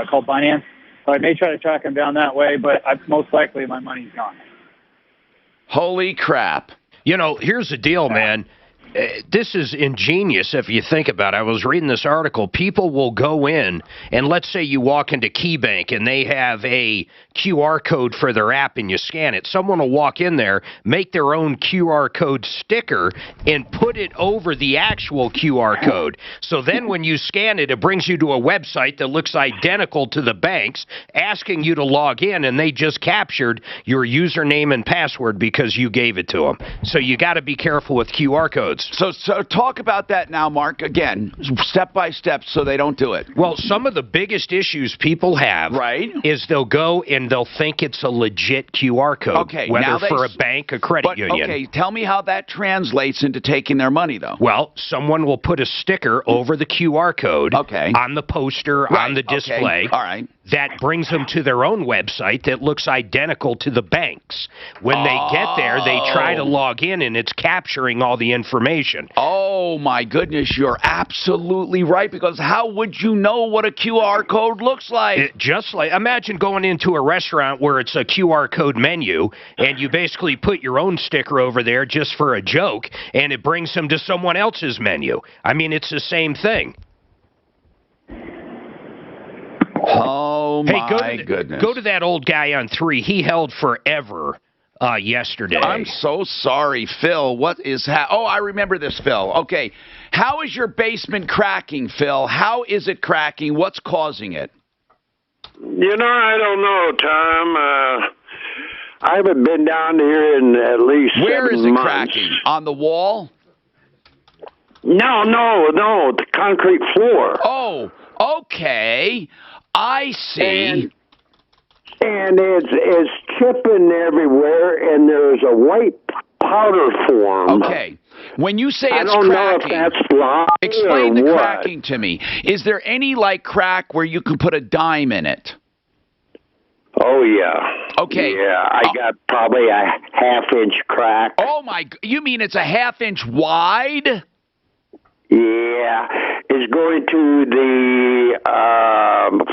Called Binance. So I may try to track him down that way, but most likely my money's gone. Holy crap. Here's the deal, man. This is ingenious if you think about it. I was reading this article. People will go in, and let's say you walk into KeyBank and they have a QR code for their app and you scan it. Someone will walk in there, make their own QR code sticker, and put it over the actual QR code. So then when you scan it, it brings you to a website that looks identical to the bank's, asking you to log in, and they just captured your username and password because you gave it to them. So you got to be careful with QR codes. So talk about that now, Mark, again, step by step so they don't do it. Well, some of the biggest issues people have is they'll go and they'll think it's a legit QR code, whether for a bank, a credit union. Okay, tell me how that translates into taking their money, though. Well, someone will put a sticker over the QR code on the poster, on the display. All right. That brings them to their own website that looks identical to the bank's. When they get there, they try to log in, and it's capturing all the information information. Oh, my goodness, you're absolutely right, because how would you know what a QR code looks like? Imagine going into a restaurant where it's a QR code menu, and you basically put your own sticker over there just for a joke, and it brings them to someone else's menu. I mean, it's the same thing. Oh, my goodness. Go to that old guy on 3. He held forever yesterday. I'm so sorry, Phil. What is oh, I remember this, Phil. Okay. How is your basement cracking, Phil? How is it cracking? What's causing it? You know, I don't know, Tom. I haven't been down here in at least 7 months. Where is it cracking? On the wall? No, the concrete floor. Oh, okay. I see. And it's chipping everywhere, and there's a white powder form. Okay. When you say it's cracking, cracking, know if that's lime explain or the what. cracking to me. Is there any, like, crack where you can put a dime in it? Oh, yeah. Okay. Yeah, I got probably a half-inch crack. Oh, you mean it's a half-inch wide? Yeah, it's going to the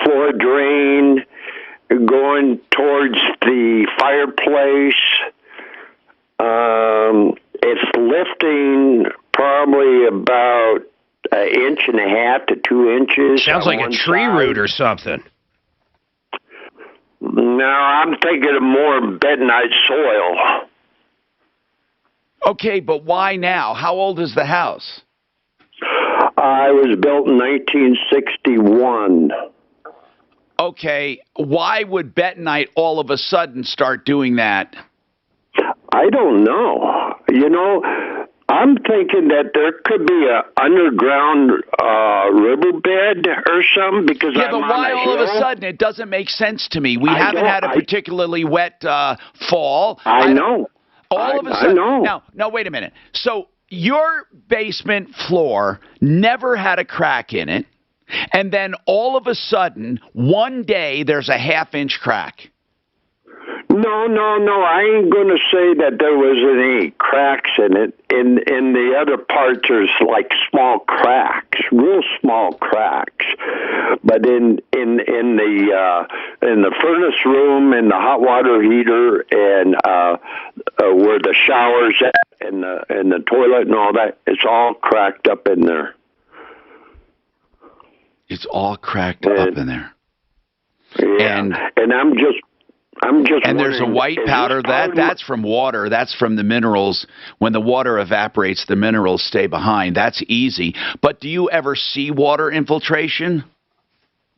floor drain, going towards the fireplace. It's lifting probably about 1.5 to 2 inches. Sounds like a tree root or something. No, I'm thinking of more bentonite soil. Okay, but why now? How old is the house? I was built in 1961. Okay, why would bentonite all of a sudden start doing that? I don't know. You know, I'm thinking that there could be a underground riverbed or something because yeah, but why all of a sudden? It doesn't make sense to me. We haven't had a particularly wet fall. I know. All of a sudden. I know. Now, wait a minute. So your basement floor never had a crack in it, and then all of a sudden, one day, there's a half-inch crack. No. I ain't going to say that there was any cracks in it. In the other parts, there's like small cracks, real small cracks. But in the furnace room, and the hot water heater, and where the shower's at, and the toilet and all that, it's all cracked up in there. It's all cracked up in there. Yeah, and I'm just. And there's a white powder that's from water. That's from the minerals. When the water evaporates, the minerals stay behind. That's easy. But do you ever see water infiltration?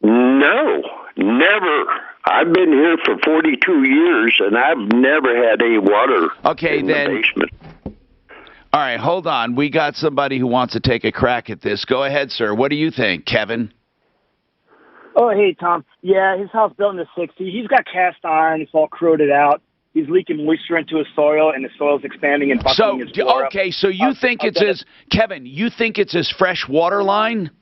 No, never. I've been here for 42 years, and I've never had any water in the basement. All right, hold on. We got somebody who wants to take a crack at this. Go ahead, sir. What do you think, Kevin? Oh, hey, Tom. Yeah, his house built in the 60s. He's got cast iron. It's all corroded out. He's leaking moisture into his soil, and the soil's expanding and buckling his floor okay, so you think it's his, Kevin, you think it's his fresh water line?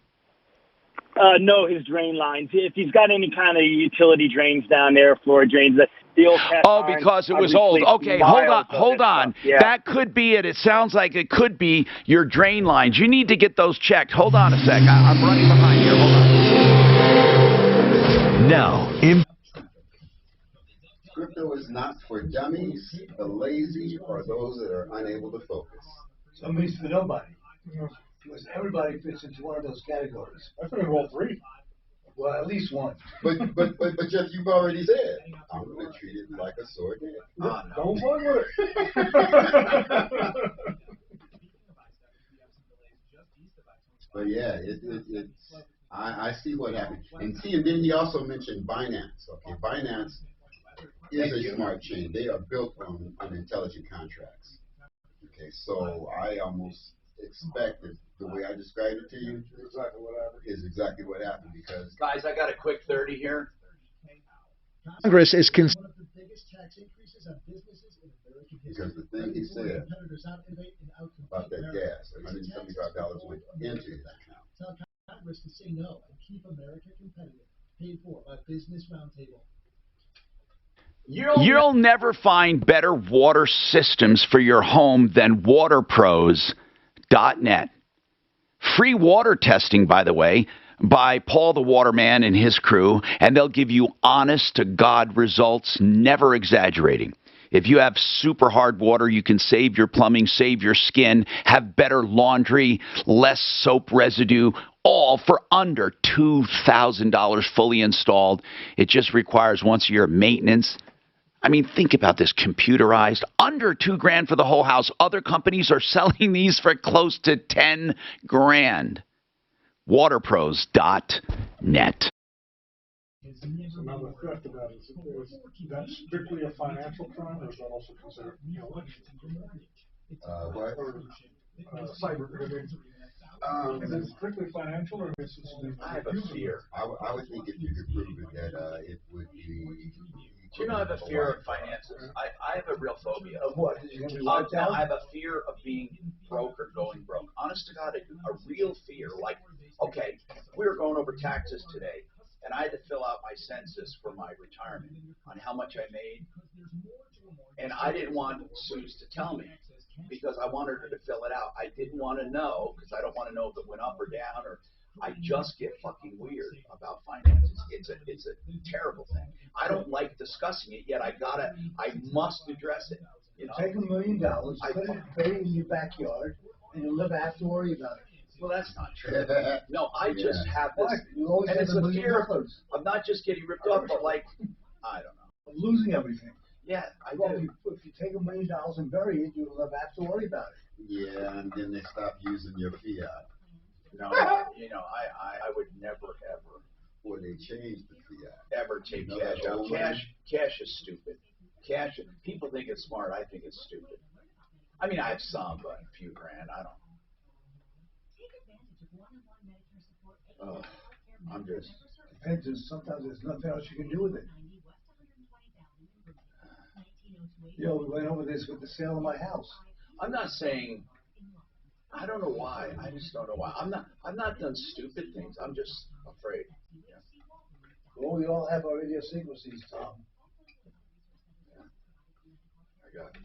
No, his drain lines. If he's got any kind of utility drains down there, floor drains, the old cast iron, because it was old. Okay, hold on. Yeah. That could be it. It sounds like it could be your drain lines. You need to get those checked. Hold on a sec. I'm running behind here. Hold on. Now, in crypto is not for dummies, the lazy, or those that are unable to focus. So it means for nobody. Because everybody fits into one of those categories. I think all three. Well, at least one. But Jeff, you've already said I'm going to treat it like a sword. Don't fuck with it. But yeah, it's. I see what happened. And then he also mentioned Binance. Okay, Binance is a smart chain. They are built on intelligent contracts. Okay, so I almost expect that the way I described it to you is exactly what happened because guys, I got a quick 30 here. Congress is because the thing he said about that gas, $175 went into his account. Congress to say no and keep America competitive. Paid for by Business Roundtable. You'll never find better water systems for your home than WaterPros.com. Troubleshooter.net. Free water testing, by the way, by Paul the Waterman and his crew, and they'll give you honest-to-God results, never exaggerating. If you have super hard water, you can save your plumbing, save your skin, have better laundry, less soap residue, all for under $2,000 fully installed. It just requires once a year maintenance. I mean, think about this, computerized, under $2,000 for the whole house. Other companies are selling these for close to $10,000. Waterpros.net. So now the theft of that is that strictly a financial crime, or is that also considered, what? Cyber. Is it strictly financial, or is it? I have a fear. I would think if you could prove it, that it would be. Do you know I have a fear of finances? I have a real phobia. Of what? No, I have a fear of being broke or going broke. Honest to God, a real fear. Like, okay, we were going over taxes today, and I had to fill out my census for my retirement on how much I made. And I didn't want Suze to tell me because I wanted her to fill it out. I didn't want to know because I don't want to know if it went up or down, or I just get fucking weird about finances. It's a terrible thing. I don't like discussing it, yet I must address it. You know? Take $1 million, put it in your backyard, and you'll never have to worry about it. Well, that's not true. No, I just have this, and it's a fear of not just getting ripped off, but like, I don't know. Of losing everything. Yeah, I do. If you take $1 million and bury it, you'll never have to worry about it. Yeah, and then they stop using your fiat. No, I would never, ever. Or they change the fiat. Ever take cash out. Cash is stupid. Cash, people think it's smart. I think it's stupid. I mean, I have some, but a few grand, I don't. I'm just. Depends. Sometimes there's nothing else you can do with it. We went over this with the sale of my house. I'm not saying. I don't know why. I just don't know why. I've not done stupid things. I'm just afraid. Yeah. Well, we all have our idiosyncrasies, Tom. Yeah. I got it.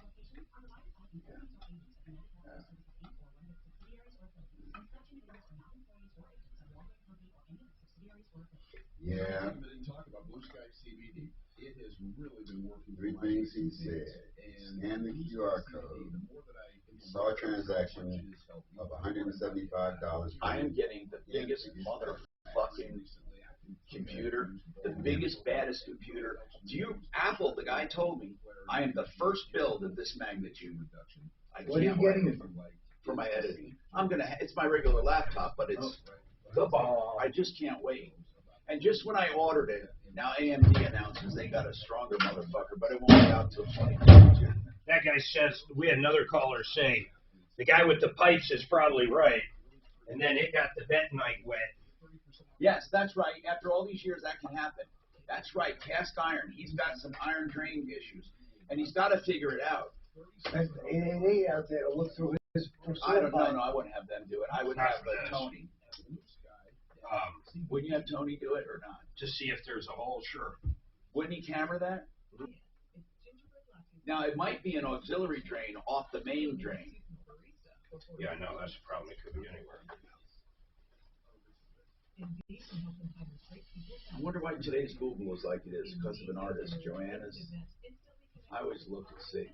Yeah. Three things he said. Scan the QR code. Saw a transaction of $175. I am getting the biggest motherfucking computer, the biggest, baddest computer. Apple, the guy told me, I am the first build of this magnitude. What are you getting it from? For my editing. It's my regular laptop, but it's the bomb. I just can't wait. And just when I ordered it, now AMD announces they got a stronger motherfucker, but it won't be out till 2022. That guy says, we had another caller say, the guy with the pipes is probably right, and then it got the bentonite wet. Yes, that's right. After all these years, that can happen. That's right. Cast iron. He's got some iron drain issues, and he's got to figure it out. There's 888 out there to look through his. I don't know. No, I wouldn't have them do it. I would have Tony. Wouldn't you have Tony do it or not? To see if there's a hole, sure. Wouldn't he camera that? Now, it might be an auxiliary drain off the main drain. Yeah, I know. That's the problem. It could be anywhere. I wonder why today's Google is like it is, because of an artist, Joanna's. I always look to see.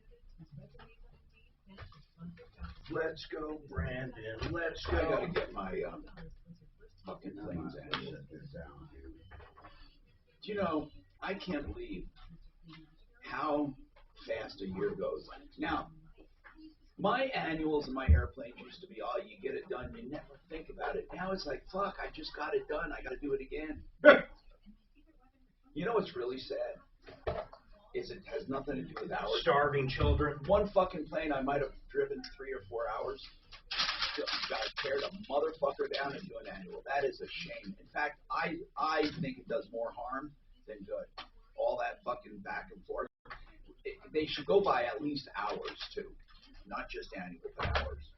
Let's go, Brandon. Let's go. I got to get my fucking things out. Do you know, I can't believe how fast a year goes. Now, my annuals and my airplanes used to be, oh, you get it done, you never think about it. Now it's like, fuck, I just got it done, I got to do it again. You know what's really sad? Is it has nothing to do with hours. Starving children. One fucking plane I might have driven 3 or 4 hours. Got to tear the motherfucker down and do an annual. That is a shame. In fact, I think it does more harm than good. All that fucking back and forth. They should go by at least hours too, not just annual, but hours.